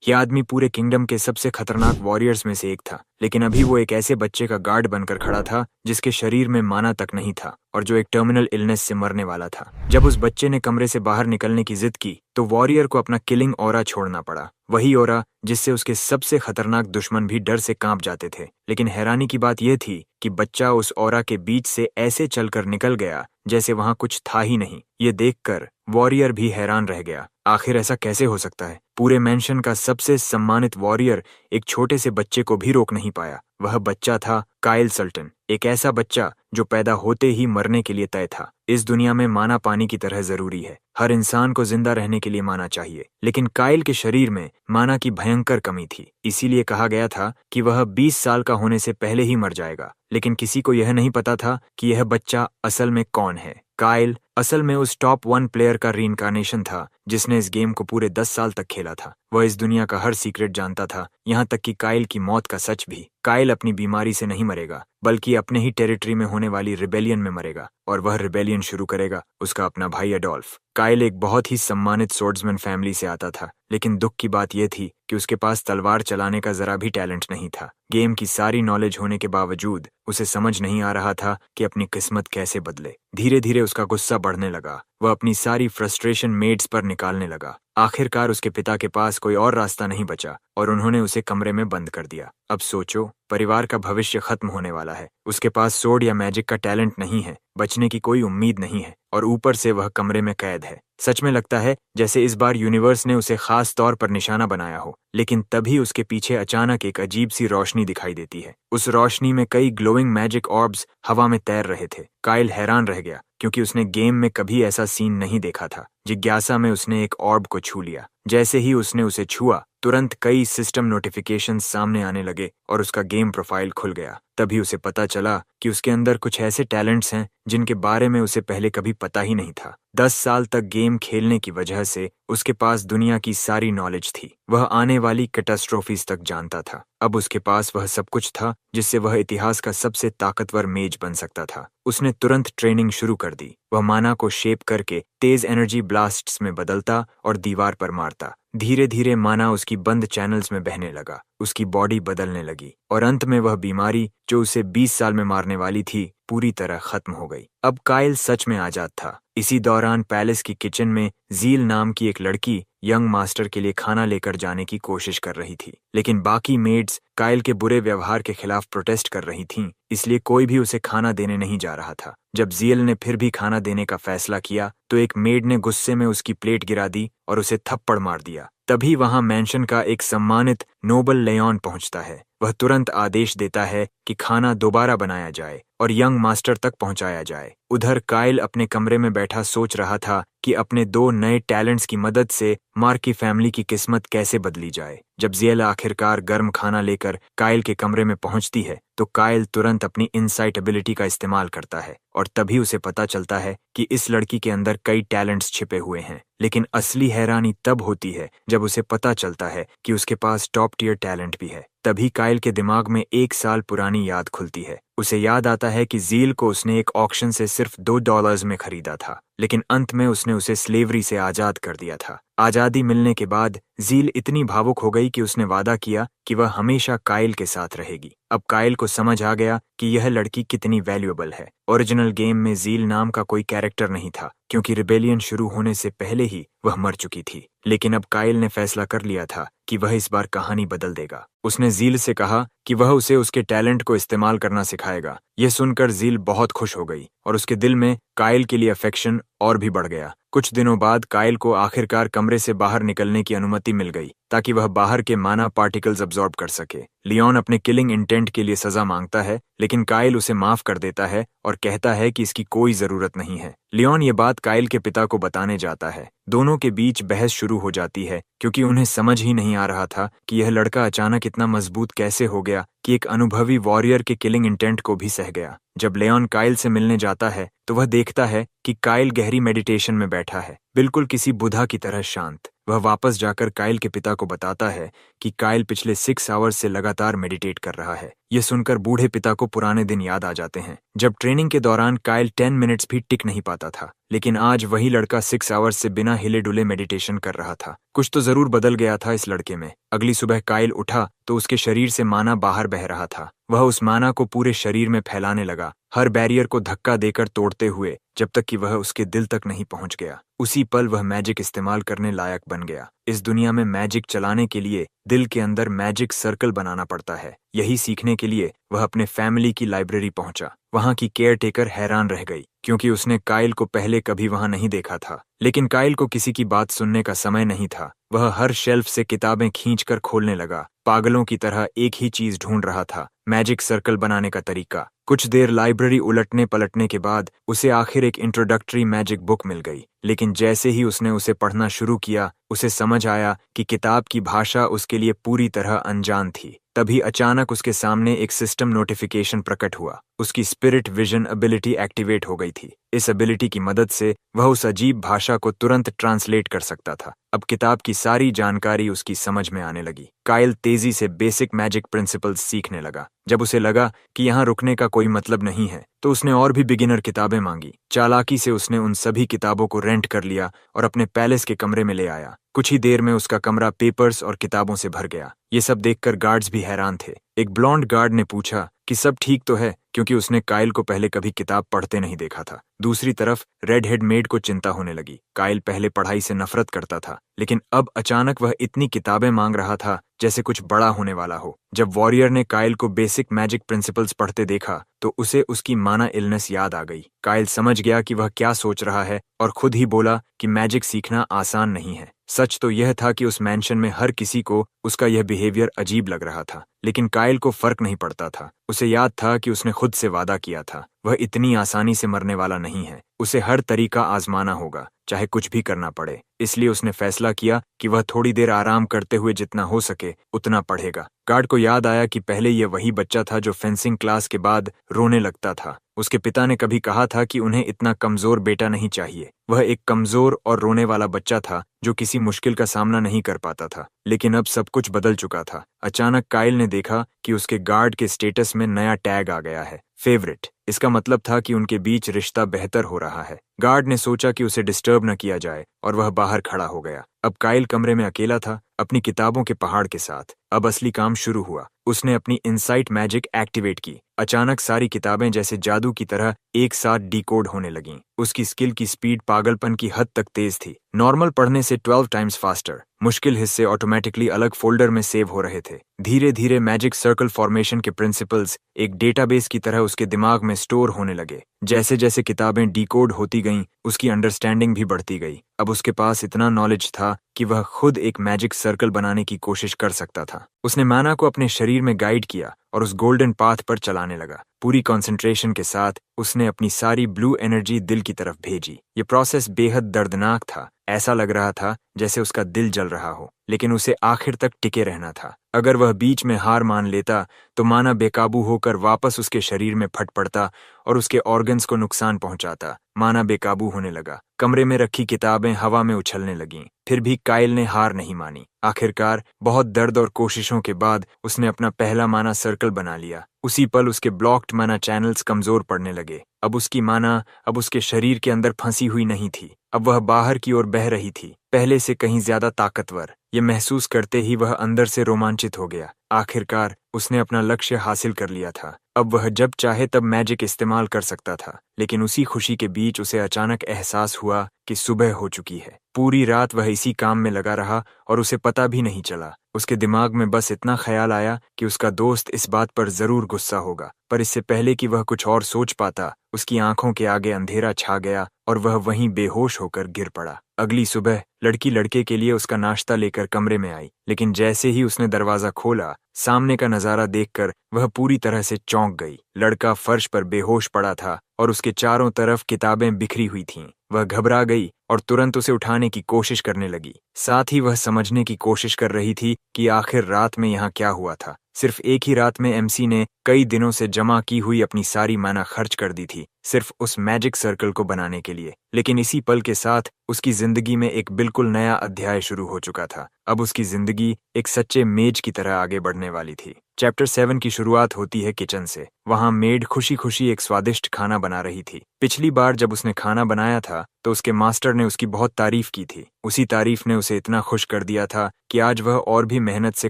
यह आदमी पूरे किंगडम के सबसे खतरनाक वॉरियर्स में से एक था, लेकिन अभी वो एक ऐसे बच्चे का गार्ड बनकर खड़ा था जिसके शरीर में माना तक नहीं था और जो एक टर्मिनल इलनेस से मरने वाला था। जब उस बच्चे ने कमरे से बाहर निकलने की जिद की तो वॉरियर को अपना किलिंग ऑरा छोड़ना पड़ा, वही ऑरा जिससे उसके सबसे खतरनाक दुश्मन भी डर से कांप जाते थे। लेकिन हैरानी की बात यह थी कि बच्चा उस ऑरा के बीच से ऐसे चलकर निकल गया जैसे वहां कुछ था ही नहीं। ये देखकर वॉरियर भी हैरान रह गया, आखिर ऐसा कैसे हो सकता है? पूरे मेंशन का सबसे सम्मानित वॉरियर एक छोटे से बच्चे को भी रोक नहीं पाया। वह बच्चा था काइल सल्टन, एक ऐसा बच्चा जो पैदा होते ही मरने के लिए तय था। इस दुनिया में माना पानी की तरह जरूरी है, हर इंसान को जिंदा रहने के लिए माना चाहिए, लेकिन काइल के शरीर में माना की भयंकर कमी थी। इसीलिए कहा गया था कि वह 20 साल का होने से पहले ही मर जाएगा। लेकिन किसी को यह नहीं पता था कि यह बच्चा असल में कौन है। काइल असल में उस टॉप 1 प्लेयर का रीइंकार्नेशन था जिसने इस गेम को पूरे 10 साल तक खेला था। वह इस दुनिया का हर सीक्रेट जानता था, यहाँ तक कि काइल की मौत का सच भी। काइल अपनी बीमारी से नहीं मरेगा, बल्कि अपने ही टेरिटरी में होने वाली रिबेलियन में मरेगा, और वह रिबेलियन शुरू करेगा उसका अपना भाई एडोल्फ। काइल एक बहुत ही सम्मानित सोर्ड्समैन फैमिली से आता था, लेकिन दुख की बात यह थी कि उसके पास तलवार चलाने का जरा भी टैलेंट नहीं था। गेम की सारी नॉलेज होने के बावजूद उसे समझ नहीं आ रहा था कि अपनी किस्मत कैसे बदले। धीरे धीरे उसका गुस्सा बढ़ने लगा, वह अपनी सारी फ्रस्ट्रेशन मेड्स पर निकालने लगा। आखिरकार उसके पिता के पास कोई और रास्ता नहीं बचा और उन्होंने उसे कमरे में बंद कर दिया। अब सोचो, परिवार का भविष्य खत्म होने वाला है, उसके पास सोर्ड या मैजिक का टैलेंट नहीं है, बचने की कोई उम्मीद नहीं है, और ऊपर से वह कमरे में कैद है। सच में लगता है जैसे इस बार यूनिवर्स ने उसे खास तौर पर निशाना बनाया हो। लेकिन तभी उसके पीछे अचानक एक अजीब सी रोशनी दिखाई देती है। उस रोशनी में कई ग्लोइंग मैजिक ऑर्ब्स हवा में तैर रहे थे। काइल हैरान रह गया क्योंकि उसने गेम में कभी ऐसा सीन नहीं देखा था। जिज्ञासा में उसने एक ऑर्ब को छू लिया। जैसे ही उसने उसे छुआ, तुरंत कई सिस्टम नोटिफिकेशंस सामने आने लगे और उसका गेम प्रोफाइल खुल गया। तभी उसे पता चला कि उसके अंदर कुछ ऐसे टैलेंट्स हैं जिनके बारे में उसे पहले कभी पता ही नहीं था। 10 साल तक गेम खेलने की वजह से उसके पास दुनिया की सारी नॉलेज थी। वह आने वाली कैटास्ट्रोफीज तक जानता था। अब उसके पास वह सब कुछ था जिससे वह इतिहास का सबसे ताकतवर मेज बन सकता था। उसने तुरंत ट्रेनिंग शुरू कर दी। वह माना को शेप करके तेज एनर्जी ब्लास्ट्स में बदलता और दीवार पर मारता। धीरे धीरे माना उसकी बंद चैनल्स में बहने लगा, उसकी बॉडी बदलने लगी, और अंत में वह बीमारी जो उसे 20 साल में मारने वाली थी पूरी तरह खत्म हो गई। अब काइल सच में आजाद था। इसी दौरान पैलेस की किचन में जील नाम की एक लड़की यंग मास्टर के लिए खाना लेकर जाने की कोशिश कर रही थी, लेकिन बाकी मेड्स काइल के बुरे व्यवहार के खिलाफ प्रोटेस्ट कर रही थीं, इसलिए कोई भी उसे खाना देने नहीं जा रहा था। जब जील ने फिर भी खाना देने का फैसला किया तो एक मेड ने गुस्से में उसकी प्लेट गिरा दी और उसे थप्पड़ मार दिया। तभी वहां मेंशन का एक सम्मानित नोबल लेऑन पहुंचता है। वह तुरंत आदेश देता है कि खाना दोबारा बनाया जाए और यंग मास्टर तक पहुंचाया जाए। उधर काइल अपने कमरे में बैठा सोच रहा था कि अपने 2 नए टैलेंट्स की मदद से मार्क की फैमिली की किस्मत कैसे बदली जाए। जब ज़ियल आखिरकार गर्म खाना लेकर काइल के कमरे में पहुंचती है तो काइल तुरंत अपनी इनसाइट एबिलिटी का इस्तेमाल करता है, और तभी उसे पता चलता है कि इस लड़की के अंदर कई टैलेंट्स छिपे हुए हैं। लेकिन असली हैरानी तब होती है जब उसे पता चलता है कि उसके पास टॉप टियर टैलेंट भी है। तभी काइल के दिमाग में 1 साल पुरानी याद खुलती है। उसे याद आता है कि ज़ील को उसने एक ऑक्शन से सिर्फ $2 में खरीदा था, लेकिन अंत में उसने उसे स्लेवरी से आजाद कर दिया था। आजादी मिलने के बाद ज़ील इतनी भावुक हो गई कि उसने वादा किया कि वह हमेशा काइल के साथ रहेगी। अब काइल को समझ आ गया कि यह लड़की कितनी वैल्यूएबल है। ओरिजिनल गेम में ज़ील नाम का कोई कैरेक्टर नहीं था क्योंकि रिबेलियन शुरू होने से पहले ही वह मर चुकी थी। लेकिन अब काइल ने फैसला कर लिया था कि वह इस बार कहानी बदल देगा। उसने ज़ील से कहा कि वह उसे उसके टैलेंट को इस्तेमाल करना सिखाएगा। यह सुनकर ज़ील बहुत खुश हो गई और उसके दिल में काइल के लिए अफेक्शन और भी बढ़ गया। कुछ दिनों बाद काइल को आखिरकार कमरे से बाहर निकलने की अनुमति मिल गई ताकि वह बाहर के माना पार्टिकल्स अब्सॉर्ब कर सके। लियोन अपने किलिंग इंटेंट के लिए सजा मांगता है, लेकिन काइल उसे माफ कर देता है और कहता है कि इसकी कोई जरूरत नहीं है। लियोन ये बात काइल के पिता को बताने जाता है। दोनों के बीच बहस शुरू हो जाती है क्योंकि उन्हें समझ ही नहीं आ रहा था कि यह लड़का अचानक इतना मजबूत कैसे हो गया कि एक अनुभवी वॉरियर के किलिंग इंटेंट को भी सह गया। जब लियोन काइल से मिलने जाता है तो वह देखता है कि काइल गहरी मेडिटेशन में बैठा है, बिल्कुल किसी बुधा की तरह शांत। वह वापस जाकर काइल के पिता को बताता है कि काइल पिछले 6 आवर्स से लगातार मेडिटेट कर रहा है। ये सुनकर बूढ़े पिता को पुराने दिन याद आ जाते हैं, जब ट्रेनिंग के दौरान काइल 10 मिनट्स भी टिक नहीं पाता था। लेकिन आज वही लड़का 6 आवर्स से बिना हिले डुले मेडिटेशन कर रहा था। कुछ तो जरूर बदल गया था इस लड़के में। अगली सुबह काइल उठा तो उसके शरीर से माना बाहर बह रहा था। वह उस माना को पूरे शरीर में फैलाने लगा, हर बैरियर को धक्का देकर तोड़ते हुए, जब तक कि वह उसके दिल तक नहीं पहुंच गया। उसी पल वह मैजिक इस्तेमाल करने लायक बन गया। इस दुनिया में मैजिक चलाने के लिए दिल के अंदर मैजिक सर्कल बनाना पड़ता है। यही सीखने के लिए वह अपने फैमिली की लाइब्रेरी पहुंचा। वहां की केयर टेकर हैरान रह गई, क्योंकि उसने काइल को पहले कभी वहां नहीं देखा था। लेकिन काइल को किसी की बात सुनने का समय नहीं था। वह हर शेल्फ से किताबें खींचकर खोलने लगा, पागलों की तरह एक ही चीज ढूंढ रहा था, मैजिक सर्कल बनाने का तरीका। कुछ देर लाइब्रेरी उलटने पलटने के बाद उसे आखिर एक इंट्रोडक्टरी मैजिक बुक मिल गई। लेकिन जैसे ही उसने उसे पढ़ना शुरू किया, उसे समझ आया कि किताब की भाषा उसके लिए पूरी तरह अनजान थी। तभी अचानक उसके सामने एक सिस्टम नोटिफिकेशन प्रकट हुआ। उसकी स्पिरिट विजन एबिलिटी एक्टिवेट हो गई थी। इस एबिलिटी की मदद से वह उस अजीब भाषा को तुरंत ट्रांसलेट कर सकता था। अब किताब की सारी जानकारी उसकी समझ में आने लगी। काइल तेजी से बेसिक मैजिक प्रिंसिपल्स सीखने लगा। जब उसे लगा कि यहाँ रुकने का कोई मतलब नहीं है, तो उसने और भी बिगिनर किताबें मांगी। चालाकी से उसने उन सभी किताबों को रेंट कर लिया और अपने पैलेस के कमरे में ले आया। कुछ ही देर में उसका कमरा पेपर्स और किताबों से भर गया। ये सब देखकर गार्ड्स भी हैरान थे। एक ब्लॉन्ड गार्ड ने पूछा कि सब ठीक तो है, क्योंकि उसने काइल को पहले कभी किताब पढ़ते नहीं देखा था। दूसरी तरफ रेड हेड मेड को चिंता होने लगी। काइल पहले पढ़ाई से नफरत करता था, लेकिन अब अचानक वह इतनी किताबें मांग रहा था जैसे कुछ बड़ा होने वाला हो। जब वॉरियर ने काइल को बेसिक मैजिक प्रिंसिपल्स पढ़ते देखा, तो उसे उसकी माना इलनेस याद आ गई। काइल समझ गया कि वह क्या सोच रहा है और खुद ही बोला कि मैजिक सीखना आसान नहीं है। सच तो यह था कि उस मैंशन में हर किसी को उसका यह बिहेवियर अजीब लग रहा था, लेकिन काइल को फर्क नहीं पड़ता था। उसे याद था कि उसने खुद से वादा किया था, वह इतनी आसानी से मरने वाला नहीं है। उसे हर तरीका आजमाना होगा, चाहे कुछ भी करना पड़े। इसलिए उसने फैसला किया कि वह थोड़ी देर आराम करते हुए जितना हो सके उतना पढ़ेगा। गार्ड को याद आया कि पहले यह वही बच्चा था जो फेंसिंग क्लास के बाद रोने लगता था। उसके पिता ने कभी कहा था कि उन्हें इतना कमजोर बेटा नहीं चाहिए। वह एक कमजोर और रोने वाला बच्चा था जो किसी मुश्किल का सामना नहीं कर पाता था। लेकिन अब सब कुछ बदल चुका था। अचानक काइल ने देखा कि उसके गार्ड के स्टेटस में नया टैग आ गया है, फेवरेट। इसका मतलब था कि उनके बीच रिश्ता बेहतर हो रहा है। गार्ड ने सोचा कि उसे डिस्टर्ब न किया जाए और वह बाहर खड़ा हो गया। अब काइल कमरे में अकेला था, अपनी किताबों के पहाड़ के साथ। अब असली काम शुरू हुआ। उसने अपनी इनसाइट मैजिक एक्टिवेट की। अचानक सारी किताबें जैसे जादू की तरह एक साथ डिकोड होने लगीं। उसकी स्किल की स्पीड पागलपन की हद तक तेज थी, नॉर्मल पढ़ने से 12 टाइम्स फास्टर। मुश्किल हिस्से ऑटोमेटिकली अलग फोल्डर में सेव हो रहे थे। धीरे धीरे मैजिक सर्कल फॉर्मेशन के प्रिंसिपल्स एक डेटाबेस की तरह उसके दिमाग में स्टोर होने लगे। जैसे जैसे किताबें डिकोड होती गईं, उसकी अंडरस्टैंडिंग भी बढ़ती गई। अब उसके पास इतना नॉलेज था कि वह खुद एक मैजिक सर्कल बनाने की कोशिश कर सकता था। उसने माना को अपने शरीर में गाइड किया और उस गोल्डन पाथ पर चलाने लगा। पूरी कंसंट्रेशन के साथ उसने अपनी सारी ब्लू एनर्जी दिल की तरफ भेजी। ये प्रोसेस बेहद दर्दनाक था। ऐसा लग रहा था जैसे उसका दिल जल रहा हो, लेकिन उसे आखिर तक टिके रहना था। अगर वह बीच में हार मान लेता तो माना बेकाबू होकर वापस उसके शरीर में फट पड़ता और उसके ऑर्गन्स को नुकसान पहुंचाता। माना बेकाबू होने लगा। कमरे में रखी किताबें हवा में उछलने लगीं। फिर भी काइल ने हार नहीं मानी। आखिरकार बहुत दर्द और कोशिशों के बाद उसने अपना पहला माना सर्कल बना लिया। उसी पल उसके ब्लॉक्ड माना चैनल्स कमजोर पड़ने लगे। अब उसकी माना अब उसके शरीर के अंदर फंसी हुई नहीं थी। अब वह बाहर की ओर बह रही थी, पहले से कहीं ज्यादा ताकतवर। ये महसूस करते ही वह अंदर से रोमांचित हो गया। आखिरकार उसने अपना लक्ष्य हासिल कर लिया था। अब वह जब चाहे तब मैजिक इस्तेमाल कर सकता था। लेकिन उसी खुशी के बीच उसे अचानक एहसास हुआ कि सुबह हो चुकी है। पूरी रात वह इसी काम में लगा रहा और उसे पता भी नहीं चला। उसके दिमाग में बस इतना ख्याल आया कि उसका दोस्त इस बात पर जरूर गुस्सा होगा, पर इससे पहले कि वह कुछ और सोच पाता, उसकी आंखों के आगे अंधेरा छा गया और वह वहीं बेहोश होकर गिर पड़ा। अगली सुबह लड़की लड़के के लिए उसका नाश्ता लेकर कमरे में आई, लेकिन जैसे ही उसने दरवाजा खोला, सामने का नजारा देखकर वह पूरी तरह से चौंक गई। लड़का फर्श पर बेहोश पड़ा था और उसके चारों तरफ किताबें बिखरी हुई थीं। वह घबरा गई और तुरंत उसे उठाने की कोशिश करने लगी। साथ ही वह समझने की कोशिश कर रही थी कि आखिर रात में यहाँ क्या हुआ था। सिर्फ एक ही रात में एमसी ने कई दिनों से जमा की हुई अपनी सारी माना खर्च कर दी थी, सिर्फ उस मैजिक सर्कल को बनाने के लिए। लेकिन इसी पल के साथ उसकी जिंदगी में एक बिल्कुल नया अध्याय शुरू हो चुका था। अब उसकी जिंदगी एक सच्चे मेज की तरह आगे बढ़ने वाली थी। चैप्टर 7 की शुरुआत होती है किचन से। वहां मेड खुशी खुशी एक स्वादिष्ट खाना बना रही थी। पिछली बार जब उसने खाना बनाया था तो उसके मास्टर ने उसकी बहुत तारीफ की थी। उसी तारीफ ने उसे इतना खुश कर दिया था कि आज वह और भी मेहनत से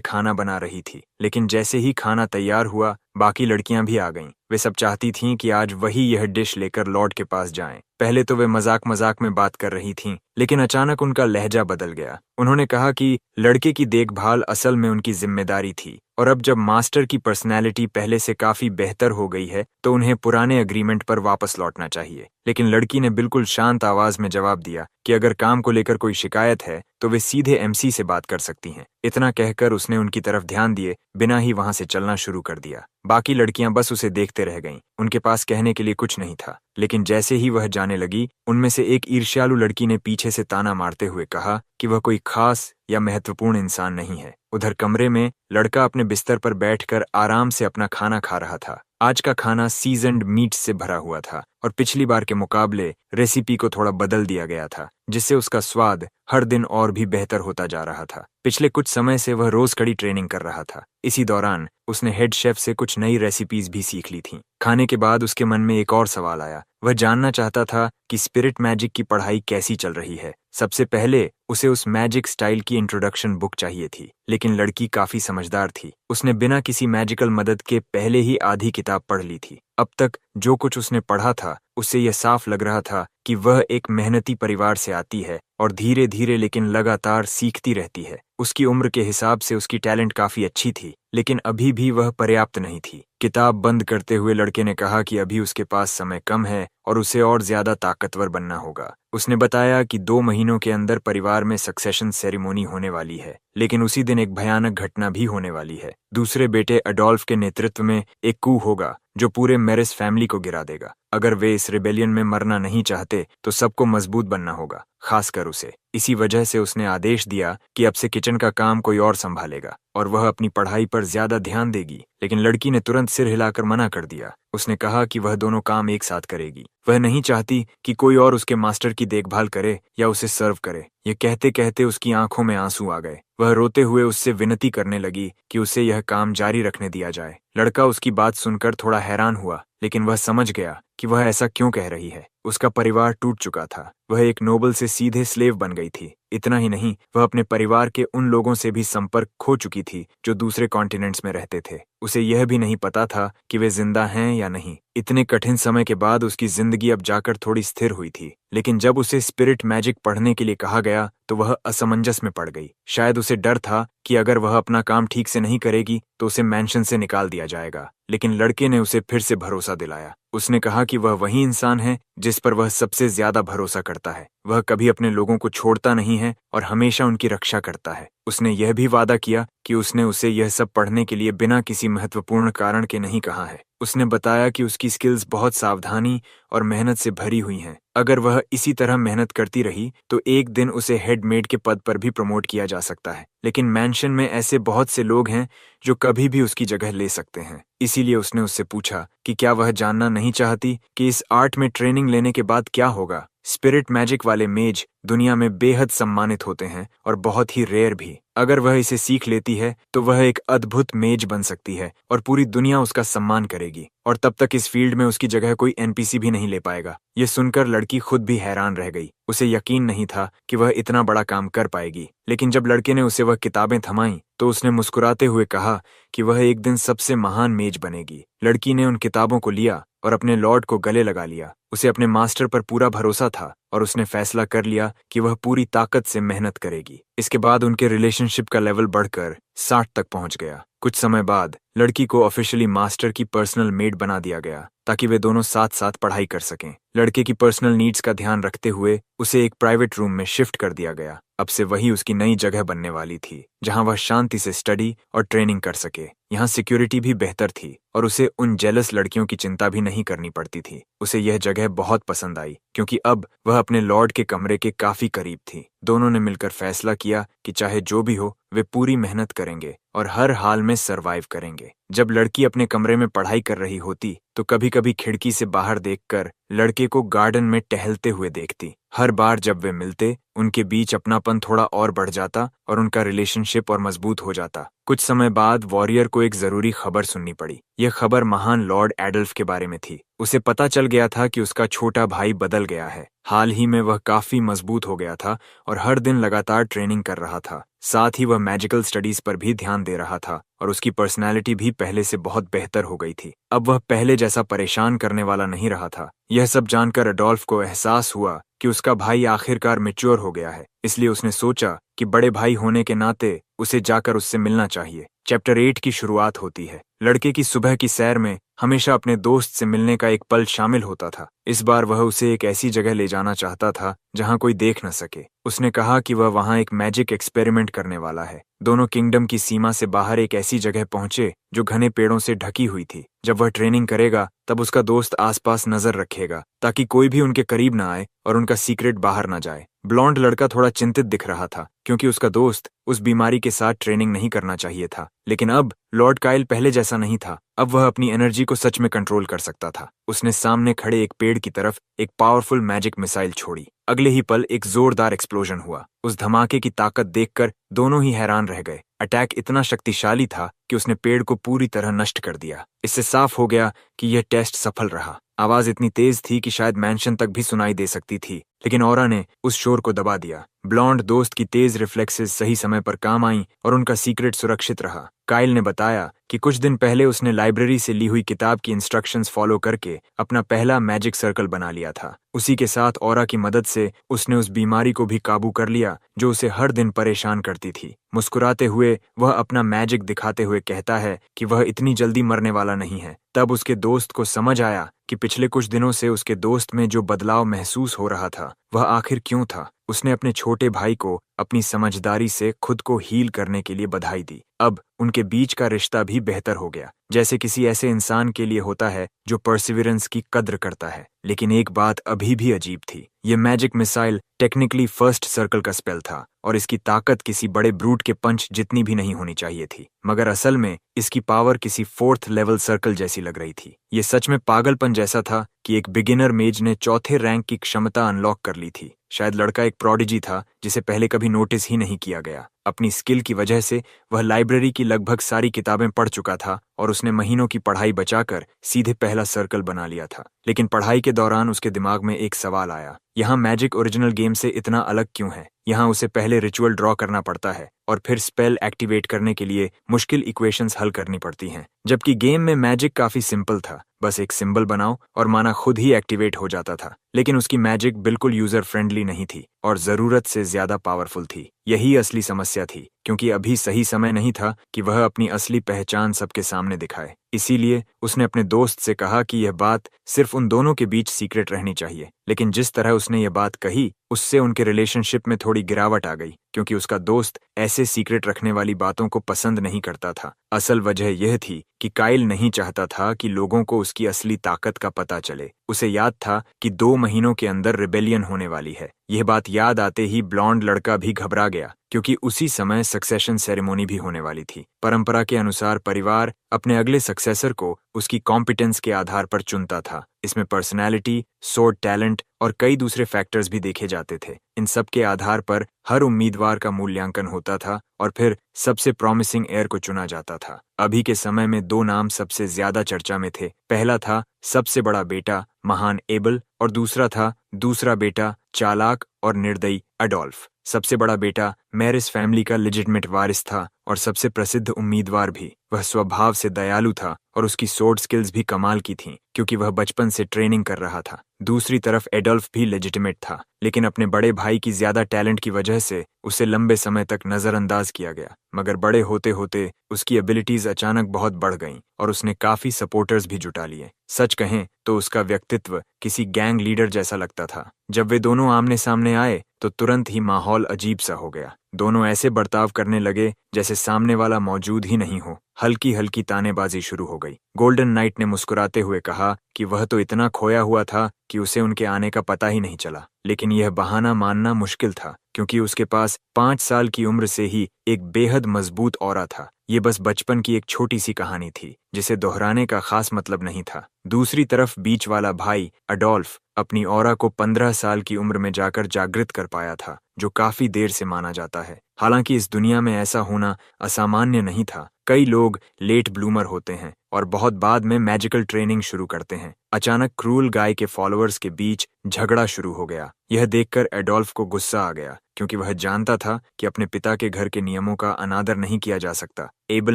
खाना बना रही थी। लेकिन जैसे ही खाना तैयार हुआ, बाकी लड़कियां भी आ गईं। वे सब चाहती थीं कि आज वही यह डिश लेकर लॉर्ड के पास जाएं। पहले तो वे मजाक मजाक में बात कर रही थीं, लेकिन अचानक उनका लहजा बदल गया। उन्होंने कहा कि लड़के की देखभाल असल में उनकी जिम्मेदारी थी, और अब जब मास्टर की पर्सनैलिटी पहले से काफी बेहतर हो गई है तो उन्हें पुराने एग्रीमेंट पर वापस लौटना चाहिए। लेकिन लड़की ने बिल्कुल शांत आवाज में जवाब दिया कि अगर काम को लेकर कोई शिकायत है तो वे सीधे एमसी से बात कर सकती हैं। इतना कहकर उसने उनकी तरफ ध्यान दिए बिना ही वहां से चलना शुरू कर दिया। बाकी लड़कियां बस उसे देखते रह गईं। उनके पास कहने के लिए कुछ नहीं था। लेकिन जैसे ही वह जाने लगी, उनमें से एक ईर्ष्यालु लड़की ने पीछे से ताना मारते हुए कहा कि वह कोई खास या महत्वपूर्ण इंसान नहीं है। उधर कमरे में लड़का अपने बिस्तर पर बैठकर आराम से अपना खाना खा रहा था। आज का खाना सीजन्ड मीट से भरा हुआ था और पिछली बार के मुकाबले रेसिपी को थोड़ा बदल दिया गया था, जिससे उसका स्वाद हर दिन और भी बेहतर होता जा रहा था। पिछले कुछ समय से वह रोज कड़ी ट्रेनिंग कर रहा था। इसी दौरान उसने हेड शेफ से कुछ नई रेसिपीज भी सीख ली थीं। खाने के बाद उसके मन में एक और सवाल आया। वह जानना चाहता था कि स्पिरिट मैजिक की पढ़ाई कैसी चल रही है। सबसे पहले उसे उस मैजिक स्टाइल की इंट्रोडक्शन बुक चाहिए थी, लेकिन लड़की काफी समझदार थी। उसने बिना किसी मैजिकल मदद के पहले ही आधी किताब पढ़ ली थी। अब तक जो कुछ उसने पढ़ा था उससे यह साफ लग रहा था कि वह एक मेहनती परिवार से आती है और धीरे धीरे लेकिन लगातार सीखती रहती है। उसकी उम्र के हिसाब से उसकी टैलेंट काफी अच्छी थी, लेकिन अभी भी वह पर्याप्त नहीं थी। किताब बंद करते हुए लड़के ने कहा कि अभी उसके पास समय कम है और उसे और ज्यादा ताकतवर बनना होगा। उसने बताया कि 2 महीनों के अंदर परिवार में सक्सेशन सेरेमनी होने वाली है, लेकिन उसी दिन एक भयानक घटना भी होने वाली है। दूसरे बेटे अडोल्फ के नेतृत्व में एक कू होगा जो पूरे मेरिस फैमिली को गिरा देगा। अगर वे इस रिबेलियन में मरना नहीं चाहते तो सबको मजबूत बनना होगा, खासकर उसे। इसी वजह से उसने आदेश दिया कि अब से किचन का काम कोई और संभालेगा और वह अपनी पढ़ाई पर ज्यादा ध्यान देगी। लेकिन लड़की ने तुरंत सिर हिलाकर मना कर दिया। उसने कहा कि वह दोनों काम एक साथ करेगी। वह नहीं चाहती कि कोई और उसके मास्टर की देखभाल करे या उसे सर्व करे। ये कहते कहते उसकी आंखों में आंसू आ गए। वह रोते हुए उससे विनती करने लगी कि उसे यह काम जारी रखने दिया जाए। लड़का उसकी बात सुनकर थोड़ा हैरान हुआ, लेकिन वह समझ गया कि वह ऐसा क्यों कह रही है। उसका परिवार टूट चुका था। वह एक नोबल से सीधे स्लेव बन गई थी। इतना ही नहीं, वह अपने परिवार के उन लोगों से भी संपर्क खो चुकी थी जो दूसरे कॉन्टिनेंट्स में रहते थे। उसे यह भी नहीं पता था कि वे जिंदा हैं या नहीं। इतने कठिन समय के बाद उसकी जिंदगी अब जाकर थोड़ी स्थिर हुई थी, लेकिन जब उसे स्पिरिट मैजिक पढ़ने के लिए कहा गया तो वह असमंजस में पड़ गई। शायद उसे डर था कि अगर वह अपना काम ठीक से नहीं करेगी तो उसे मैंशन से निकाल दिया जाएगा। लेकिन लड़के ने उसे फिर से भरोसा दिलाया। उसने कहा कि वह वही इंसान है जिस पर वह सबसे ज्यादा भरोसा करता है। वह कभी अपने लोगों को छोड़ता नहीं है और हमेशा उनकी रक्षा करता है। उसने यह भी वादा किया कि उसने उसे यह सब पढ़ने के लिए बिना किसी महत्वपूर्ण कारण के नहीं कहा है। उसने बताया कि उसकी स्किल्स बहुत सावधानी और मेहनत से भरी हुई हैं। अगर वह इसी तरह मेहनत करती रही तो एक दिन उसे हेडमेड के पद पर भी प्रमोट किया जा सकता है। लेकिन मैंशन में ऐसे बहुत से लोग हैं जो कभी भी उसकी जगह ले सकते हैं। इसीलिए उसने उससे पूछा कि क्या वह जानना नहीं चाहती कि इस आर्ट में ट्रेनिंग लेने के बाद क्या होगा। स्पिरिट मैजिक वाले मेज दुनिया में बेहद सम्मानित होते हैं और बहुत ही रेयर भी। अगर वह इसे सीख लेती है तो वह एक अद्भुत मेज बन सकती है और पूरी दुनिया उसका सम्मान करेगी, और तब तक इस फील्ड में उसकी जगह कोई एनपीसी भी नहीं ले पाएगा। ये सुनकर लड़की खुद भी हैरान रह गई। उसे यकीन नहीं था कि वह इतना बड़ा काम कर पाएगी। लेकिन जब लड़के ने उसे वह किताबें थमाईं तो उसने मुस्कुराते हुए कहा कि वह एक दिन सबसे महान मेज बनेगी। लड़की ने उन किताबों को लिया और अपने लॉर्ड को गले लगा लिया। उसे अपने मास्टर पर पूरा भरोसा था और उसने फैसला कर लिया कि वह पूरी ताकत से मेहनत करेगी। इसके बाद उनके रिलेशनशिप का लेवल बढ़कर 60 तक पहुंच गया। कुछ समय बाद लड़की को ऑफिशियली मास्टर की पर्सनल मेड बना दिया गया ताकि वे दोनों साथ साथ पढ़ाई कर सकें। लड़के की पर्सनल नीड्स का ध्यान रखते हुए उसे एक प्राइवेट रूम में शिफ्ट कर दिया गया। अब से वही उसकी नई जगह बनने वाली थी जहां वह शांति से स्टडी और ट्रेनिंग कर सके। यहाँ सिक्योरिटी भी बेहतर थी और उसे उन जेलस लड़कियों की चिंता भी नहीं करनी पड़ती थी। उसे यह जगह बहुत पसंद आई क्योंकि अब वह अपने लॉर्ड के कमरे के काफी करीब थी। दोनों ने मिलकर फैसला किया कि चाहे जो भी हो वे पूरी मेहनत करेंगे और हर हाल में सरवाइव करेंगे। जब लड़की अपने कमरे में पढ़ाई कर रही होती तो कभी कभी खिड़की से बाहर देखकर लड़के को गार्डन में टहलते हुए देखती। हर बार जब वे मिलते उनके बीच अपनापन थोड़ा और बढ़ जाता और उनका रिलेशनशिप और मजबूत हो जाता। कुछ समय बाद वॉरियर को एक जरूरी खबर सुननी पड़ी। यह खबर महान लॉर्ड एडल्फ के बारे में थी। उसे पता चल गया था कि उसका छोटा भाई बदल गया है। हाल ही में वह काफी मजबूत हो गया था और हर दिन लगातार ट्रेनिंग कर रहा था। साथ ही वह मैजिकल स्टडीज पर भी ध्यान दे रहा था और उसकी पर्सनैलिटी भी पहले से बहुत बेहतर हो गई थी। अब वह पहले जैसा परेशान करने वाला नहीं रहा था। यह सब जानकर एडोल्फ को एहसास हुआ कि उसका भाई आखिरकार मैच्योर हो गया है। इसलिए उसने सोचा कि बड़े भाई होने के नाते उसे जाकर उससे मिलना चाहिए। चैप्टर 8 की शुरुआत होती है। लड़के की सुबह की सैर में हमेशा अपने दोस्त से मिलने का एक पल शामिल होता था। इस बार वह उसे एक ऐसी जगह ले जाना चाहता था जहां कोई देख न सके। उसने कहा कि वह वहां एक मैजिक एक्सपेरिमेंट करने वाला है। दोनों किंगडम की सीमा से बाहर एक ऐसी जगह पहुंचे जो घने पेड़ों से ढकी हुई थी। जब वह ट्रेनिंग करेगा तब उसका दोस्त आसपास नजर रखेगा ताकि कोई भी उनके करीब न आए और उनका सीक्रेट बाहर न जाए। ब्लॉन्ड लड़का थोड़ा चिंतित दिख रहा था क्योंकि उसका दोस्त उस बीमारी के साथ ट्रेनिंग नहीं करना चाहिए था। लेकिन अब लॉर्ड काइल पहले जैसा नहीं था। अब वह अपनी एनर्जी को सच में कंट्रोल कर सकता था। उसने सामने खड़े एक पेड़ की तरफ एक पावरफुल मैजिक मिसाइल छोड़ी। अगले ही पल एक जोरदार एक्सप्लोजन हुआ। उस धमाके की ताकत देखकर दोनों ही हैरान रह गए। अटैक इतना शक्तिशाली था कि उसने पेड़ को पूरी तरह नष्ट कर दिया। इससे साफ हो गया कि यह टेस्ट सफल रहा। आवाज इतनी तेज थी कि शायद मैंशन तक भी सुनाई दे सकती थी, लेकिन ऑरा ने उस शोर को दबा दिया। ब्लॉन्ड दोस्त की तेज रिफ्लेक्सेस सही समय पर काम आईं और उनका सीक्रेट सुरक्षित रहा। काइल ने बताया कि कुछ दिन पहले उसने लाइब्रेरी से ली हुई किताब की इंस्ट्रक्शंस फॉलो करके अपना पहला मैजिक सर्कल बना लिया था। उसी के साथ ऑरा की मदद से उसने उस बीमारी को भी काबू कर लिया जो उसे हर दिन परेशान करती थी। मुस्कुराते हुए वह अपना मैजिक दिखाते हुए कहता है कि वह इतनी जल्दी मरने वाला नहीं है। तब उसके दोस्त को समझ आया कि पिछले कुछ दिनों से उसके दोस्त में जो बदलाव महसूस हो रहा था वह आखिर क्यों था। उसने अपने छोटे भाई को अपनी समझदारी से खुद को हील करने के लिए बधाई दी। अब उनके बीच का रिश्ता भी बेहतर हो गया, जैसे किसी ऐसे इंसान के लिए होता है जो परसिवरेंस की कद्र करता है। लेकिन एक बात अभी भी अजीब थी। ये magic missile technically first circle का स्पेल था और इसकी ताकत किसी बड़े ब्रूट के पंच जितनी भी नहीं होनी चाहिए थी, मगर असल में इसकी पावर किसी 4th लेवल सर्कल जैसी लग रही थी। ये सच में पागलपन जैसा था कि एक बिगिनर मेज ने 4थे रैंक की क्षमता अनलॉक कर ली थी। शायद लड़का एक प्रोडिजी था जिसे पहले कभी नोटिस ही नहीं किया गया। अपनी स्किल की वजह से वह लाइब्रेरी की लगभग सारी किताबें पढ़ चुका था और उसने महीनों की पढ़ाई बचाकर सीधे पहला सर्कल बना लिया था। लेकिन पढ़ाई के दौरान उसके दिमाग में एक सवाल आया, यहाँ मैजिक ओरिजिनल गेम से इतना अलग क्यों है? यहाँ उसे पहले रिचुअल ड्रॉ करना पड़ता है और फिर स्पेल एक्टिवेट करने के लिए मुश्किल इक्वेशंस हल करनी पड़ती हैं, जबकि गेम में मैजिक काफी सिंपल था। बस एक सिंबल बनाओ और माना खुद ही एक्टिवेट हो जाता था। लेकिन उसकी मैजिक बिल्कुल यूजर फ्रेंडली नहीं थी और जरूरत से ज्यादा पावरफुल थी। यही असली समस्या थी, क्योंकि अभी सही समय नहीं था कि वह अपनी असली पहचान सबके सामने दिखाए। इसीलिए उसने अपने दोस्त से कहा कि यह बात सिर्फ उन दोनों के बीच सीक्रेट रहनी चाहिए। लेकिन जिस तरह उसने यह बात कही उससे उनके रिलेशनशिप में थोड़ी गिरावट आ गई, क्योंकि उसका दोस्त ऐसे सीक्रेट रखने वाली बातों को पसंद नहीं करता था। असल वजह यह थी कि काइल नहीं चाहता था कि लोगों को उसकी असली ताकत का पता चले। उसे याद था कि 2 महीनों के अंदर रिबेलियन होने वाली है। यह बात याद आते ही ब्लॉन्ड लड़का भी घबरा गया, क्योंकि उसी समय सक्सेशन सेरेमनी भी होने वाली थी। परंपरा के अनुसार परिवार अपने अगले सक्सेसर को उसकी कॉम्पिटेंस के आधार पर चुनता था। इसमें पर्सनैलिटी, सोर्ड टैलेंट और कई दूसरे फैक्टर्स भी देखे जाते थे। इन सब के आधार पर हर उम्मीदवार का मूल्यांकन होता था और फिर सबसे प्रॉमिसिंग एयर को चुना जाता था। अभी के समय में 2 नाम सबसे ज्यादा चर्चा में थे। पहला था सबसे बड़ा बेटा महान एबल और दूसरा था दूसरा बेटा चालाक और निर्दयी एडोल्फ। सबसे बड़ा बेटा मैरिस फैमिली का लेजिटिमेट वारिस था और सबसे प्रसिद्ध उम्मीदवार भी। वह स्वभाव से दयालु था और उसकी सोर्ड स्किल्स भी कमाल की थीं, क्योंकि वह बचपन से ट्रेनिंग कर रहा था। दूसरी तरफ एडोल्फ भी लेजिटिमेट था, लेकिन अपने बड़े भाई की ज्यादा टैलेंट की वजह से उसे लंबे समय तक नजरअंदाज किया गया। मगर बड़े होते होते उसकी एबिलिटीज अचानक बहुत बढ़ गईं और उसने काफी सपोर्टर्स भी जुटा लिए। सच कहें तो उसका व्यक्तित्व किसी गैंग लीडर जैसा लगता था। जब वे दोनों आमने सामने आए तो तुरंत ही माहौल अजीब सा हो गया। दोनों ऐसे बर्ताव करने लगे जैसे सामने वाला मौजूद ही नहीं हो। हल्की हल्की तानेबाजी शुरू हो गई। गोल्डन नाइट ने मुस्कुराते हुए कहा कि वह तो इतना खोया हुआ था कि उसे उनके आने का पता ही नहीं चला। लेकिन यह बहाना मानना मुश्किल था, क्योंकि उसके पास 5 साल की उम्र से ही एक बेहद मजबूत ऑरा था। ये बस बचपन की एक छोटी सी कहानी थी, जिसे दोहराने का खास मतलब नहीं था। दूसरी तरफ बीच वाला भाई अडोल्फ अपनी ऑरा को 15 साल की उम्र में जाकर जागृत कर पाया था, जो काफी देर से माना जाता है। हालांकि इस दुनिया में ऐसा होना असामान्य नहीं था। कई लोग लेट ब्लूमर होते हैं और बहुत बाद में मैजिकल ट्रेनिंग शुरू करते हैं। अचानक क्रूल गाय के फॉलोअर्स के बीच झगड़ा शुरू हो गया। यह देखकर एडोल्फ को गुस्सा आ गया, क्योंकि वह जानता था कि अपने पिता के घर के नियमों का अनादर नहीं किया जा सकता। एबल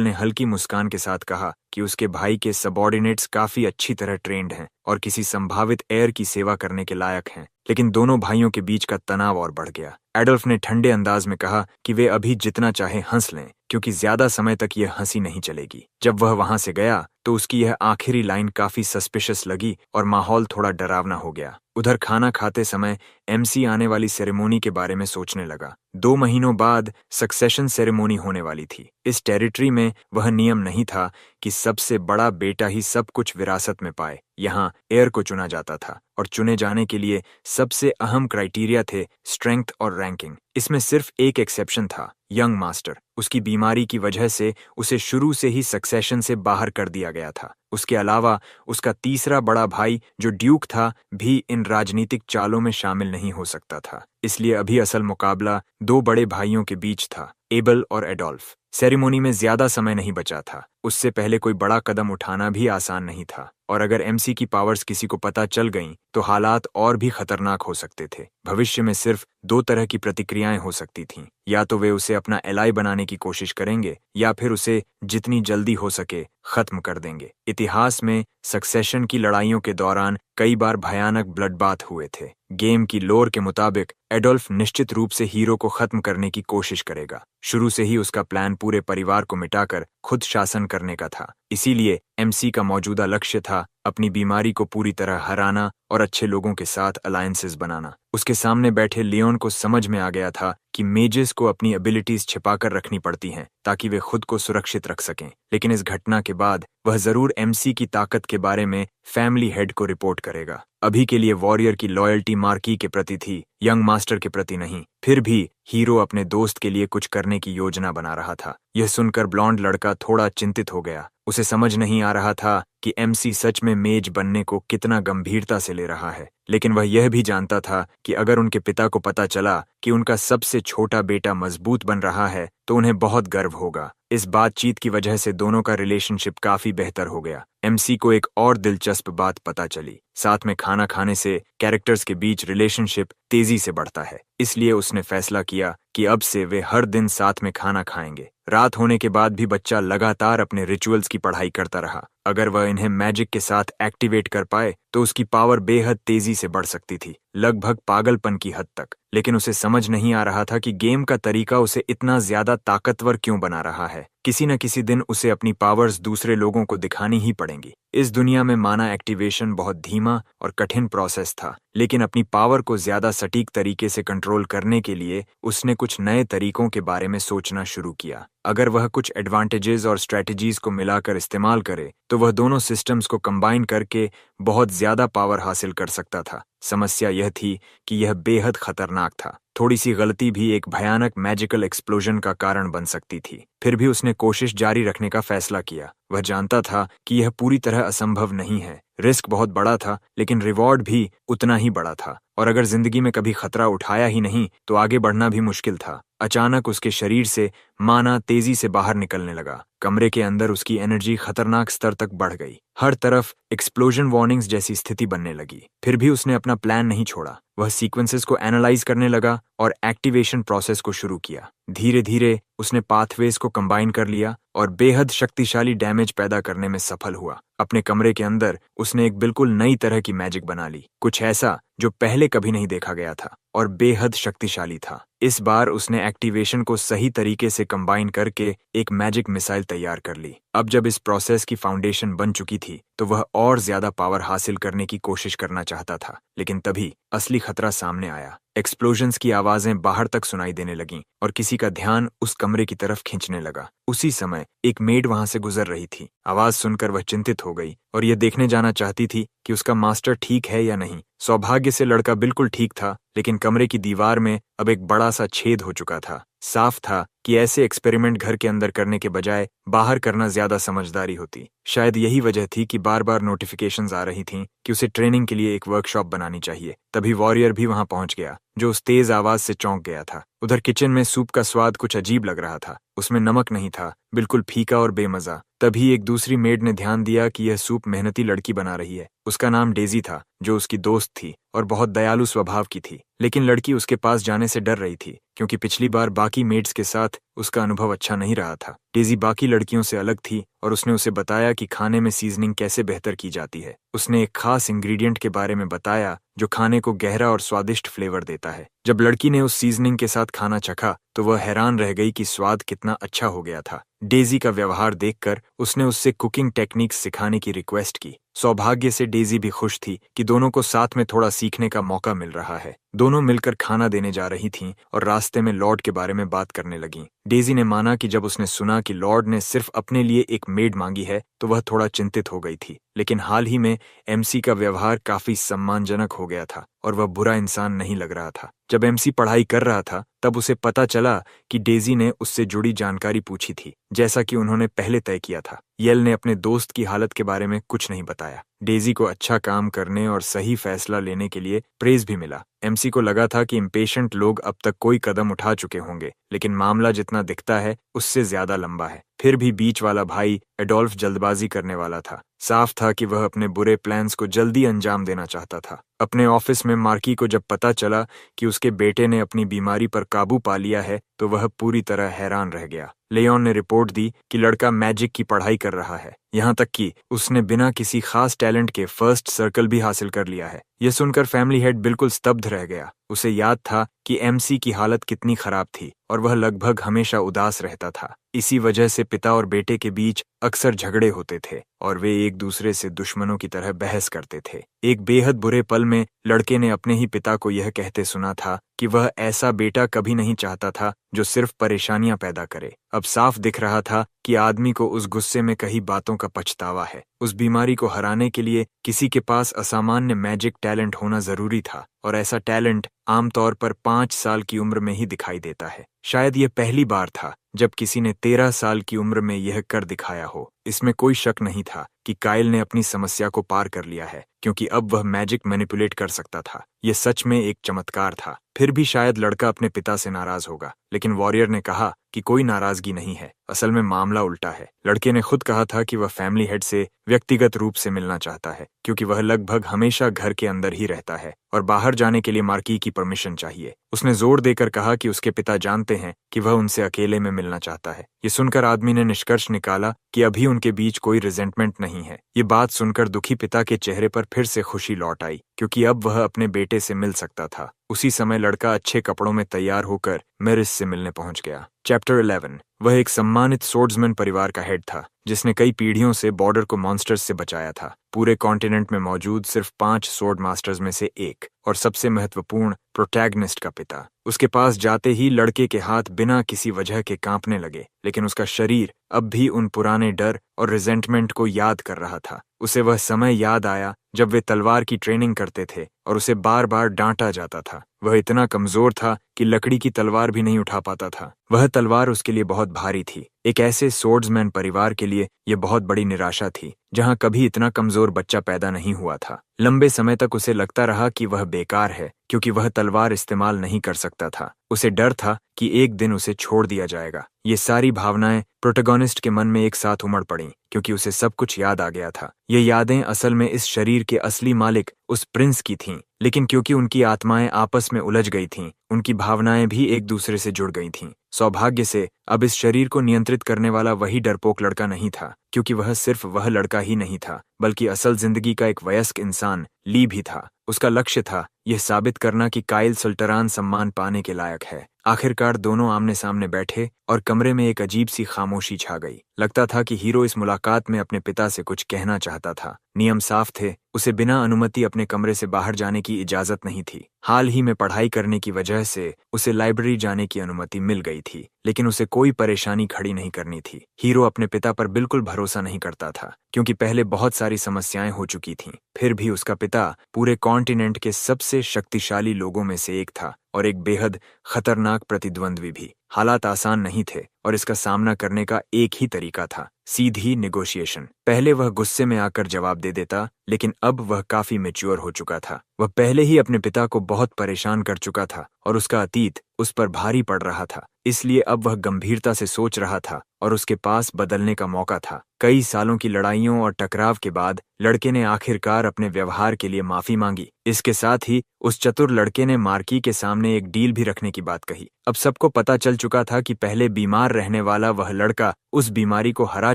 ने हल्की मुस्कान के साथ कहा कि उसके भाई के सबऑर्डिनेट्स काफी अच्छी तरह ट्रेंड हैं और किसी संभावित एयर की सेवा करने के लायक हैं। लेकिन दोनों भाइयों के बीच का तनाव और बढ़ गया। एडोल्फ ने ठंडे अंदाज में कहा कि वे अभी जितना चाहे हंस लें, क्योंकि ज्यादा समय तक यह हंसी नहीं चलेगी। जब वह वहां से गया तो उसकी यह आखिरी लाइन काफी सस्पिशियस लगी और माहौल थोड़ा डरावना हो गया। उधर खाना खाते समय एमसी आने वाली सेरेमोनी के बारे में सोचने लगा। 2 महीनों बाद सक्सेशन सेरेमोनी होने वाली थी। इस टेरिटरी में वह नियम नहीं था कि सबसे बड़ा बेटा ही सब कुछ विरासत में पाए। यहाँ एयर को चुना जाता था और चुने जाने के लिए सबसे अहम क्राइटेरिया थे स्ट्रेंथ और रैंकिंग। इसमें सिर्फ एक एक्सेप्शन था, यंग मास्टर। उसकी बीमारी की वजह से उसे शुरू से ही सक्सेशन से बाहर कर दिया गया था। उसके अलावा उसका तीसरा बड़ा भाई जो ड्यूक था भी इन राजनीतिक चालों में शामिल नहीं हो सकता था। इसलिए अभी असल मुकाबला 2 बड़े भाइयों के बीच था, एबल और एडोल्फ। सेरेमोनी में ज्यादा समय नहीं बचा था। उससे पहले कोई बड़ा कदम उठाना भी आसान नहीं था, और अगर एमसी की पावर्स किसी को पता चल गईं तो हालात और भी खतरनाक हो सकते थे। भविष्य में सिर्फ 2 तरह की प्रतिक्रियाएं हो सकती थीं। या तो वे उसे अपना एलाई बनाने की कोशिश करेंगे, या फिर उसे जितनी जल्दी हो सके खत्म कर देंगे। इतिहास में सक्सेशन की लड़ाइयों के दौरान कई बार भयानक ब्लडबाथ हुए थे। गेम की लोर के मुताबिक एडोल्फ निश्चित रूप से हीरो को खत्म करने की कोशिश करेगा। शुरू से ही उसका प्लान पूरे परिवार को मिटाकर खुद शासन करने का था। इसीलिए एमसी का मौजूदा लक्ष्य था अपनी बीमारी को पूरी तरह हराना और अच्छे लोगों के साथ अलायंसेस बनाना। उसके सामने बैठे लियोन को समझ में आ गया था कि मेजेस को अपनी एबिलिटीज छिपाकर रखनी पड़ती हैं ताकि वे खुद को सुरक्षित रख सकें। लेकिन इस घटना के बाद वह जरूर एमसी की ताकत के बारे में फैमिली हेड को रिपोर्ट करेगा। अभी के लिए वॉरियर की लॉयल्टी मार्की के प्रति थी, यंग मास्टर के प्रति नहीं। फिर भी हीरो अपने दोस्त के लिए कुछ करने की योजना बना रहा था। यह सुनकर ब्लॉन्ड लड़का थोड़ा चिंतित हो गया। उसे समझ नहीं आ रहा था कि एमसी सच में मेज बनने को कितना गंभीरता से ले रहा है। लेकिन वह यह भी जानता था कि अगर उनके पिता को पता चला कि उनका सबसे छोटा बेटा मजबूत बन रहा है तो उन्हें बहुत गर्व होगा। इस बातचीत की वजह से दोनों का रिलेशनशिप काफी बेहतर हो गया। एमसी को एक और दिलचस्प बात पता चली, साथ में खाना खाने से कैरेक्टर्स के बीच रिलेशनशिप तेजी से बढ़ता है। इसलिए उसने फैसला किया कि अब से वे हर दिन साथ में खाना खाएंगे। रात होने के बाद भी बच्चा लगातार अपने रिचुअल्स की पढ़ाई करता रहा। अगर वह इन्हें मैजिक के साथ एक्टिवेट कर पाए तो उसकी पावर बेहद तेजी से बढ़ सकती थी, लगभग पागलपन की हद तक। लेकिन उसे समझ नहीं आ रहा था कि गेम का तरीका उसे इतना ज्यादा ताकतवर क्यों बना रहा है। किसी न किसी दिन उसे अपनी पावर्स दूसरे लोगों को दिखानी ही पड़ेंगी। इस दुनिया में माना एक्टिवेशन बहुत धीमा और कठिन प्रोसेस था, लेकिन अपनी पावर को ज्यादा सटीक तरीके से कंट्रोल करने के लिए उसने कुछ नए तरीकों के बारे में सोचना शुरू किया। अगर वह कुछ एडवांटेजेस और स्ट्रेटजीज को मिलाकर इस्तेमाल करे तो वह दोनों सिस्टम्स को कंबाइन करके बहुत ज्यादा पावर हासिल कर सकता था। समस्या यह थी कि यह बेहद खतरनाक था। थोड़ी सी गलती भी एक भयानक मैजिकल एक्सप्लोजन का कारण बन सकती थी। फिर भी उसने कोशिश जारी रखने का फैसला किया। वह जानता था कि यह पूरी तरह असंभव नहीं है। रिस्क बहुत बड़ा था, लेकिन रिवॉर्ड भी उतना ही बड़ा था। और अगर जिंदगी में कभी खतरा उठाया ही नहीं तो आगे बढ़ना भी मुश्किल था। अचानक उसके शरीर से माना तेजी से बाहर निकलने लगा। कमरे के अंदर उसकी एनर्जी खतरनाक स्तर तक बढ़ गई। हर तरफ एक्सप्लोजन वार्निंग्स जैसी स्थिति बनने लगी। फिर भी उसने अपना प्लान नहीं छोड़ा। वह सीक्वेंसेस को एनालाइज करने लगा और एक्टिवेशन प्रोसेस को शुरू किया। धीरे धीरे उसने पाथवेज को कंबाइन कर लिया और बेहद शक्तिशाली डैमेज पैदा करने में सफल हुआ। अपने कमरे के अंदर उसने एक बिल्कुल नई तरह की मैजिक बना ली, कुछ ऐसा जो पहले कभी नहीं देखा गया था और बेहद शक्तिशाली था। इस बार उसने एक्टिवेशन को सही तरीके से से कंबाइन करके एक मैजिक मिसाइल तैयार कर ली। अब जब इस प्रोसेस की फाउंडेशन बन चुकी थी तो वह और ज्यादा पावर हासिल करने की कोशिश करना चाहता था, लेकिन तभी असली खतरा सामने आया। एक्सप्लोजन्स की आवाजें बाहर तक सुनाई देने लगीं और किसी का ध्यान उस कमरे की तरफ खींचने लगा। उसी समय एक मेड वहां से गुजर रही थी। आवाज सुनकर वह चिंतित हो गई और यह देखने जाना चाहती थी कि उसका मास्टर ठीक है या नहीं। सौभाग्य से लड़का बिल्कुल ठीक था, लेकिन कमरे की दीवार में अब एक बड़ा सा छेद हो चुका था। साफ था कि ऐसे एक्सपेरिमेंट घर के अंदर करने के बजाय बाहर करना ज्यादा समझदारी होती। शायद यही वजह थी कि बार बार नोटिफिकेशंस आ रही थीं कि उसे ट्रेनिंग के लिए एक वर्कशॉप बनानी चाहिए। तभी वॉरियर भी वहां पहुंच गया, जो उस तेज आवाज से चौंक गया था। उधर किचन में सूप का स्वाद कुछ अजीब लग रहा था। उसमें नमक नहीं था, बिल्कुल फीका और बेमजा। तभी एक दूसरी मेड ने ध्यान दिया कि यह सूप मेहनती लड़की बना रही है। उसका नाम डेजी था, जो उसकी दोस्त थी और बहुत दयालु स्वभाव की थी। लेकिन लड़की उसके पास जाने से डर रही थी, क्योंकि पिछली बार बाकी मेड्स के साथ उसका अनुभव अच्छा नहीं रहा था। डेजी बाकी लड़कियों से अलग थी और उसने उसे बताया कि खाने में सीजनिंग कैसे बेहतर की जाती है। उसने एक खास इंग्रेडिएंट के बारे में बताया जो खाने को गहरा और स्वादिष्ट फ्लेवर देता है। जब लड़की ने उस सीजनिंग के साथ खाना चखा तो वह हैरान रह गई कि स्वाद कितना अच्छा हो गया था। डेजी का व्यवहार देखकर उसने उससे कुकिंग टेक्निक्स सिखाने की रिक्वेस्ट की। सौभाग्य से डेजी भी खुश थी कि दोनों को साथ में थोड़ा सीखने का मौका मिल रहा है। दोनों मिलकर खाना देने जा रही थीं और रास्ते में लॉर्ड के बारे में बात करने लगीं। डेजी ने माना कि जब उसने सुना कि लॉर्ड ने सिर्फ अपने लिए एक मेड मांगी है तो वह थोड़ा चिंतित हो गई थी। लेकिन हाल ही में एमसी का व्यवहार काफी सम्मानजनक हो गया था और वह बुरा इंसान नहीं लग रहा था। जब एमसी पढ़ाई कर रहा था तब उसे पता चला कि डेजी ने उससे जुड़ी जानकारी पूछी थी, जैसा कि उन्होंने पहले तय किया था। येल ने अपने दोस्त की हालत के बारे में कुछ नहीं बताया। डेजी को अच्छा काम करने और सही फैसला लेने के लिए प्रेज भी मिला। एमसी को लगा था कि इम्पेशेंट लोग अब तक कोई कदम उठा चुके होंगे, लेकिन मामला जितना दिखता है उससे ज्यादा लंबा है। फिर भी बीच वाला भाई एडोल्फ जल्दबाजी करने वाला था। साफ था कि वह अपने बुरे प्लान्स को जल्दी अंजाम देना चाहता था। अपने ऑफिस में मार्की को जब पता चला कि उसके बेटे ने अपनी बीमारी पर काबू पा लिया है तो वह पूरी तरह हैरान रह गया। लेओन ने रिपोर्ट दी कि लड़का मैजिक की पढ़ाई कर रहा है, यहाँ तक कि उसने बिना किसी खास टैलेंट के फर्स्ट सर्कल भी हासिल कर लिया है। यह सुनकर फैमिली हेड बिल्कुल स्तब्ध रह गया। उसे याद था कि एमसी की हालत कितनी खराब थी और वह लगभग हमेशा उदास रहता था। इसी वजह से पिता और बेटे के बीच अक्सर झगड़े होते थे और वे एक दूसरे से दुश्मनों की तरह बहस करते थे। एक बेहद बुरे पल में लड़के ने अपने ही पिता को यह कहते सुना था कि वह ऐसा बेटा कभी नहीं चाहता था जो सिर्फ परेशानियां पैदा करे। अब साफ दिख रहा था कि आदमी को उस गुस्से में कई बातों का पछतावा है। उस बीमारी को हराने के लिए किसी के पास असामान्य मैजिक टैलेंट होना जरूरी था और ऐसा टैलेंट आमतौर पर 5 साल की उम्र में ही दिखाई देता है। शायद यह पहली बार था जब किसी ने 13 साल की उम्र में यह कर दिखाया हो। इसमें कोई शक नहीं था कि काइल ने अपनी समस्या को पार कर लिया है, क्योंकि अब वह मैजिक मैनिपुलेट कर सकता था। यह सच में एक चमत्कार था। फिर भी शायद लड़का अपने पिता से नाराज होगा, लेकिन वॉरियर ने कहा कि कोई नाराजगी नहीं है, असल में मामला उल्टा है। लड़के ने खुद कहा था कि वह फैमिली हेड से व्यक्तिगत रूप से मिलना चाहता है, क्योंकि वह लगभग हमेशा घर के अंदर ही रहता है और बाहर जाने के लिए मार्की की परमिशन चाहिए। उसने जोर देकर कहा कि उसके पिता जानते हैं कि वह उनसे अकेले में मिलना चाहता है। ये सुनकर आदमी ने निष्कर्ष निकाला कि अभी उनके बीच कोई रिजेंटमेंट नहीं है। ये बात सुनकर दुखी पिता के चेहरे पर फिर से खुशी लौट आई, क्योंकि अब वह अपने बेटे से मिल सकता था। उसी समय लड़का अच्छे कपड़ों में तैयार होकर मेरिस से मिलने पहुंच गया। चैप्टर 11। वह एक सम्मानित सोर्ड्समैन परिवार का हेड था, जिसने कई पीढ़ियों से बॉर्डर को मॉन्स्टर्स से बचाया था। पूरे कॉन्टिनेंट में मौजूद सिर्फ 5 सोर्ड मास्टर्स में से एक और सबसे महत्वपूर्ण प्रोटैगनिस्ट का पिता। उसके पास जाते ही लड़के के हाथ बिना किसी वजह के कांपने लगे, लेकिन उसका शरीर अब भी उन पुराने डर और रिजेंटमेंट को याद कर रहा था। उसे वह समय याद आया जब वे तलवार की ट्रेनिंग करते थे और उसे बार बार डांटा जाता था। वह इतना कमजोर था कि लकड़ी की तलवार भी नहीं उठा पाता था। वह तलवार उसके लिए बहुत भारी थी। एक ऐसे सोर्ड्समैन परिवार के लिए यह बहुत बड़ी निराशा थी, जहां कभी इतना कमजोर बच्चा पैदा नहीं हुआ था। लंबे समय तक उसे लगता रहा कि वह बेकार है, क्योंकि वह तलवार इस्तेमाल नहीं कर सकता था। उसे डर था कि एक दिन उसे छोड़ दिया जाएगा। ये सारी भावनाएं प्रोटैगनिस्ट के मन में एक साथ उमड़ पड़ीं, क्योंकि उसे सब कुछ याद आ गया था। ये यादें असल में इस शरीर के असली मालिक उस प्रिंस की थीं, लेकिन क्योंकि उनकी आत्माएं आपस में उलझ गई थीं, उनकी भावनाएं भी एक दूसरे से जुड़ गई थीं। सौभाग्य से अब इस शरीर को नियंत्रित करने वाला वही डरपोक लड़का नहीं था, क्योंकि वह सिर्फ वह लड़का ही नहीं था, बल्कि असल जिंदगी का एक वयस्क इंसान ली भी था। उसका लक्ष्य था यह साबित करना कि काइल सुल्टरान सम्मान पाने के लायक है। आखिरकार दोनों आमने सामने बैठे और कमरे में एक अजीब सी खामोशी छा गई। लगता था कि हीरो इस मुलाकात में अपने पिता से कुछ कहना चाहता था। नियम साफ थे, उसे बिना अनुमति अपने कमरे से बाहर जाने की इजाजत नहीं थी। हाल ही में पढ़ाई करने की वजह से उसे लाइब्रेरी जाने की अनुमति मिल गई थी, लेकिन उसे कोई परेशानी खड़ी नहीं करनी थी। हीरो अपने पिता पर बिल्कुल भरोसा नहीं करता था, क्योंकि पहले बहुत सारी समस्याएं हो चुकी थीं। फिर भी उसका पिता पूरे कॉन्टिनेंट के सबसे शक्तिशाली लोगों में से एक था और एक बेहद खतरनाक प्रतिद्वंद्वी भी। हालात आसान नहीं थे और इसका सामना करने का एक ही तरीका था, सीधी नेगोशिएशन। पहले वह गुस्से में आकर जवाब दे देता, लेकिन अब वह काफी मैच्योर हो चुका था। वह पहले ही अपने पिता को बहुत परेशान कर चुका था और उसका अतीत उस पर भारी पड़ रहा था। इसलिए अब वह गंभीरता से सोच रहा था और उसके पास बदलने का मौका था। कई सालों की लड़ाइयों और टकराव के बाद लड़के ने आखिरकार अपने व्यवहार के लिए माफी मांगी। इसके साथ ही उस चतुर लड़के ने मार्की के सामने एक डील भी रखने की बात कही। अब सबको पता चल चुका था कि पहले बीमार रहने वाला वह लड़का उस बीमारी को हरा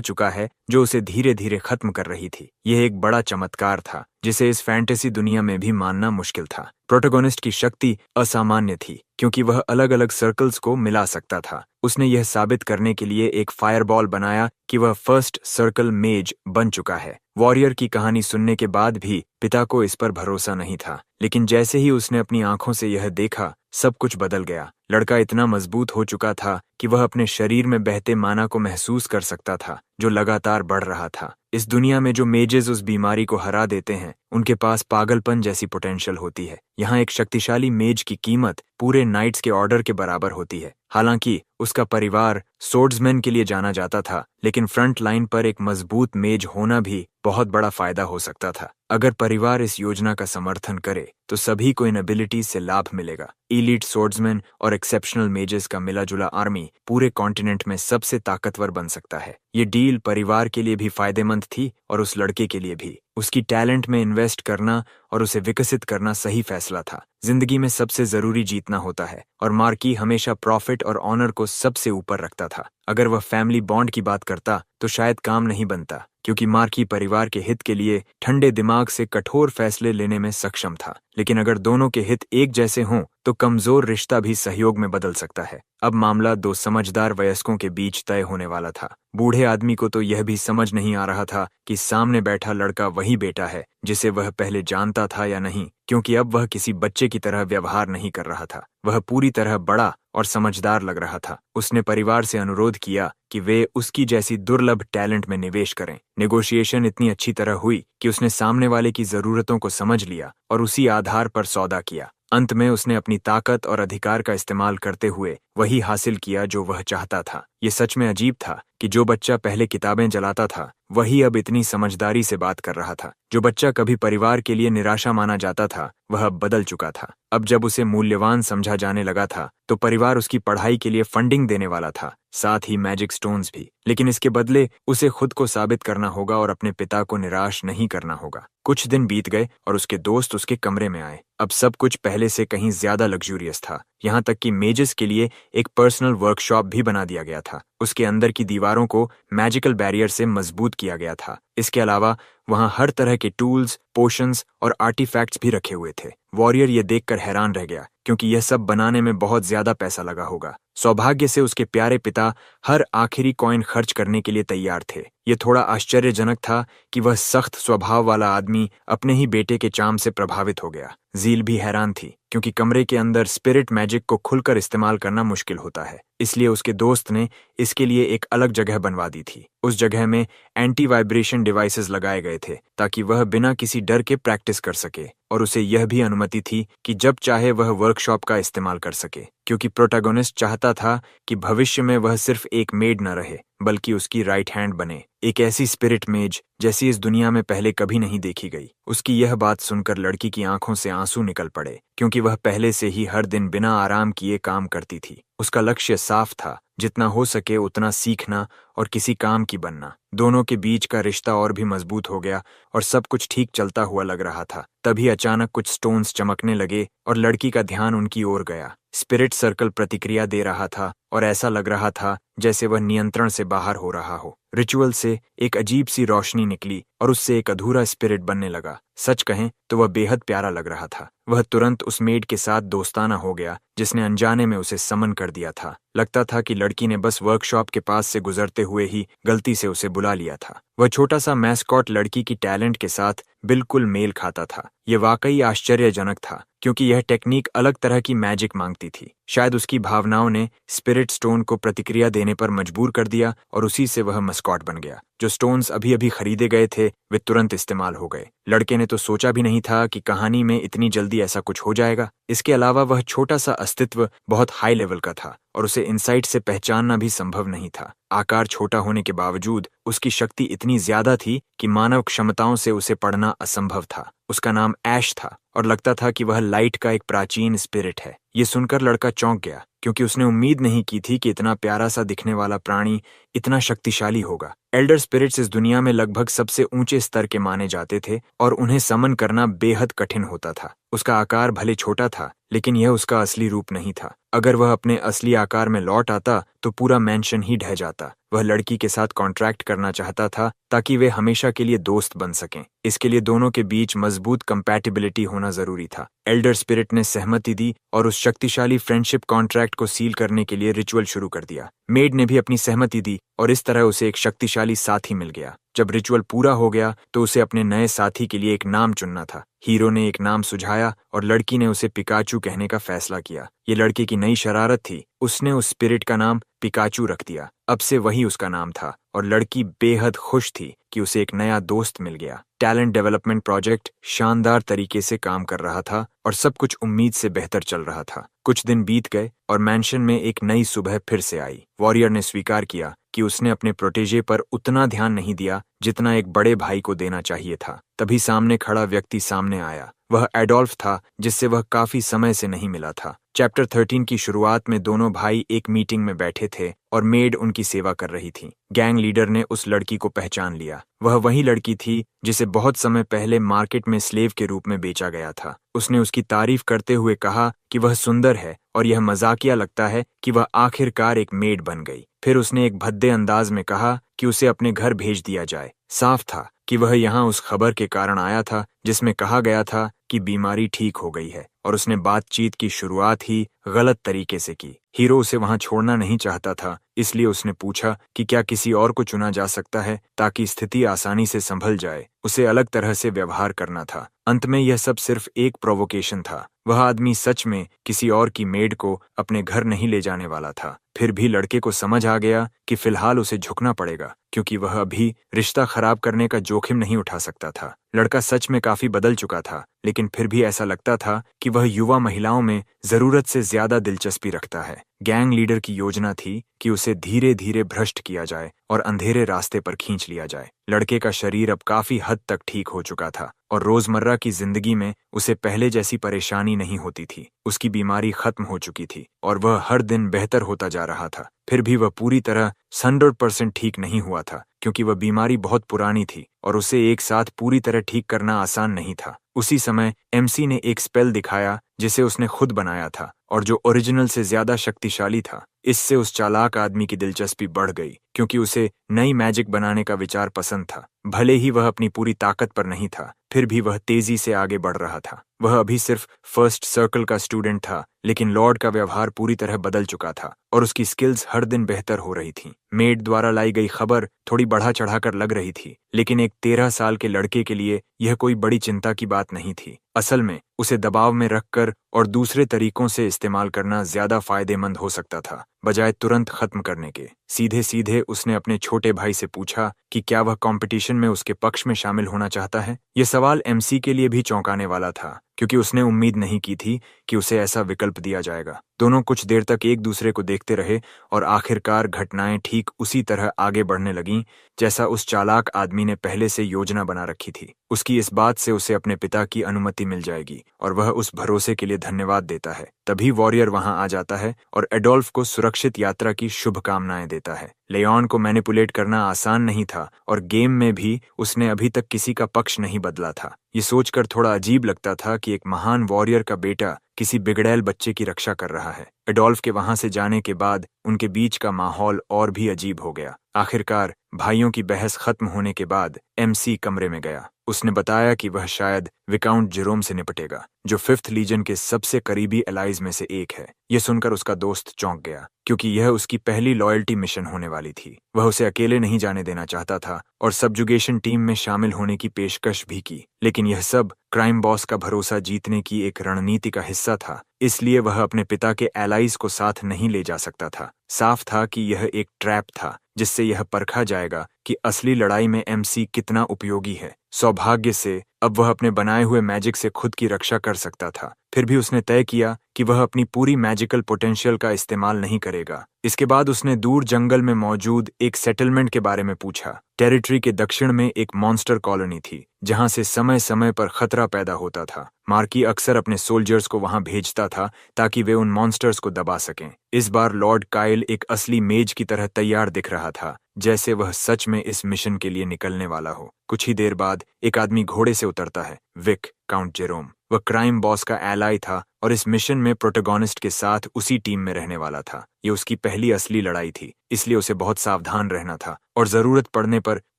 चुका है जो उसे धीरे धीरे खत्म कर रही थी। यह एक बड़ा चमत्कार था जिसे इस फैंटेसी दुनिया में भी मानना मुश्किल था। प्रोटोगोनिस्ट की शक्ति असामान्य थी क्योंकि वह अलग अलग सर्कल्स को मिला सकता था। उसने यह साबित करने के लिए एक फायरबॉल बनाया कि वह फर्स्ट सर्कल मेज बन चुका है। वॉरियर की कहानी सुनने के बाद भी पिता को इस पर भरोसा नहीं था, लेकिन जैसे ही उसने अपनी आंखों से यह देखा, सब कुछ बदल गया। लड़का इतना मजबूत हो चुका था कि वह अपने शरीर में बहते माना को महसूस कर सकता था, जो लगातार बढ़ रहा था। इस दुनिया में जो मेजेस उस बीमारी को हरा देते हैं, उनके पास पागलपन जैसी पोटेंशियल होती है। यहाँ एक शक्तिशाली मेज की कीमत पूरे नाइट्स के ऑर्डर के बराबर होती है। हालांकि उसका परिवार सोर्ड्समैन के लिए जाना जाता था, लेकिन फ्रंट लाइन पर एक मजबूत मेज होना भी बहुत बड़ा फायदा हो सकता था। अगर परिवार इस योजना का समर्थन करे तो सभी को इन एबिलिटीज से लाभ मिलेगा। एलीट सोर्ड्समैन और एक्सेप्शनल मेजेस का मिला जुला आर्मी पूरे कॉन्टिनेंट में सबसे ताकतवर बन सकता है। ये डील परिवार के लिए भी फायदेमंद थी और उस लड़के के लिए भी। उसकी टैलेंट में इन्वेस्ट करना और उसे विकसित करना सही फैसला था। जिंदगी में सबसे जरूरी जीतना होता है और मार्की हमेशा प्रॉफिट और ऑनर को सबसे ऊपर रखता था। अगर वह फैमिली बॉन्ड की बात करता तो शायद काम नहीं बनता, क्योंकि मार्की परिवार के हित के लिए ठंडे दिमाग से कठोर फैसले लेने में सक्षम था। लेकिन अगर दोनों के हित एक जैसे हों तो कमजोर रिश्ता भी सहयोग में बदल सकता है। अब मामला दो समझदार वयस्कों के बीच तय होने वाला था। बूढ़े आदमी को तो यह भी समझ नहीं आ रहा था कि सामने बैठा लड़का वही बेटा है जिसे वह पहले जानता था या नहीं, क्योंकि अब वह किसी बच्चे की तरह व्यवहार नहीं कर रहा था। वह पूरी तरह बड़ा और समझदार लग रहा था। उसने परिवार से अनुरोध किया कि वे उसकी जैसी दुर्लभ टैलेंट में निवेश करें। नेगोशिएशन इतनी अच्छी तरह हुई कि उसने सामने वाले की जरूरतों को समझ लिया और उसी आधार पर सौदा किया। अंत में उसने अपनी ताकत और अधिकार का इस्तेमाल करते हुए वही हासिल किया जो वह चाहता था। ये सच में अजीब था कि जो बच्चा पहले किताबें जलाता था वही अब इतनी समझदारी से बात कर रहा था। जो बच्चा कभी परिवार के लिए निराशा माना जाता था वह अब बदल चुका था। अब जब उसे मूल्यवान समझा जाने लगा था तो परिवार उसकी पढ़ाई के लिए फंडिंग देने वाला था, साथ ही मैजिक स्टोन्स भी। लेकिन इसके बदले उसे खुद को साबित करना होगा और अपने पिता को निराश नहीं करना होगा। कुछ दिन बीत गए और उसके दोस्त उसके कमरे में आए। अब सब कुछ पहले से कहीं ज्यादा लग्जूरियस था, यहाँ तक कि मेजेस के लिए एक पर्सनल वर्कशॉप भी बना दिया गया था। उसके अंदर की दीवारों को मैजिकल बैरियर से मजबूत किया गया था। इसके अलावा वहाँ हर तरह के टूल्स, पोशंस और आर्टिफैक्ट्स भी रखे हुए थे। वॉरियर ये देखकर हैरान रह गया, क्योंकि यह सब बनाने में बहुत ज्यादा पैसा लगा होगा। सौभाग्य से उसके प्यारे पिता हर आखिरी कॉइन खर्च करने के लिए तैयार थे। ये थोड़ा आश्चर्यजनक था कि वह सख्त स्वभाव वाला आदमी अपने ही बेटे के चाम से प्रभावित हो गया। जील भी हैरान थी, क्योंकि कमरे के अंदर स्पिरिट मैजिक को खुलकर इस्तेमाल करना मुश्किल होता है। इसलिए उसके दोस्त ने इसके लिए एक अलग जगह बनवा दी थी। उस जगह में एंटी वाइब्रेशन डिवाइसेस लगाए गए थे ताकि वह बिना किसी डर के प्रैक्टिस कर सके, और उसे यह भी अनुमति थी कि जब चाहे वह वर्कशॉप का इस्तेमाल कर सके, क्योंकि प्रोटैगोनिस्ट चाहता था कि भविष्य में वह सिर्फ एक मेड न रहे बल्कि उसकी राइट हैंड बने, एक ऐसी स्पिरिट मेज जैसी इस दुनिया में पहले कभी नहीं देखी गई। उसकी यह बात सुनकर लड़की की आंखों से आंसू निकल पड़े, क्योंकि वह पहले से ही हर दिन बिना आराम किए काम करती थी। उसका लक्ष्य साफ था, जितना हो सके उतना सीखना और किसी काम की बनना। दोनों के बीच का रिश्ता और भी मजबूत हो गया और सब कुछ ठीक चलता हुआ लग रहा था। तभी अचानक कुछ स्टोन्स चमकने लगे और लड़की का ध्यान उनकी ओर गया। स्पिरिट सर्कल प्रतिक्रिया दे रहा था और ऐसा लग रहा था जैसे वह नियंत्रण से बाहर हो रहा हो। रिचुअल से एक अजीब सी रोशनी निकली और उससे एक अधूरा स्पिरिट बनने लगा। सच कहें तो वह बेहद प्यारा लग रहा था। वह तुरंत उस मेड के साथ दोस्ताना हो गया जिसने अनजाने में उसे समन कर दिया था। लगता था कि लड़की ने बस वर्कशॉप के पास से गुजरते हुए ही गलती से उसे बुला लिया था। वह छोटा सा मैस्कॉट लड़की की टैलेंट के साथ बिल्कुल मेल खाता था। यह वाकई आश्चर्यजनक था क्योंकि यह टेक्निक अलग तरह की मैजिक मांगती थी। शायद उसकी भावनाओं ने स्पिरिट स्टोन को प्रतिक्रिया देने पर मजबूर कर दिया और उसी से वह मस्कॉट बन गया। जो स्टोन्स अभी अभी खरीदे गए थे वे तुरंत इस्तेमाल हो गए। लड़के ने तो सोचा भी नहीं था कि कहानी में इतनी जल्दी ऐसा कुछ हो जाएगा। इसके अलावा वह छोटा सा अस्तित्व बहुत हाई लेवल का था और उसे इनसाइट से पहचानना भी संभव नहीं था। आकार छोटा होने के बावजूद उसकी शक्ति इतनी ज्यादा थी कि मानव क्षमताओं से उसे पढ़ना असंभव था। उसका नाम ऐश था और लगता था कि वह लाइट का एक प्राचीन स्पिरिट है। ये सुनकर लड़का चौंक गया क्योंकि उसने उम्मीद नहीं की थी कि इतना प्यारा सा दिखने वाला प्राणी इतना शक्तिशाली होगा। एल्डर स्पिरिट्स इस दुनिया में लगभग सबसे ऊंचे स्तर के माने जाते थे और उन्हें समन करना बेहद कठिन होता था। उसका आकार भले छोटा था लेकिन यह उसका असली रूप नहीं था। अगर वह अपने असली आकार में लौट आता तो पूरा मैंशन ही ढह जाता। वह लड़की के साथ कॉन्ट्रैक्ट करना चाहता था ताकि वे हमेशा के लिए दोस्त बन सकें। इसके लिए दोनों के बीच मजबूत कंपैटिबिलिटी होना जरूरी था। एल्डर स्पिरिट ने सहमति दी और उस शक्तिशाली फ्रेंडशिप कॉन्ट्रैक्ट को सील करने के लिए रिचुअल शुरू कर दिया। मेड ने भी अपनी सहमति दी और इस तरह उसे एक शक्तिशाली साथी मिल गया। जब रिचुअल पूरा हो गया तो उसे अपने नए साथी के लिए एक नाम चुनना था। हीरो ने एक नाम सुझाया और लड़की ने उसे पिकाचू कहने का फैसला किया। ये लड़के की नई शरारत थी। उसने उस स्पिरिट का नाम पिकाचू रख दिया। अब से वही उसका नाम था और लड़की बेहद खुश थी कि उसे एक नया दोस्त मिल गया। टैलेंट डेवलपमेंट प्रोजेक्ट शानदार तरीके से काम कर रहा था और सब कुछ उम्मीद से बेहतर चल रहा था। कुछ दिन बीत गए और मैंशन में एक नई सुबह फिर से आई। वॉरियर ने स्वीकार किया कि उसने अपने प्रोटेजे पर उतना ध्यान नहीं दिया जितना एक बड़े भाई को देना चाहिए था। तभी सामने खड़ा व्यक्ति सामने आया। वह एडोल्फ था जिससे वह काफी समय से नहीं मिला था। चैप्टर 13 की शुरुआत में दोनों भाई एक मीटिंग में बैठे थे और मेड उनकी सेवा कर रही थी। गैंग लीडर ने उस लड़की को पहचान लिया। वह वही लड़की थी जिसे बहुत समय पहले मार्केट में स्लेव के रूप में बेचा गया था। उसने उसकी तारीफ करते हुए कहा कि वह सुंदर है और यह मजाकिया लगता है कि वह आखिरकार एक मेड बन गई। फिर उसने एक भद्दे अंदाज में कहा कि उसे अपने घर भेज दिया जाए। साफ था कि वह यहाँ उस खबर के कारण आया था जिसमें कहा गया था कि बीमारी ठीक हो गई है और उसने बातचीत की शुरुआत ही गलत तरीके से की। हीरो उसे वहां छोड़ना नहीं चाहता था, इसलिए उसने पूछा कि क्या किसी और को चुना जा सकता है ताकि स्थिति आसानी से संभल जाए। उसे अलग तरह से व्यवहार करना था। अंत में यह सब सिर्फ एक प्रोवोकेशन था। वह आदमी सच में किसी और की मेड को अपने घर नहीं ले जाने वाला था। फिर भी लड़के को समझ आ गया कि फिलहाल उसे झुकना पड़ेगा क्योंकि वह अभी रिश्ता खराब करने का जोखिम नहीं उठा सकता था। लड़का सच में काफी बदल चुका था लेकिन फिर भी ऐसा लगता था कि वह युवा महिलाओं में जरूरत से ज्यादा दिलचस्पी रखता है। गैंग लीडर की योजना थी कि उसे धीरे धीरे भ्रष्ट किया जाए और अंधेरे रास्ते पर खींच लिया जाए। लड़के का शरीर अब काफी हद तक ठीक हो चुका था और रोजमर्रा की जिंदगी में उसे पहले जैसी परेशानी नहीं होती थी। उसकी बीमारी खत्म हो चुकी थी और वह हर दिन बेहतर होता जा रहा था। फिर भी वह पूरी तरह 100% ठीक नहीं हुआ था क्योंकि वह बीमारी बहुत पुरानी थी और उसे एक साथ पूरी तरह ठीक करना आसान नहीं था। उसी समय एमसी ने एक स्पेल दिखाया जिसे उसने खुद बनाया था और जो ओरिजिनल से ज्यादा शक्तिशाली था। इससे उस चालाक आदमी की दिलचस्पी बढ़ गई क्योंकि उसे नई मैजिक बनाने का विचार पसंद था। भले ही वह अपनी पूरी ताकत पर नहीं था, फिर भी वह तेजी से आगे बढ़ रहा था। वह अभी सिर्फ फर्स्ट सर्कल का स्टूडेंट था लेकिन लॉर्ड का व्यवहार पूरी तरह बदल चुका था और उसकी स्किल्स हर दिन बेहतर हो रही थीं। मेड द्वारा लाई गई खबर थोड़ी बढ़ा चढ़ाकर लग रही थी लेकिन एक 13 साल के लड़के के लिए यह कोई बड़ी चिंता की बात नहीं थी। असल में उसे दबाव में रखकर और दूसरे तरीकों से इस्तेमाल करना ज्यादा फायदेमंद हो सकता था बजाय तुरंत खत्म करने के। सीधे सीधे उसने अपने छोटे भाई से पूछा कि क्या वह कंपटीशन में उसके पक्ष में शामिल होना चाहता है। यह सवाल एमसी के लिए भी चौंकाने वाला था क्योंकि उसने उम्मीद नहीं की थी कि उसे ऐसा विकल्प दिया जाएगा। दोनों कुछ देर तक एक दूसरे को देखते रहे और आखिरकार घटनाएं ठीक उसी तरह आगे बढ़ने लगीं जैसा उस चालाक आदमी ने पहले से योजना बना रखी थी। उसकी इस बात से उसे अपने पिता की अनुमति मिल जाएगी और वह उस भरोसे के लिए धन्यवाद देता है। तभी वॉरियर वहां आ जाता है और एडोल्फ को सुरक्षित यात्रा की शुभकामनाएं देता है। देता है। लेऑन को मैनिपुलेट करना आसान नहीं था और गेम में भी उसने अभी तक किसी का पक्ष नहीं बदला था। ये सोचकर थोड़ा अजीब लगता था कि एक महान वॉरियर का बेटा किसी बिगड़ैल बच्चे की रक्षा कर रहा है। एडोल्फ के वहां से जाने के बाद उनके बीच का माहौल और भी अजीब हो गया। आखिरकार भाइयों की बहस खत्म होने के बाद एमसी कमरे में गया। उसने बताया कि वह शायद विकाउंट जेरोम से निपटेगा, जो 5th लीजन के सबसे करीबी एलाइज में से एक है। यह सुनकर उसका दोस्त चौंक गया, क्योंकि यह उसकी पहली लॉयल्टी मिशन होने वाली थी। वह उसे अकेले नहीं जाने देना चाहता था और सबजुगेशन टीम में शामिल होने की पेशकश भी की, लेकिन यह सब क्राइम बॉस का भरोसा जीतने की एक रणनीति का हिस्सा था। इसलिए वह अपने पिता के एलाइज को साथ नहीं ले जा सकता था। साफ था कि यह एक ट्रैप था जिससे यह परखा जाएगा कि असली लड़ाई में एमसी कितना उपयोगी है। सौभाग्य से अब वह अपने बनाए हुए मैजिक से खुद की रक्षा कर सकता था। फिर भी उसने तय किया कि वह अपनी पूरी मैजिकल पोटेंशियल का इस्तेमाल नहीं करेगा। इसके बाद उसने दूर जंगल में मौजूद एक सेटलमेंट के बारे में पूछा। टेरिटरी के दक्षिण में एक मॉन्स्टर कॉलोनी थी जहां से समय समय पर खतरा पैदा होता था। मार्की अक्सर अपने सोल्जर्स को वहां भेजता था ताकि वे उन मॉन्स्टर्स को दबा सकें। इस बार लॉर्ड काइल एक असली मेज की तरह तैयार दिख रहा था, जैसे वह सच में इस मिशन के लिए निकलने वाला हो। कुछ ही देर बाद एक आदमी घोड़े से उतरता है, विक, काउंट जेरोम। वह क्राइम बॉस का एलाई था और इस मिशन में प्रोटोगोनिस्ट के साथ उसी टीम में रहने वाला था। ये उसकी पहली असली लड़ाई थी, इसलिए उसे बहुत सावधान रहना था और जरूरत पड़ने पर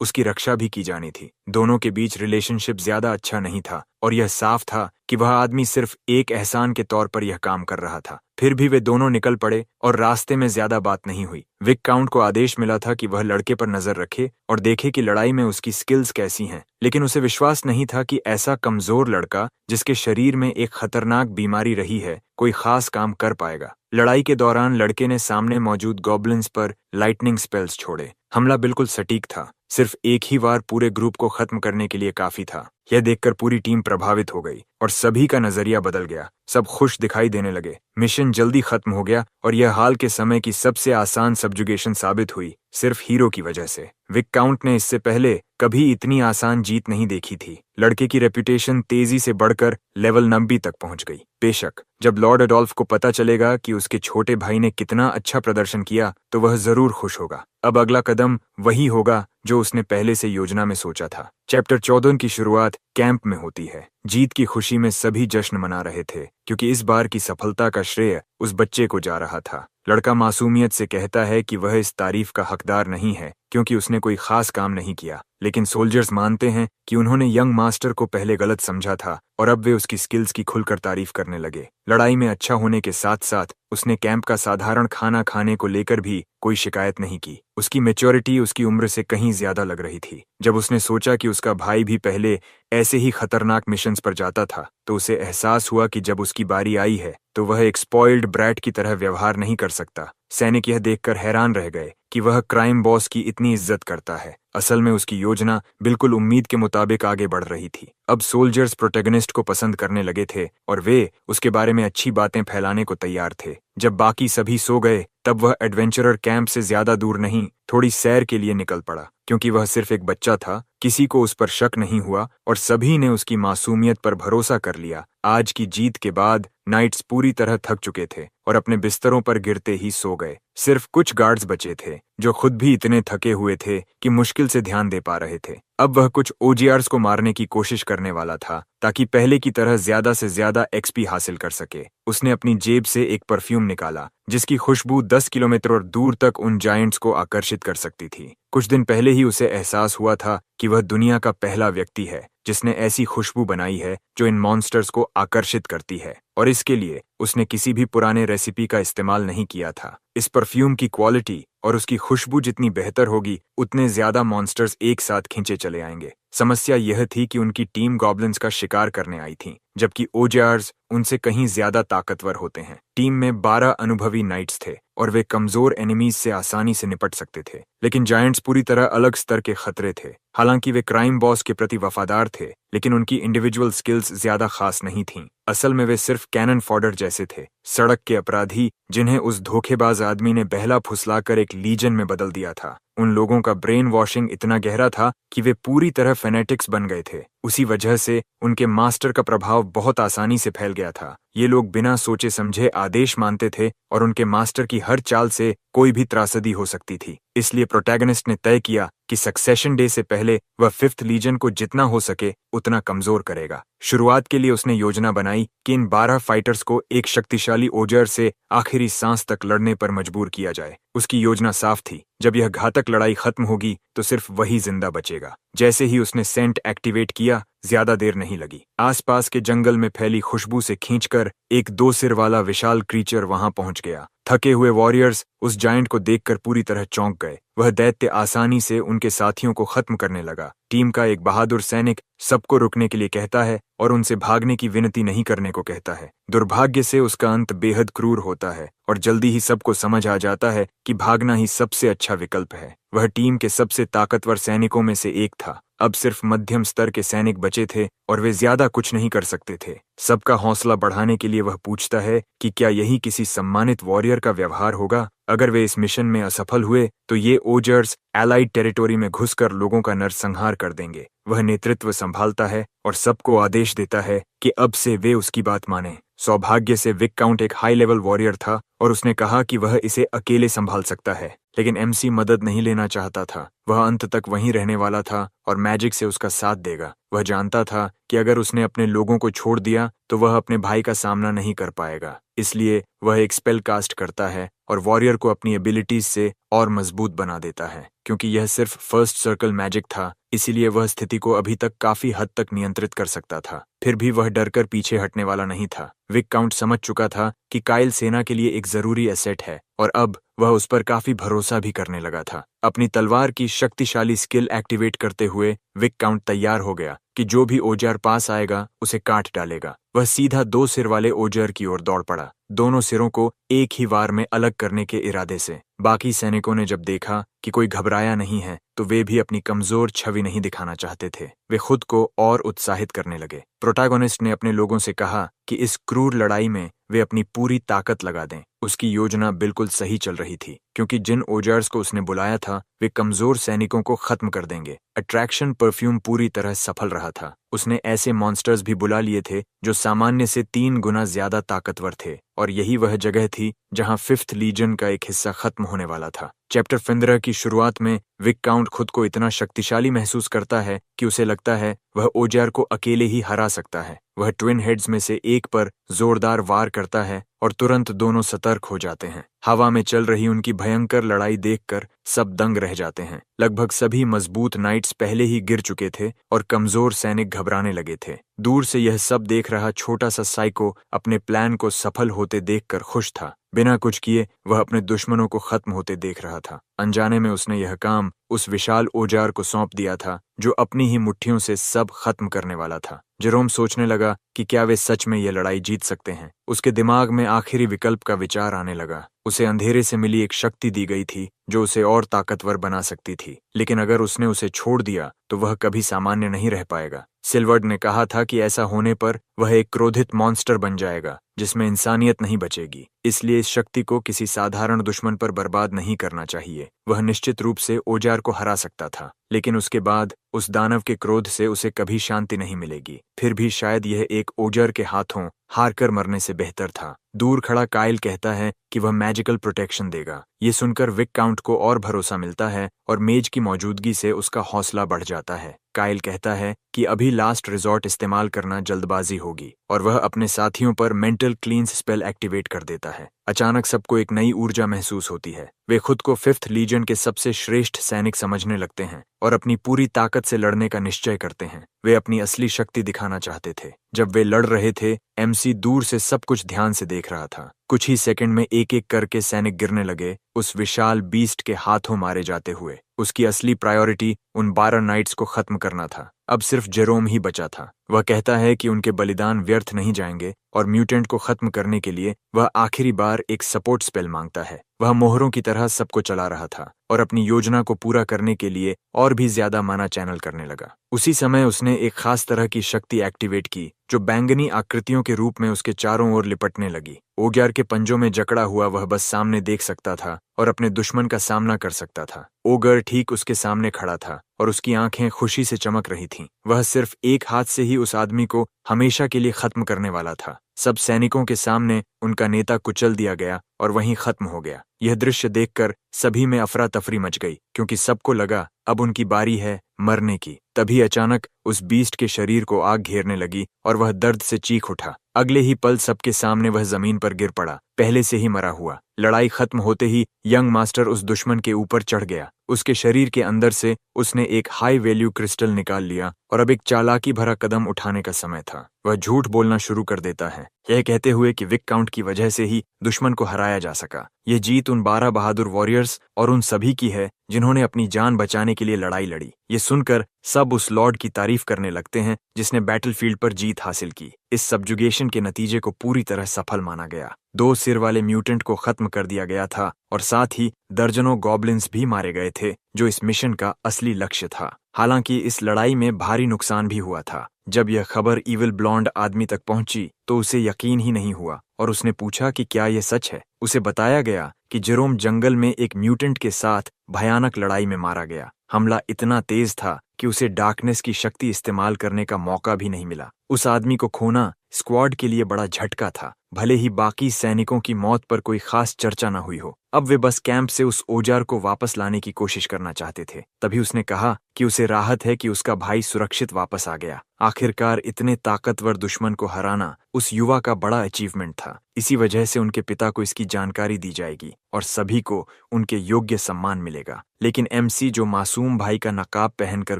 उसकी रक्षा भी की जानी थी। दोनों के बीच रिलेशनशिप ज्यादा अच्छा नहीं था और यह साफ था कि वह आदमी सिर्फ एक एहसान के तौर पर यह काम कर रहा था। फिर भी वे दोनों निकल पड़े और रास्ते में ज्यादा बात नहीं हुई। विक काउंट को आदेश मिला था कि वह लड़के पर नजर रखे और देखे कि लड़ाई में उसकी स्किल्स कैसी हैं, लेकिन उसे विश्वास नहीं था कि ऐसा कमजोर लड़का जिसके शरीर में एक खतरनाक बीमारी रही है कोई खास काम कर पाएगा। लड़ाई के दौरान लड़के ने सामने मौजूद गॉब्लिन्स पर लाइटनिंग स्पेल्स छोड़े। हमला बिल्कुल सटीक था, सिर्फ एक ही बार पूरे ग्रुप को खत्म करने के लिए काफी था। यह देखकर पूरी टीम प्रभावित हो गई और सभी का नजरिया बदल गया। सब खुश दिखाई देने लगे। मिशन जल्दी खत्म हो गया और यह हाल के समय की सबसे आसान सबजुगेशन साबित हुई, सिर्फ हीरो की वजह से। विक काउंट ने इससे पहले कभी इतनी आसान जीत नहीं देखी थी। लड़के की रेपुटेशन तेजी से बढ़कर लेवल 90 तक पहुंच गई। बेशक जब लॉर्ड एडोल्फ को पता चलेगा कि उसके छोटे भाई ने कितना अच्छा प्रदर्शन किया तो वह जरूर खुश होगा। अब अगला कदम वही होगा जो उसने पहले से योजना में सोचा था। चैप्टर 14 की शुरुआत कैंप में होती है। जीत की खुशी में सभी जश्न मना रहे थे, क्योंकि इस बार की सफलता का श्रेय उस बच्चे को जा रहा था। लड़का मासूमियत से कहता है कि वह इस तारीफ का हकदार नहीं है क्योंकि उसने कोई खास काम नहीं किया, लेकिन सोल्जर्स मानते हैं कि उन्होंने यंग मास्टर को पहले गलत समझा था और अब वे उसकी स्किल्स की खुलकर तारीफ करने लगे। लड़ाई में अच्छा होने के साथ साथ उसने कैंप का साधारण खाना खाने को लेकर भी कोई शिकायत नहीं की। उसकी मैच्योरिटी उसकी उम्र से कहीं ज्यादा लग रही थी। जब उसने सोचा कि उसका भाई भी पहले ऐसे ही खतरनाक मिशंस पर जाता था, तो उसे एहसास हुआ कि जब उसकी बारी आई है तो वह एक स्पॉइल्ड ब्रैट की तरह व्यवहार नहीं कर सकता। सैनिक यह देखकर हैरान रह गए कि वह क्राइम बॉस की इतनी इज्जत करता है। असल में उसकी योजना बिल्कुल उम्मीद के मुताबिक आगे बढ़ रही थी। अब सोल्जर्स प्रोटैगनिस्ट को पसंद करने लगे थे और वे उसके बारे में अच्छी बातें फैलाने को तैयार थे। जब बाकी सभी सो गए तब वह एडवेंचरर कैंप से ज्यादा दूर नहीं, थोड़ी सैर के लिए निकल पड़ा। क्योंकि वह सिर्फ एक बच्चा था, किसी को उस पर शक नहीं हुआ और सभी ने उसकी मासूमियत पर भरोसा कर लिया। आज की जीत के बाद नाइट्स पूरी तरह थक चुके थे और अपने बिस्तरों पर गिरते ही सो गए। सिर्फ कुछ गार्ड्स बचे थे जो खुद भी इतने थके हुए थे कि मुश्किल से ध्यान दे पा रहे थे। अब वह कुछ ओजीआर्स को मारने की कोशिश करने वाला था ताकि पहले की तरह ज्यादा से ज्यादा एक्सपी हासिल कर सके। उसने अपनी जेब से एक परफ्यूम निकाला जिसकी खुशबू 10 किलोमीटर और दूर तक उन जायंट्स को आकर्षित कर सकती थी। कुछ दिन पहले ही उसे एहसास हुआ था कि वह दुनिया का पहला व्यक्ति है जिसने ऐसी खुशबू बनाई है जो इन मॉन्स्टर्स को आकर्षित करती है, और इसके लिए उसने किसी भी पुराने रेसिपी का इस्तेमाल नहीं किया था। इस परफ्यूम की क्वालिटी और उसकी खुशबू जितनी बेहतर होगी, उतने ज्यादा मॉन्स्टर्स एक साथ खींचे चले आएंगे। समस्या यह थी कि उनकी टीम गॉब्लिन्स का शिकार करने आई थी, जबकि ओजार्स उनसे कहीं ज्यादा ताकतवर होते हैं। टीम में 12 अनुभवी नाइट्स थे और वे कमजोर एनिमीज से आसानी से निपट सकते थे, लेकिन जायंट्स पूरी तरह अलग स्तर के खतरे थे। हालांकि वे क्राइम बॉस के प्रति वफादार थे, लेकिन उनकी इंडिविजुअल स्किल्स ज्यादा खास नहीं थीं। असल में वे सिर्फ कैनन फॉडर जैसे थे, सड़क के अपराधी जिन्हें उस धोखेबाज आदमी ने बहला फुसलाकर एक लीजन में बदल दिया था। उन लोगों का ब्रेन वॉशिंग इतना गहरा था कि वे पूरी तरह फेनेटिक्स बन गए थे। उसी वजह से उनके मास्टर का प्रभाव बहुत आसानी से फैल गया था। ये लोग बिना सोचे समझे आदेश मानते थे और उनके मास्टर की हर चाल से कोई भी त्रासदी हो सकती थी। इसलिए प्रोटैगनिस्ट ने तय किया कि सक्सेशन डे से पहले वह 5th लीजन को जितना हो सके उतना कमजोर करेगा। शुरुआत के लिए उसने योजना बनाई कि इन 12 फाइटर्स को एक शक्तिशाली ओजर से आखिरी सांस तक लड़ने पर मजबूर किया जाए। उसकी योजना साफ थी, जब यह घातक लड़ाई खत्म होगी तो सिर्फ वही जिंदा बचेगा। जैसे ही उसने सेंट एक्टिवेट किया, ज्यादा देर नहीं लगी। आसपास के जंगल में फैली खुशबू से खींचकर एक 2 सिर वाला विशाल क्रीचर वहां पहुंच गया। थके हुए वॉरियर्स उस जायंट को देखकर पूरी तरह चौंक गए। वह दैत्य आसानी से उनके साथियों को खत्म करने लगा। टीम का एक बहादुर सैनिक सबको रुकने के लिए कहता है और उनसे भागने की विनती नहीं करने को कहता है। दुर्भाग्य से उसका अंत बेहद क्रूर होता है और जल्दी ही सबको समझ आ जाता है कि भागना ही सबसे अच्छा विकल्प है। वह टीम के सबसे ताकतवर सैनिकों में से एक था। अब सिर्फ मध्यम स्तर के सैनिक बचे थे और वे ज्यादा कुछ नहीं कर सकते थे। सबका हौसला बढ़ाने के लिए वह पूछता है कि क्या यही किसी सम्मानित वॉरियर का व्यवहार होगा। अगर वे इस मिशन में असफल हुए तो ये ओजर्स एलाइड टेरिटोरी में घुसकर लोगों का नरसंहार कर देंगे। वह नेतृत्व संभालता है और सबको आदेश देता है कि अब से वे उसकी बात मानें। सौभाग्य से विक्काउंट एक हाई लेवल वॉरियर था और उसने कहा कि वह इसे अकेले संभाल सकता है, लेकिन एमसी मदद नहीं लेना चाहता था। वह अंत तक वहीं रहने वाला था और मैजिक से उसका साथ देगा। वह जानता था कि अगर उसने अपने लोगों को छोड़ दिया तो वह अपने भाई का सामना नहीं कर पाएगा। इसलिए वह एक स्पेल कास्ट करता है और वॉरियर को अपनी एबिलिटीज से और मजबूत बना देता है। क्योंकि यह सिर्फ फर्स्ट सर्कल मैजिक था, इसीलिए वह स्थिति को अभी तक काफी हद तक नियंत्रित कर सकता था। फिर भी वह डरकर पीछे हटने वाला नहीं था। विक्काउंट समझ चुका था कि काइल सेना के लिए एक जरूरी एसेट है और अब वह उस पर काफी भरोसा भी करने लगा था। अपनी तलवार की शक्तिशाली स्किल एक्टिवेट करते हुए विक्काउंट तैयार हो गया कि जो भी ओजार पास आएगा उसे काट डालेगा। वह सीधा 2 सिर वाले ओजार की ओर दौड़ पड़ा, दोनों सिरों को एक ही वार में अलग करने के इरादे से। बाकी सैनिकों ने जब देखा कि कोई घबराया नहीं है तो वे भी अपनी कमजोर छवि नहीं दिखाना चाहते थे। वे खुद को और उत्साहित करने लगे। प्रोटैगनिस्ट ने अपने लोगों से कहा कि इस क्रूर लड़ाई में वे अपनी पूरी ताकत लगा दें। उसकी योजना बिल्कुल सही चल रही थी, क्योंकि जिन ओजार्स को उसने बुलाया था वे कमजोर सैनिकों को खत्म कर देंगे। अट्रैक्शन परफ्यूम पूरी तरह सफल रहा था। उसने ऐसे मॉन्स्टर्स भी बुला लिए थे जो सामान्य से 3 गुना ज्यादा ताकतवर थे, और यही वह जगह थी जहां 5th लीजन का एक हिस्सा खत्म होने वाला था। चैप्टर 15 की शुरुआत में विक्काउंट खुद को इतना शक्तिशाली महसूस करता है कि उसे लगता है वह ओजार को अकेले ही हरा सकता है। वह ट्विन हेड्स में से एक पर जोरदार वार करता है और तुरंत दोनों सतर्क हो जाते हैं। हवा में चल रही उनकी भयंकर लड़ाई देखकर सब दंग रह जाते हैं। लगभग सभी मजबूत नाइट्स पहले ही गिर चुके थे और कमजोर सैनिक घबराने लगे थे। दूर से यह सब देख रहा छोटा सा साइको अपने प्लान को सफल होते देखकर खुश था। बिना कुछ किए वह अपने दुश्मनों को खत्म होते देख रहा था। अनजाने में उसने यह काम उस विशाल ओजार को सौंप दिया था जो अपनी ही मुट्ठियों से सब खत्म करने वाला था। जेरोम सोचने लगा कि क्या वे सच में यह लड़ाई जीत सकते हैं। उसके दिमाग में आखिरी विकल्प का विचार आने लगा। उसे अंधेरे से मिली एक शक्ति दी गई थी जो उसे और ताकतवर बना सकती थी, लेकिन अगर उसने उसे छोड़ दिया तो वह कभी सामान्य नहीं रह पाएगा। सिल्वर्ड ने कहा था कि ऐसा होने पर वह एक क्रोधित मॉन्स्टर बन जाएगा जिसमें इंसानियत नहीं बचेगी। इसलिए इस शक्ति को किसी साधारण दुश्मन पर बर्बाद नहीं करना चाहिए। वह निश्चित रूप से ओजार को हरा सकता था, लेकिन उसके बाद उस दानव के क्रोध से उसे कभी शांति नहीं मिलेगी। फिर भी शायद यह एक ओजार के हाथों हारकर मरने से बेहतर था। दूर खड़ा काइल कहता है कि वह मैजिकल प्रोटेक्शन देगा। ये सुनकर विक्काउंट को और भरोसा मिलता है और मेज की मौजूदगी से उसका हौसला बढ़ जाता है। काइल कहता है कि अभी लास्ट रिजॉर्ट इस्तेमाल करना जल्दबाजी होगी और वह अपने साथियों पर मेंटल क्लींस स्पेल एक्टिवेट कर देता है। अचानक सबको एक नई ऊर्जा महसूस होती है। वे खुद को 5th लीजन के सबसे श्रेष्ठ सैनिक समझने लगते हैं और अपनी पूरी ताकत से लड़ने का निश्चय करते हैं। वे अपनी असली शक्ति दिखाना चाहते थे। जब वे लड़ रहे थे, एमसी दूर से सब कुछ ध्यान से देख रहा था। कुछ ही सेकंड में एक एक करके सैनिक गिरने लगे, उस विशाल बीस्ट के हाथों मारे जाते हुए। उसकी असली प्रायोरिटी उन 12 नाइट्स को खत्म करना था। अब सिर्फ जेरोम ही बचा था। वह कहता है कि उनके बलिदान व्यर्थ नहीं जाएंगे और म्यूटेंट को खत्म करने के लिए वह आखिरी बार एक सपोर्ट स्पेल मांगता है। वह मोहरों की तरह सबको चला रहा था और अपनी योजना को पूरा करने के लिए और भी ज्यादा माना चैनल करने लगा। उसी समय उसने एक खास तरह की शक्ति एक्टिवेट की जो बैंगनी आकृतियों के रूप में उसके चारों ओर लिपटने लगी। ओग्यार के पंजों में जकड़ा हुआ वह बस सामने देख सकता था और अपने दुश्मन का सामना कर सकता था। ओगर ठीक उसके सामने खड़ा था और उसकी आंखें खुशी से चमक रही थीं। वह सिर्फ एक हाथ से ही उस आदमी को हमेशा के लिए खत्म करने वाला था। सब सैनिकों के सामने उनका नेता कुचल दिया गया और वहीं खत्म हो गया। यह दृश्य देखकर सभी में अफरा तफरी मच गई, क्योंकि सबको लगा अब उनकी बारी है मरने की। तभी अचानक उस बीस्ट के शरीर को आग घेरने लगी और वह दर्द से चीख उठा। अगले ही पल सबके सामने वह जमीन पर गिर पड़ा, पहले से ही मरा हुआ। लड़ाई खत्म होते ही यंग मास्टर उस दुश्मन के ऊपर चढ़ गया। उसके शरीर के अंदर से उसने एक हाई वैल्यू क्रिस्टल निकाल लिया और अब एक चालाकी भरा कदम उठाने का समय था। वह झूठ बोलना शुरू कर देता है, यह कहते हुए कि विक काउंट की वजह से ही दुश्मन को हराया जा सका। यह जीत उन 12 बहादुर वॉरियर्स और उन सभी की है जिन्होंने अपनी जान बचाने के लिए लड़ाई लड़ी। ये सुनकर सब उस लॉर्ड की तारीफ करने लगते हैं जिसने बैटलफील्ड पर जीत हासिल की। इस सब्जुगेशन के नतीजे को पूरी तरह सफल माना गया। 2 सिर वाले म्यूटेंट को खत्म कर दिया गया था और साथ ही दर्जनों गॉब्लिन्स भी मारे गए थे, जो इस मिशन का असली लक्ष्य था। हालांकि इस लड़ाई में भारी नुकसान भी हुआ था। जब यह खबर इविल ब्लॉन्ड आदमी तक पहुंची तो उसे यकीन ही नहीं हुआ और उसने पूछा कि क्या यह सच है। उसे बताया गया कि जेरोम जंगल में एक म्यूटेंट के साथ भयानक लड़ाई में मारा गया। हमला इतना तेज था कि उसे डार्कनेस की शक्ति इस्तेमाल करने का मौका भी नहीं मिला। उस आदमी को खोना स्क्वाड के लिए बड़ा झटका था, भले ही बाकी सैनिकों की मौत पर कोई खास चर्चा न हुई हो। अब वे बस कैंप से उस औजार को वापस लाने की कोशिश करना चाहते थे। तभी उसने कहा कि उसे राहत है कि उसका भाई सुरक्षित वापस आ गया। आखिरकार इतने ताकतवर दुश्मन को हराना उस युवा का बड़ा अचीवमेंट था। इसी वजह से उनके पिता को इसकी जानकारी दी जाएगी और सभी को उनके योग्य सम्मान मिलेगा। लेकिन एमसी, जो मासूम भाई का नकाब पहनकर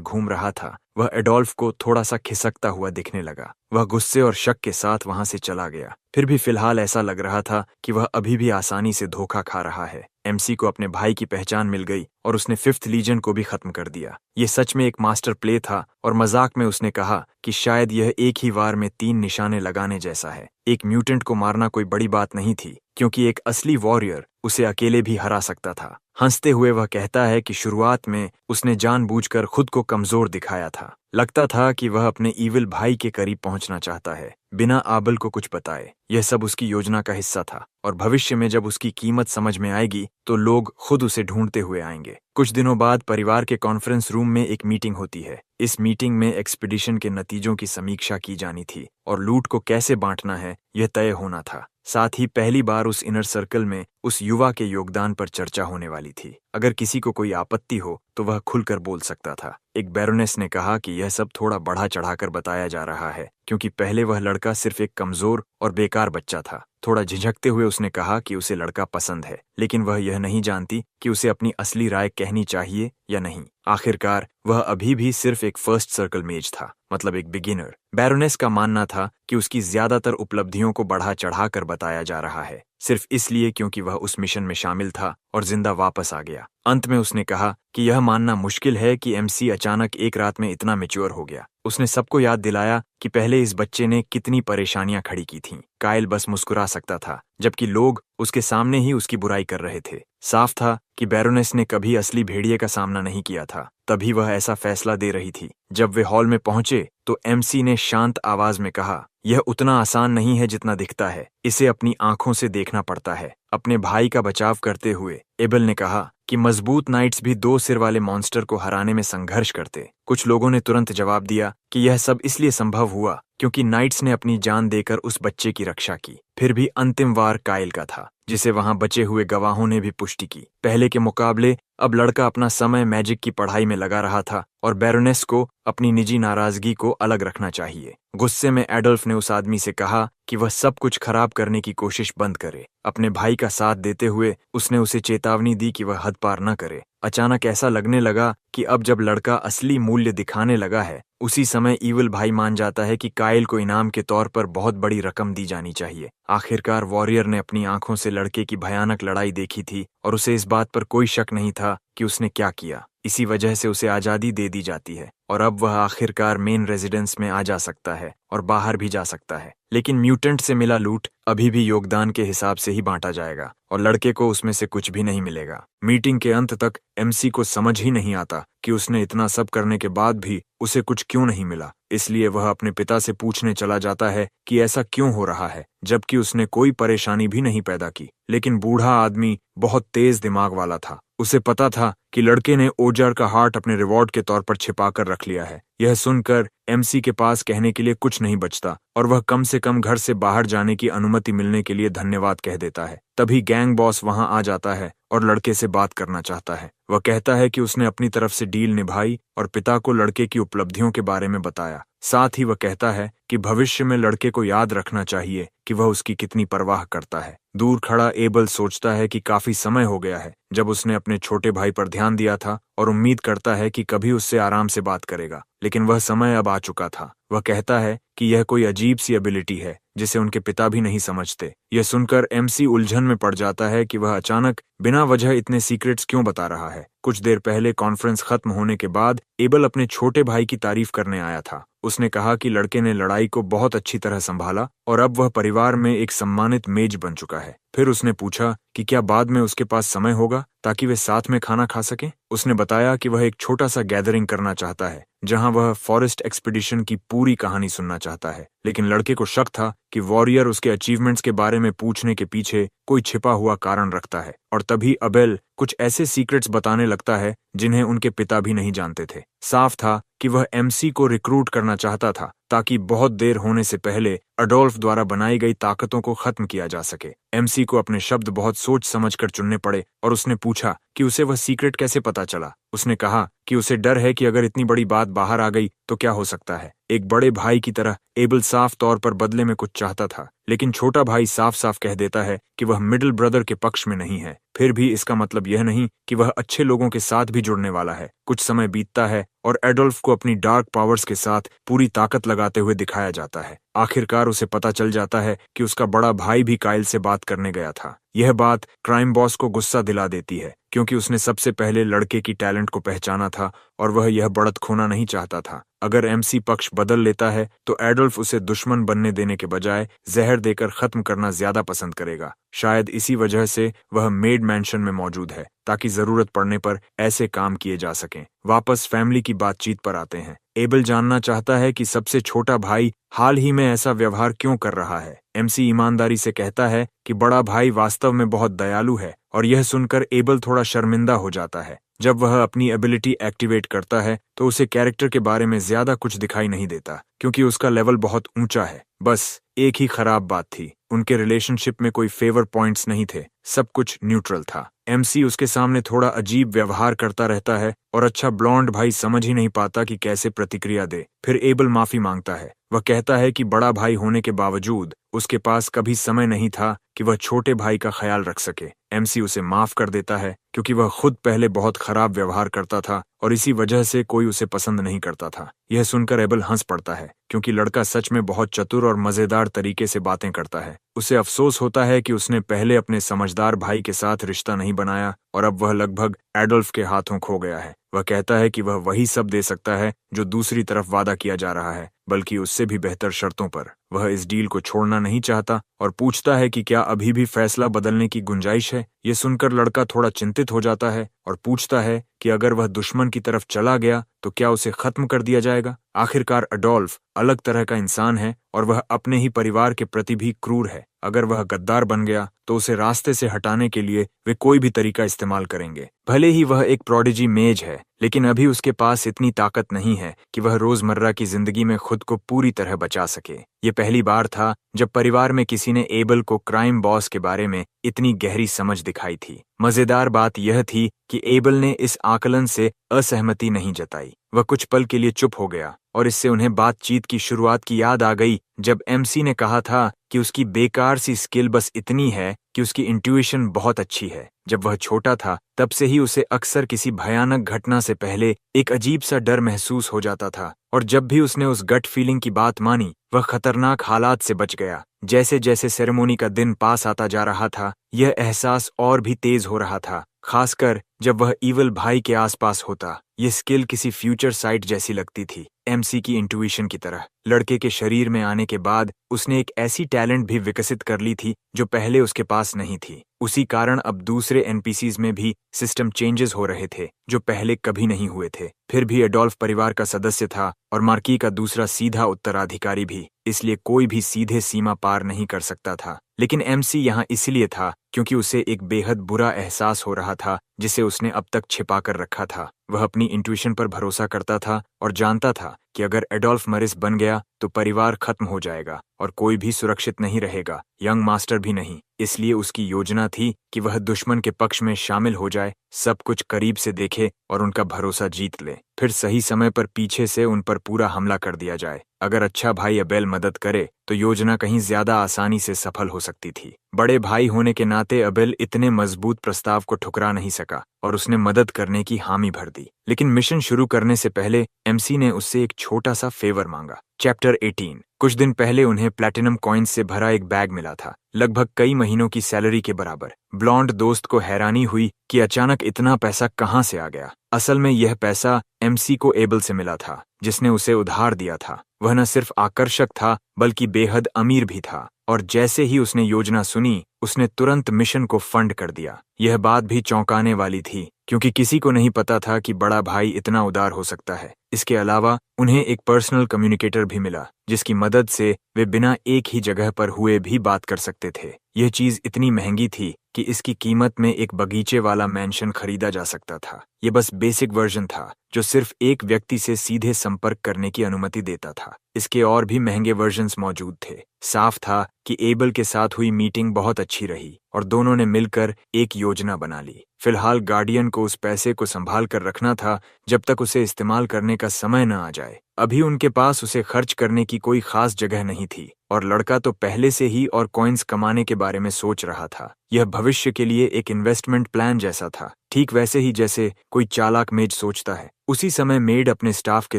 घूम रहा था, वह एडोल्फ को थोड़ा सा खिसकता हुआ दिखने लगा। वह गुस्से और शक के साथ वहां से चला गया। फिर भी फिलहाल ऐसा लग रहा था कि वह अभी भी आसानी से धोखा खा रहा है। एमसी को अपने भाई की पहचान मिल गई और उसने 5th लीजन को भी खत्म कर दिया। ये सच में एक मास्टर प्ले था और मजाक में उसने कहा कि शायद यह एक ही वार में 3 निशाने लगाने जैसा है। एक म्यूटेंट को मारना कोई बड़ी बात नहीं थी, क्योंकि एक असली वॉरियर उसे अकेले भी हरा सकता था। हंसते हुए वह कहता है कि शुरुआत में उसने जानबूझकर खुद को कमजोर दिखाया था। लगता था कि वह अपने ईविल भाई के करीब पहुंचना चाहता है, बिना आबल को कुछ बताए। यह सब उसकी योजना का हिस्सा था और भविष्य में जब उसकी कीमत समझ में आएगी तो लोग खुद उसे ढूंढते हुए आएंगे। कुछ दिनों बाद परिवार के कॉन्फ्रेंस रूम में एक मीटिंग होती है। इस मीटिंग में एक्सपीडिशन के नतीजों की समीक्षा की जानी थी और लूट को कैसे बांटना है यह तय होना था। साथ ही पहली बार उस इनर सर्कल में उस युवा के योगदान पर चर्चा होने वाली थी। अगर किसी को कोई आपत्ति हो तो वह खुलकर बोल सकता था। एक बैरोनेस ने कहा कि यह सब थोड़ा बढ़ा चढ़ाकर बताया जा रहा है, क्योंकि पहले वह लड़का सिर्फ एक कमजोर और बेकार बच्चा था। थोड़ा झिझकते हुए उसने कहा कि उसे लड़का पसंद है, लेकिन वह यह नहीं जानती कि उसे अपनी असली राय कहनी चाहिए या नहीं। आखिरकार वह अभी भी सिर्फ एक फर्स्ट सर्कल मेज था, मतलब एक बिगिनर। बैरोनेस का मानना था कि उसकी ज्यादातर उपलब्धियों को बढ़ा चढ़ाकर बताया जा रहा है, सिर्फ इसलिए क्योंकि वह उस मिशन में शामिल था और जिंदा वापस आ गया। अंत में उसने कहा कि यह मानना मुश्किल है कि एमसी अचानक एक रात में इतना मैच्योर हो गया। उसने सबको याद दिलाया कि पहले इस बच्चे ने कितनी परेशानियां खड़ी की थीं। काइल बस मुस्कुरा सकता था, जबकि लोग उसके सामने ही उसकी बुराई कर रहे थे। साफ था कि बैरोनेस ने कभी असली भेड़िए का सामना नहीं किया था, तभी वह ऐसा फैसला दे रही थी। जब वे हॉल में पहुंचे तो एमसी ने शांत आवाज में कहा, यह उतना आसान नहीं है जितना दिखता है, इसे अपनी आंखों से देखना पड़ता है। अपने भाई का बचाव करते हुए एबल ने कहा कि मजबूत नाइट्स भी 2 सिर वाले मॉन्स्टर को हराने में संघर्ष करते। कुछ लोगों ने तुरंत जवाब दिया कि यह सब इसलिए संभव हुआ क्योंकि नाइट्स ने अपनी जान देकर उस बच्चे की रक्षा की। फिर भी अंतिम वार काइल का था, जिसे वहां बचे हुए गवाहों ने भी पुष्टि की। पहले के मुकाबले अब लड़का अपना समय मैजिक की पढ़ाई में लगा रहा था और बैरोनेस को अपनी निजी नाराजगी को अलग रखना चाहिए। गुस्से में एडोल्फ ने उस आदमी से कहा कि वह सब कुछ खराब करने की कोशिश बंद करे। अपने भाई का साथ देते हुए उसने उसे चेतावनी दी कि वह हद पार न करे। अचानक ऐसा लगने लगा कि अब जब लड़का असली मूल्य दिखाने लगा है, उसी समय ईविल भाई मान जाता है कि काइल को इनाम के तौर पर बहुत बड़ी रकम दी जानी चाहिए। आखिरकार वॉरियर ने अपनी आंखों से लड़के की भयानक लड़ाई देखी थी और उसे इस बात पर कोई शक नहीं था कि उसने क्या किया। इसी वजह से उसे आजादी दे दी जाती है और अब वह आखिरकार मेन रेजिडेंस में आ जा सकता है और बाहर भी जा सकता है। लेकिन म्यूटेंट से मिला लूट अभी भी योगदान के हिसाब से ही बांटा जाएगा और लड़के को उसमें से कुछ भी नहीं मिलेगा। मीटिंग के अंत तक एमसी को समझ ही नहीं आता कि उसने इतना सब करने के बाद भी उसे कुछ क्यों नहीं मिला। इसलिए वह अपने पिता से पूछने चला जाता है कि ऐसा क्यों हो रहा है, जबकि उसने कोई परेशानी भी नहीं पैदा की। लेकिन बूढ़ा आदमी बहुत तेज दिमाग वाला था। उसे पता था कि लड़के ने ओजार का हार्ट अपने रिवॉर्ड के तौर पर छिपाकर रख लिया है। यह सुनकर एमसी के पास कहने के लिए कुछ नहीं बचता और वह कम से कम घर से बाहर जाने की अनुमति मिलने के लिए धन्यवाद कह देता है। तभी गैंग बॉस वहां आ जाता है और लड़के से बात करना चाहता है। वह कहता है कि उसने अपनी तरफ से डील निभाई और पिता को लड़के की उपलब्धियों के बारे में बताया। साथ ही वह कहता है कि भविष्य में लड़के को याद रखना चाहिए कि वह उसकी कितनी परवाह करता है। दूर खड़ा एबल सोचता है कि काफी समय हो गया है जब उसने अपने छोटे भाई पर ध्यान दिया था और उम्मीद करता है कि कभी उससे आराम से बात करेगा, लेकिन वह समय अब आ चुका था। वह कहता है कि यह कोई अजीब सी एबिलिटी है जिसे उनके पिता भी नहीं समझते। यह सुनकर एमसी उलझन में पड़ जाता है कि वह अचानक बिना वजह इतने सीक्रेट्स क्यों बता रहा है। कुछ देर पहले कॉन्फ्रेंस खत्म होने के बाद एबल अपने छोटे भाई की तारीफ करने आया था। उसने कहा कि लड़के ने लड़ाई को बहुत अच्छी तरह संभाला और अब वह परिवार में एक सम्मानित मेज बन चुका है। फिर उसने पूछा कि क्या बाद में उसके पास समय होगा ताकि वे साथ में खाना खा सकें। उसने बताया कि वह एक छोटा सा गैदरिंग करना चाहता है जहां वह फॉरेस्ट एक्सपीडिशन की पूरी कहानी सुनना चाहता है, लेकिन लड़के को शक था कि वॉरियर उसके अचीवमेंट्स के बारे में पूछने के पीछे कोई छिपा हुआ कारण रखता है। और तभी अबेल कुछ ऐसे सीक्रेट्स बताने लगता है जिन्हें उनके पिता भी नहीं जानते थे। साफ था कि वह एमसी को रिक्रूट करना चाहता था ताकि बहुत देर होने से पहले अडोल्फ द्वारा बनाई गई ताकतों को खत्म किया जा सके। एमसी को अपने शब्द बहुत सोच समझकर चुनने पड़े और उसने पूछा कि उसे वह सीक्रेट कैसे पता चला। उसने कहा कि उसे डर है कि अगर इतनी बड़ी बात बाहर आ गई तो क्या हो सकता है। एक बड़े भाई की तरह एबल साफ तौर पर बदले में कुछ चाहता था, लेकिन छोटा भाई साफ साफ कह देता है कि वह मिडिल ब्रदर के पक्ष में नहीं है। फिर भी इसका मतलब यह नहीं कि वह अच्छे लोगों के साथ भी जुड़ने वाला है। कुछ समय बीतता है और एडोल्फ को अपनी डार्क पावर्स के साथ पूरी ताकत लगाते हुए दिखाया जाता है। आखिरकार उसे पता चल जाता है कि उसका बड़ा भाई भी काइल से बात करने गया था। यह बात क्राइम बॉस को गुस्सा दिला देती है क्योंकि उसने सबसे पहले लड़के की टैलेंट को पहचाना था और वह यह बढ़त खोना नहीं चाहता था। अगर एमसी पक्ष बदल लेता है तो एडोल्फ उसे दुश्मन बनने देने के बजाय जहर देकर खत्म करना ज्यादा पसंद करेगा। शायद इसी वजह से वह मेड मैंशन में मौजूद है ताकि जरूरत पड़ने पर ऐसे काम किए जा सकें। वापस फैमिली की बातचीत पर आते हैं। एबल जानना चाहता है कि सबसे छोटा भाई हाल ही में ऐसा व्यवहार क्यों कर रहा है। एमसी ईमानदारी से कहता है कि बड़ा भाई वास्तव में बहुत दयालु है और यह सुनकर एबल थोड़ा शर्मिंदा हो जाता है। जब वह अपनी एबिलिटी एक्टिवेट करता है तो उसे कैरेक्टर के बारे में ज्यादा कुछ दिखाई नहीं देता क्योंकि उसका लेवल बहुत ऊंचा है। बस एक ही खराब बात थी, उनके रिलेशनशिप में कोई फेवर पॉइंट्स नहीं थे, सब कुछ न्यूट्रल था। एमसी उसके सामने थोड़ा अजीब व्यवहार करता रहता है और अच्छा ब्लॉन्ड भाई समझ ही नहीं पाता कि कैसे प्रतिक्रिया दे। फिर एबल माफी मांगता है। वह कहता है कि बड़ा भाई होने के बावजूद उसके पास कभी समय नहीं था कि वह छोटे भाई का ख्याल रख सके। एमसी उसे माफ कर देता है क्योंकि वह खुद पहले बहुत खराब व्यवहार करता था और इसी वजह से कोई उसे पसंद नहीं करता था। यह सुनकर एबल हंस पड़ता है क्योंकि लड़का सच में बहुत चतुर और मजेदार तरीके से बातें करता है। उसे अफसोस होता है कि उसने पहले अपने समझदार भाई के साथ रिश्ता नहीं बनाया और अब वह लगभग एडोल्फ के हाथों खो गया है। वह कहता है कि वह वही सब दे सकता है जो दूसरी तरफ वादा किया जा रहा है, बल्कि उससे भी बेहतर शर्तों पर। वह इस डील को छोड़ना नहीं चाहता और पूछता है कि क्या अभी भी फैसला बदलने की गुंजाइश है। ये सुनकर लड़का थोड़ा चिंतित हो जाता है और पूछता है कि अगर वह दुश्मन की तरफ चला गया तो क्या उसे खत्म कर दिया जाएगा। आखिरकार अडोल्फ अलग तरह का इंसान है और वह अपने ही परिवार के प्रति भी क्रूर है। अगर वह गद्दार बन गया तो उसे रास्ते से हटाने के लिए वे कोई भी तरीका इस्तेमाल करेंगे। भले ही वह एक प्रोडिजी मेज है, लेकिन अभी उसके पास इतनी ताकत नहीं है कि वह रोजमर्रा की जिंदगी में खुद को पूरी तरह बचा सके। ये पहली बार था जब परिवार में किसी ने एबल को क्राइम बॉस के बारे में इतनी गहरी समझ दिखाई थी। मजेदार बात यह थी कि एबल ने इस आकलन से असहमति नहीं जताई। वह कुछ पल के लिए चुप हो गया और इससे उन्हें बातचीत की शुरुआत की याद आ गई जब एमसी ने कहा था कि उसकी बेकार सी स्किल बस इतनी है कि उसकी इंट्यूशन बहुत अच्छी है। जब वह छोटा था तब से ही उसे अक्सर किसी भयानक घटना से पहले एक अजीब सा डर महसूस हो जाता था और जब भी उसने उस गट फीलिंग की बात मानी वह खतरनाक हालात से बच गया। जैसे जैसे सेरेमनी का दिन पास आता जा रहा था यह एहसास और भी तेज हो रहा था, खासकर जब वह ईवल भाई के आसपास होता। ये स्किल किसी फ्यूचर साइट जैसी लगती थी, एमसी की इंट्यूशन की तरह। लड़के के शरीर में आने के बाद उसने एक ऐसी टैलेंट भी विकसित कर ली थी जो पहले उसके पास नहीं थी। उसी कारण अब दूसरे एनपीसीज में भी सिस्टम चेंजेस हो रहे थे जो पहले कभी नहीं हुए थे। फिर भी एडोल्फ परिवार का सदस्य था और मार्की का दूसरा सीधा उत्तराधिकारी भी, इसलिए कोई भी सीधे सीमा पार नहीं कर सकता था। लेकिन एमसी यहाँ इसलिए था क्योंकि उसे एक बेहद बुरा एहसास हो रहा था जिसे उसने अब तक छिपा कर रखा था। वह अपनी इंट्यूशन पर भरोसा करता था और जानता था कि अगर एडोल्फ मरिस बन गया तो परिवार खत्म हो जाएगा और कोई भी सुरक्षित नहीं रहेगा, यंग मास्टर भी नहीं। इसलिए उसकी योजना थी कि वह दुश्मन के पक्ष में शामिल हो जाए, सब कुछ करीब से देखे और उनका भरोसा जीत ले, फिर सही समय पर पीछे से उन पर पूरा हमला कर दिया जाए। अगर अच्छा भाई अबेल मदद करे तो योजना कहीं ज्यादा आसानी से सफल हो सकती थी। बड़े भाई होने के नाते अबेल इतने मजबूत प्रस्ताव को ठुकरा नहीं सका और उसने मदद करने की हामी भर दी। लेकिन मिशन शुरू करने से पहले एमसी ने उससे एक छोटा सा फेवर मांगा। चैप्टर 18। कुछ दिन पहले उन्हें प्लैटिनम कॉइन्स से भरा एक बैग मिला था, लगभग कई महीनों की सैलरी के बराबर। ब्लॉन्ड दोस्त को हैरानी हुई कि अचानक इतना पैसा कहाँ से आ गया। असल में यह पैसा एमसी को एबल से मिला था, जिसने उसे उधार दिया था। वह न सिर्फ आकर्षक था बल्कि बेहद अमीर भी था, और जैसे ही उसने योजना सुनी उसने तुरंत मिशन को फंड कर दिया। यह बात भी चौंकाने वाली थी क्योंकि किसी को नहीं पता था कि बड़ा भाई इतना उदार हो सकता है। इसके अलावा उन्हें एक पर्सनल कम्युनिकेटर भी मिला जिसकी मदद से वे बिना एक ही जगह पर हुए भी बात कर सकते थे। यह चीज इतनी महंगी थी कि इसकी कीमत में एक बगीचे वाला मैंशन खरीदा जा सकता था। यह बस बेसिक वर्जन था जो सिर्फ एक व्यक्ति से सीधे संपर्क करने की अनुमति देता था। इसके और भी महंगे वर्जन्स मौजूद थे। साफ था कि एबल के साथ हुई मीटिंग बहुत अच्छी रही और दोनों ने मिलकर एक योजना बना ली। फिलहाल गार्डियन को उस पैसे को संभाल कर रखना था जब तक उसे इस्तेमाल करने का समय न आ जाए। अभी उनके पास उसे खर्च करने की कोई खास जगह नहीं थी और लड़का तो पहले से ही और कॉइन्स कमाने के बारे में सोच रहा था। यह भविष्य के लिए एक इन्वेस्टमेंट प्लान जैसा था, ठीक वैसे ही जैसे कोई चालाक मेज सोचता है। उसी समय मेड अपने स्टाफ के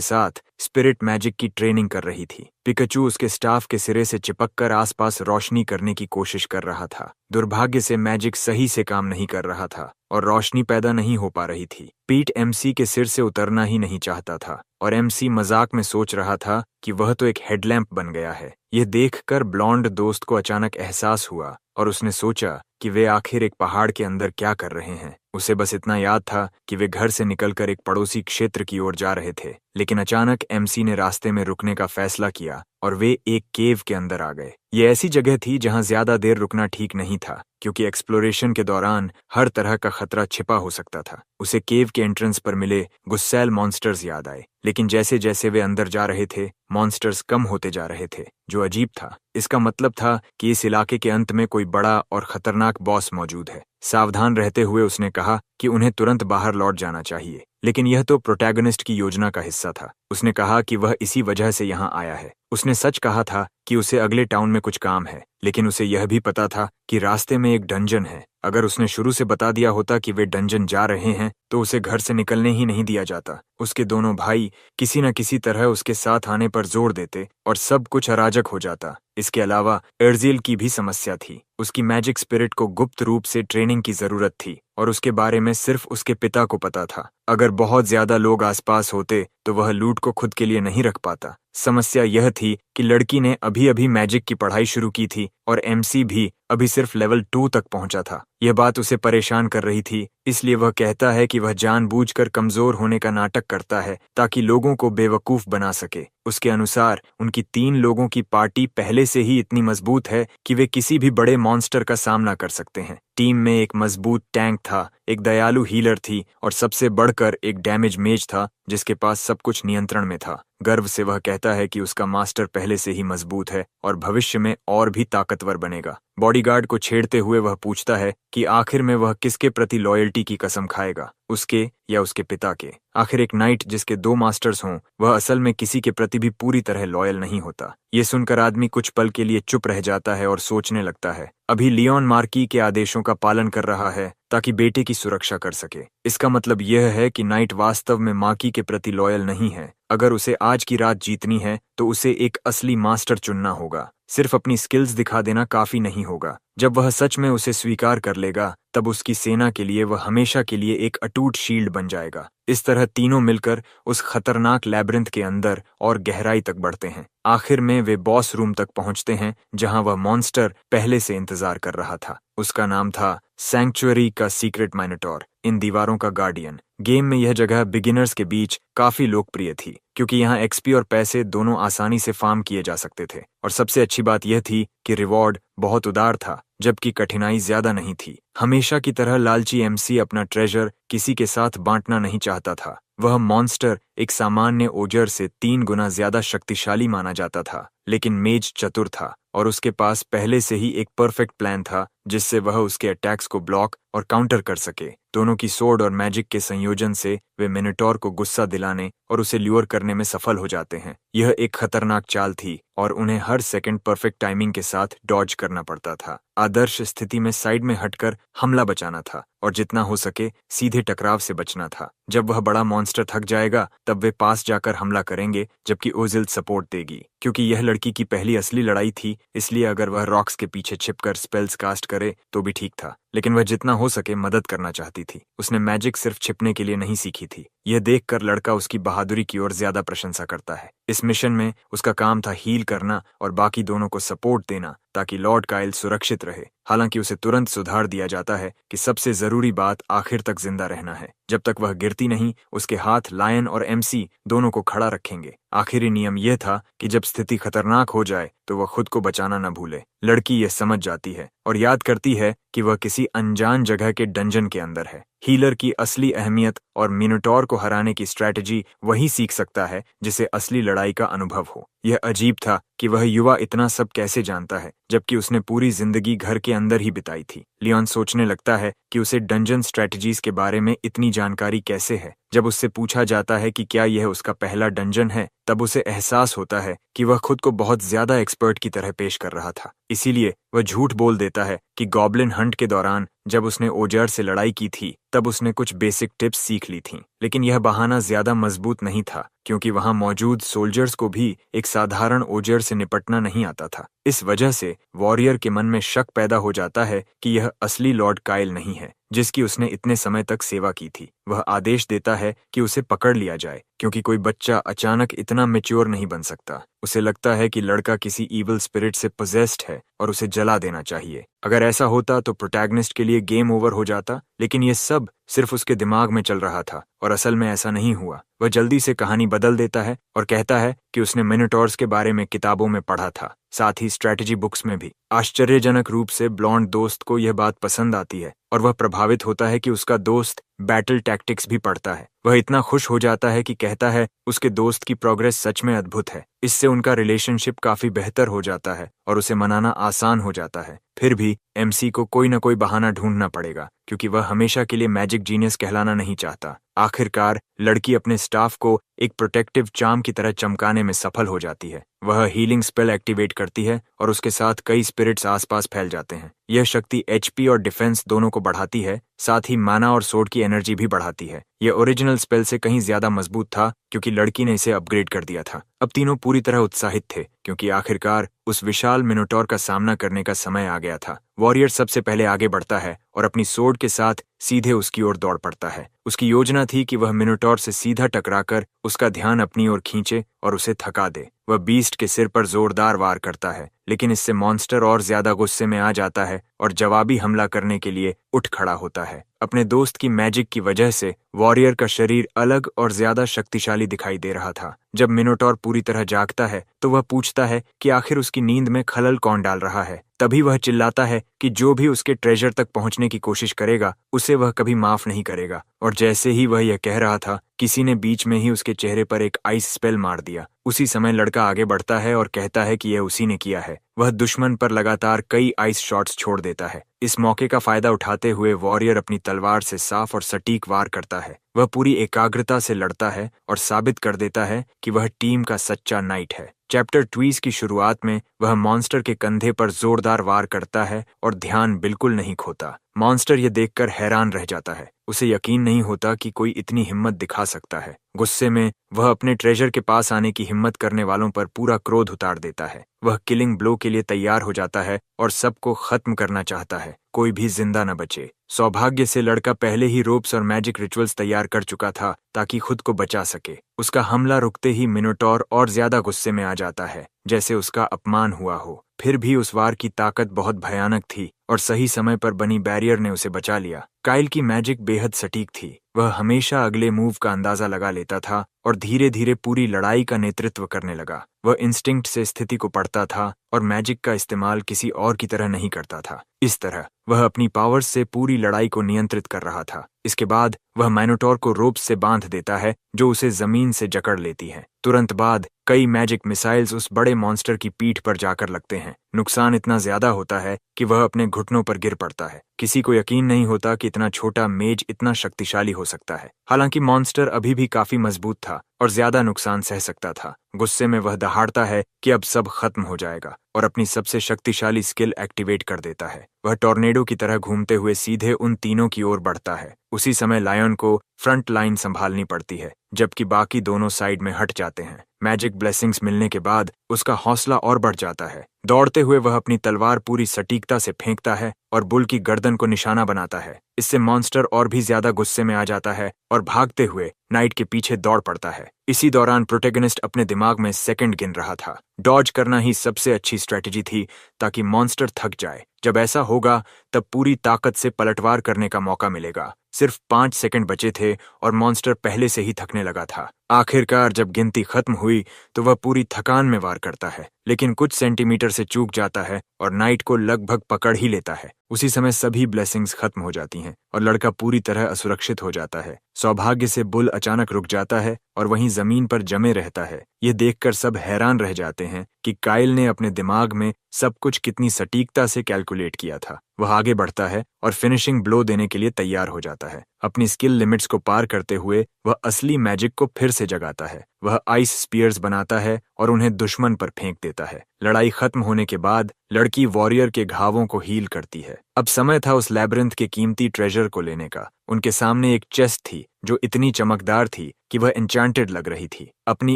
साथ स्पिरिट मैजिक की ट्रेनिंग कर रही थी। पिकाचू उसके स्टाफ के सिरे से चिपककर आसपास रोशनी करने की कोशिश कर रहा था। दुर्भाग्य से मैजिक सही से काम नहीं कर रहा था और रोशनी पैदा नहीं हो पा रही थी। पीट एमसी के सिर से उतरना ही नहीं चाहता था और एमसी मजाक में सोच रहा था कि वह तो एक हेडलैम्प बन गया है। यह देखकर ब्लॉन्ड दोस्त को अचानक एहसास हुआ और उसने सोचा कि वे आखिर एक पहाड़ के अंदर क्या कर रहे हैं। उसे बस इतना याद था कि वे घर से निकलकर एक पड़ोसी क्षेत्र की ओर जा रहे थे, लेकिन अचानक एमसी ने रास्ते में रुकने का फैसला किया और वे एक केव के अंदर आ गए। ये ऐसी जगह थी जहां ज्यादा देर रुकना ठीक नहीं था क्योंकि एक्सप्लोरेशन के दौरान हर तरह का खतरा छिपा हो सकता था। उसे केव के एंट्रेंस पर मिले गुस्सैल मॉन्स्टर्स याद आए, लेकिन जैसे जैसे वे अंदर जा रहे थे मॉन्स्टर्स कम होते जा रहे थे, जो अजीब था। इसका मतलब था कि इस इलाके के अंत में कोई बड़ा और खतरनाक बॉस मौजूद है। सावधान रहते हुए उसने कहा कि उन्हें तुरंत बाहर लौट जाना चाहिए, लेकिन यह तो प्रोटैगनिस्ट की योजना का हिस्सा था। उसने कहा कि वह इसी वजह से यहाँ आया है। उसने सच कहा था कि उसे अगले टाउन में कुछ काम है, लेकिन उसे यह भी पता था कि रास्ते में एक डंजन है। अगर उसने शुरू से बता दिया होता कि वे डंजन जा रहे हैं तो उसे घर से निकलने ही नहीं दिया जाता। उसके दोनों भाई किसी न किसी तरह उसके साथ आने पर जोर देते और सब कुछ अराजक हो जाता। इसके अलावा एर्जिल की भी समस्या थी। उसकी मैजिक स्पिरिट को गुप्त रूप से ट्रेनिंग की जरूरत थी और उसके बारे में सिर्फ उसके पिता को पता था। अगर बहुत ज्यादा लोग आसपास होते तो वह लूट को खुद के लिए नहीं रख पाता। समस्या यह थी कि लड़की ने अभी अभी मैजिक की पढ़ाई शुरू की थी और एमसी भी अभी सिर्फ लेवल 2 तक पहुंचा था। यह बात उसे परेशान कर रही थी, इसलिए वह कहता है कि वह जानबूझकर कमजोर होने का नाटक करता है ताकि लोगों को बेवकूफ बना सके। उसके अनुसार उनकी 3 लोगों की पार्टी पहले से ही इतनी मजबूत है कि वे किसी भी बड़े मॉन्स्टर का सामना कर सकते हैं। टीम में एक मजबूत टैंक था, एक दयालु हीलर थी और सबसे बढ़कर एक डैमेज मेज था जिसके पास सब कुछ नियंत्रण में था। गर्व से वह कहता है कि उसका मास्टर पहले से ही मजबूत है और भविष्य में और भी ताकतवर बनेगा। बॉडीगार्ड को छेड़ते हुए वह पूछता है कि आखिर में वह किसके प्रति लॉयल्टी की कसम खाएगा, उसके या उसके पिता के। आखिर एक नाइट जिसके 2 मास्टर्स हों वह असल में किसी के प्रति भी पूरी तरह लॉयल नहीं होता। ये सुनकर आदमी कुछ पल के लिए चुप रह जाता है और सोचने लगता है अभी लियोन मार्की के आदेशों का पालन कर रहा है ताकि बेटे की सुरक्षा कर सके। इसका मतलब यह है कि नाइट वास्तव में मार्की के प्रति लॉयल नहीं है। अगर उसे आज की रात जीतनी है तो उसे एक असली मास्टर चुनना होगा। सिर्फ अपनी स्किल्स दिखा देना काफी नहीं होगा। जब वह सच में उसे स्वीकार कर लेगा तब उसकी सेना के लिए वह हमेशा के लिए एक अटूट शील्ड बन जाएगा। इस तरह तीनों मिलकर उस खतरनाक लैबिरिंथ के अंदर और गहराई तक बढ़ते हैं। आखिर में वे बॉस रूम तक पहुंचते हैं जहां वह मॉन्स्टर पहले से इंतजार कर रहा था। उसका नाम था सैंक्चुअरी का सीक्रेट माइनोटॉर। इन दीवारों का गार्डियन। गेम में यह जगह बिगिनर्स के बीच काफी लोकप्रिय थी क्योंकि यहाँ एक्सपी और पैसे दोनों आसानी से फार्म किए जा सकते थे, और सबसे अच्छी बात यह थी कि रिवॉर्ड बहुत उदार था जबकि कठिनाई ज्यादा नहीं थी। हमेशा की तरह लालची एमसी अपना ट्रेजर किसी के साथ बांटना नहीं चाहता था। वह मॉन्स्टर एक सामान्य ओजर से 3 गुना ज्यादा शक्तिशाली माना जाता था, लेकिन मेज चतुर था और उसके पास पहले से ही एक परफेक्ट प्लान था जिससे वह उसके अटैक्स को ब्लॉक और काउंटर कर सके। दोनों की सोर्ड और मैजिक के संयोजन से वे मिनोटॉर को गुस्सा दिलाने और उसे ल्यूर करने में सफल हो जाते हैं। यह एक खतरनाक चाल थी और उन्हें हर सेकंड परफेक्ट टाइमिंग के साथ डॉज करना पड़ता था। आदर्श स्थिति में साइड में हटकर हमला बचाना था और जितना हो सके सीधे टकराव से बचना था। जब वह बड़ा मॉन्स्टर थक जाएगा तब वे पास जाकर हमला करेंगे जबकि ओजिल सपोर्ट देगी। क्योंकि यह लड़की की पहली असली लड़ाई थी, इसलिए अगर वह रॉक्स के पीछे छिपकर स्पेल्स कास्ट करे तो भी ठीक था, लेकिन वह जितना हो सके मदद करना चाहती थी। उसने मैजिक सिर्फ छिपने के लिए नहीं सीखी थी। यह देखकर लड़का उसकी बहादुरी की ओर ज्यादा प्रशंसा करता है। इस मिशन में उसका काम था हील करना और बाकी दोनों को सपोर्ट देना ताकि लॉर्ड काइल सुरक्षित रहे। हालांकि उसे तुरंत सुधार दिया जाता है कि सबसे जरूरी बात आखिर तक जिंदा रहना है। जब तक वह गिरती नहीं, उसके हाथ लायन और एमसी दोनों को खड़ा रखेंगे। आखिरी नियम यह था कि जब स्थिति खतरनाक हो जाए तो वह खुद को बचाना न भूले। लड़की यह समझ जाती है और याद करती है कि वह किसी अनजान जगह के डंजन के अंदर है। हीलर की असली अहमियत और मिनोटॉर को हराने की स्ट्रैटेजी वही सीख सकता है जिसे असली लड़ाई का अनुभव हो। यह अजीब था कि वह युवा इतना सब कैसे जानता है जबकि उसने पूरी जिंदगी घर के अंदर ही बिताई थी। लियोन सोचने लगता है कि उसे डंजन स्ट्रैटेजीज के बारे में इतनी जानकारी कैसे है। जब उससे पूछा जाता है कि क्या यह उसका पहला डंजन है, तब उसे एहसास होता है कि वह खुद को बहुत ज्यादा एक्सपर्ट की तरह पेश कर रहा था। इसीलिए वह झूठ बोल देता है कि गॉब्लिन हंट के दौरान जब उसने ओजर से लड़ाई की थी तब उसने कुछ बेसिक टिप्स सीख ली थीं। लेकिन यह बहाना ज्यादा मजबूत नहीं था क्योंकि वहां मौजूद सोल्जर्स को भी एक साधारण ओजर से निपटना नहीं आता था। इस वजह से वॉरियर के मन में शक पैदा हो जाता है कि यह असली लॉर्ड काइल नहीं है जिसकी उसने इतने समय तक सेवा की थी। वह आदेश देता है कि उसे पकड़ लिया जाए क्योंकि कोई बच्चा अचानक इतना मैच्योर नहीं बन सकता। उसे लगता है कि लड़का किसी ईविल स्पिरिट से पोजेस्ड है और उसे जला देना चाहिए। अगर ऐसा होता तो प्रोटैगनिस्ट के लिए गेम ओवर हो जाता, लेकिन यह सब सिर्फ उसके दिमाग में चल रहा था और असल में ऐसा नहीं हुआ। वह जल्दी से कहानी बदल देता है और कहता है कि उसने मिनोटॉर्स के बारे में किताबों में पढ़ा था, साथ ही स्ट्रैटेजी बुक्स में भी। आश्चर्यजनक रूप से ब्लॉन्ड दोस्त को यह बात पसंद आती है और वह प्रभावित होता है कि उसका दोस्त बैटल टैक्टिक्स भी पढ़ता है। वह इतना खुश हो जाता है कि कहता है उसके दोस्त की प्रोग्रेस सच में अद्भुत है। इससे उनका रिलेशनशिप काफी बेहतर हो जाता है और उसे मनाना आसान हो जाता है। फिर भी एमसी को कोई न कोई बहाना ढूंढना पड़ेगा क्योंकि वह हमेशा के लिए मैजिक जीनियस कहलाना नहीं चाहता। आखिरकार लड़की अपने स्टाफ को एक प्रोटेक्टिव चार्म की तरह चमकाने में सफल हो जाती है। वह हीलिंग स्पेल एक्टिवेट करती है और उसके साथ कई स्पिरिट्स आसपास फैल जाते हैं। यह शक्ति एचपी और डिफेंस दोनों को बढ़ाती है, साथ ही माना और सोर्ड की एनर्जी भी बढ़ाती है। यह ओरिजिनल स्पेल से कहीं ज्यादा मजबूत था क्योंकि लड़की ने इसे अपग्रेड कर दिया था। अब तीनों पूरी तरह उत्साहित थे क्योंकि आखिरकार उस विशाल मिनोटॉर का सामना करने का समय आ गया था। वॉरियर सबसे पहले आगे बढ़ता है और अपनी सोर्ड के साथ सीधे उसकी ओर दौड़ पड़ता है। उसकी योजना थी कि वह मिनोटॉर से सीधा टकराकर उसका ध्यान अपनी ओर खींचे और उसे थका दे। वह बीस्ट के सिर पर जोरदार वार करता है, लेकिन इससे मॉन्स्टर और ज्यादा गुस्से में आ जाता है और जवाबी हमला करने के लिए उठ खड़ा होता है। अपने दोस्त की मैजिक की वजह से वॉरियर का शरीर अलग और ज्यादा शक्तिशाली दिखाई दे रहा था। जब मिनोटॉर पूरी तरह जागता है तो वह पूछता है कि आखिर उसकी नींद में खलल कौन डाल रहा है। तभी वह चिल्लाता है कि जो भी उसके ट्रेजर तक पहुंचने की कोशिश करेगा उसे वह कभी माफ नहीं करेगा। और जैसे ही वह यह कह रहा था, किसी ने बीच में ही उसके चेहरे पर एक आइस स्पेल मार दिया। उसी समय लड़का आगे बढ़ता है और कहता है कि यह उसी ने किया है। वह दुश्मन पर लगातार कई आइस शॉट्स छोड़ देता है। इस मौके का फायदा उठाते हुए वॉरियर अपनी तलवार से साफ और सटीक वार करता है। वह पूरी एकाग्रता से लड़ता है और साबित कर देता है कि वह टीम का सच्चा नाइट है। चैप्टर ट्वीज की शुरुआत में वह मॉन्स्टर के कंधे पर जोरदार वार करता है और ध्यान बिल्कुल नहीं खोता। मॉन्स्टर यह देखकर हैरान रह जाता है। उसे यकीन नहीं होता कि कोई इतनी हिम्मत दिखा सकता है। गुस्से में वह अपने ट्रेजर के पास आने की हिम्मत करने वालों पर पूरा क्रोध उतार देता है। वह किलिंग ब्लो के लिए तैयार हो जाता है और सबको खत्म करना चाहता है, कोई भी जिंदा न बचे। सौभाग्य से लड़का पहले ही रोप्स और मैजिक रिचुअल्स तैयार कर चुका था ताकि खुद को बचा सके। उसका हमला रुकते ही मिनोटॉर और ज्यादा गुस्से में आ जाता है, जैसे उसका अपमान हुआ हो। फिर भी उस वार की ताकत बहुत भयानक थी और सही समय पर बनी बैरियर ने उसे बचा लिया। काइल की मैजिक बेहद सटीक थी। वह हमेशा अगले मूव का अंदाजा लगा लेता था और धीरे धीरे पूरी लड़ाई का नेतृत्व करने लगा। वह इंस्टिंक्ट से स्थिति को पढ़ता था और मैजिक का इस्तेमाल किसी और की तरह नहीं करता था। इस तरह वह अपनी पावर्स से पूरी लड़ाई को नियंत्रित कर रहा था। इसके बाद वह माइनोटॉर को रोप्स से बांध देता है, जो उसे जमीन से जकड़ लेती है। तुरंत बाद कई मैजिक मिसाइल्स उस बड़े मॉन्स्टर की पीठ पर जाकर लगते हैं। नुकसान इतना ज्यादा होता है कि वह अपने घुटनों पर गिर पड़ता है। किसी को यकीन नहीं होता कि इतना छोटा मेज इतना शक्तिशाली हो सकता है। हालांकि मॉन्स्टर अभी भी काफी मजबूत था और ज्यादा नुकसान सह सकता था। गुस्से में वह दहाड़ता है कि अब सब खत्म हो जाएगा और अपनी सबसे शक्तिशाली स्किल एक्टिवेट कर देता है। वह टॉर्नेडो की तरह घूमते हुए सीधे उन तीनों की ओर बढ़ता है। उसी समय लायन को फ्रंट लाइन संभालनी पड़ती है, जबकि बाकी दोनों साइड में हट जाते हैं। मैजिक ब्लेसिंग्स मिलने के बाद उसका हौसला और बढ़ जाता है। दौड़ते हुए वह अपनी तलवार पूरी सटीकता से फेंकता है और बुल की गर्दन को निशाना बनाता है। इससे मॉन्स्टर और भी ज्यादा गुस्से में आ जाता है और भागते हुए नाइट के पीछे दौड़ पड़ता है। इसी दौरान प्रोटेगनिस्ट अपने दिमाग में सेकंड गिन रहा था। डॉज करना ही सबसे अच्छी स्ट्रेटेजी थी ताकि मॉन्स्टर थक जाए। जब ऐसा होगा तब पूरी ताकत से पलटवार करने का मौका मिलेगा। सिर्फ 5 सेकंड बचे थे और मॉन्स्टर पहले से ही थकने लगा था। आखिरकार जब गिनती खत्म हुई तो वह पूरी थकान में वार करता है, लेकिन कुछ सेंटीमीटर से चूक जाता है और नाइट को लगभग पकड़ ही लेता है। उसी समय सभी ब्लेसिंग्स खत्म हो जाती हैं और लड़का पूरी तरह असुरक्षित हो जाता है। सौभाग्य से बुल अचानक रुक जाता है और वहीं जमीन पर जमे रहता है। ये देखकर सब हैरान रह जाते हैं कि काइल ने अपने दिमाग में सब कुछ कितनी सटीकता से कैलकुलेट किया था। वह आगे बढ़ता है और फिनिशिंग ब्लो देने के लिए तैयार हो जाता है। अपनी स्किल लिमिट्स को पार करते हुए वह असली मैजिक को फिर से जगाता है। वह आइस स्पीयर्स बनाता है और उन्हें दुश्मन पर फेंक देता है। लड़ाई खत्म होने के बाद लड़की वॉरियर के घावों को हील करती है। अब समय था उस लैबिरिंथ के कीमती ट्रेजर को लेने का। उनके सामने एक चेस्ट थी जो इतनी चमकदार थी कि वह एन्चांटेड लग रही थी। अपनी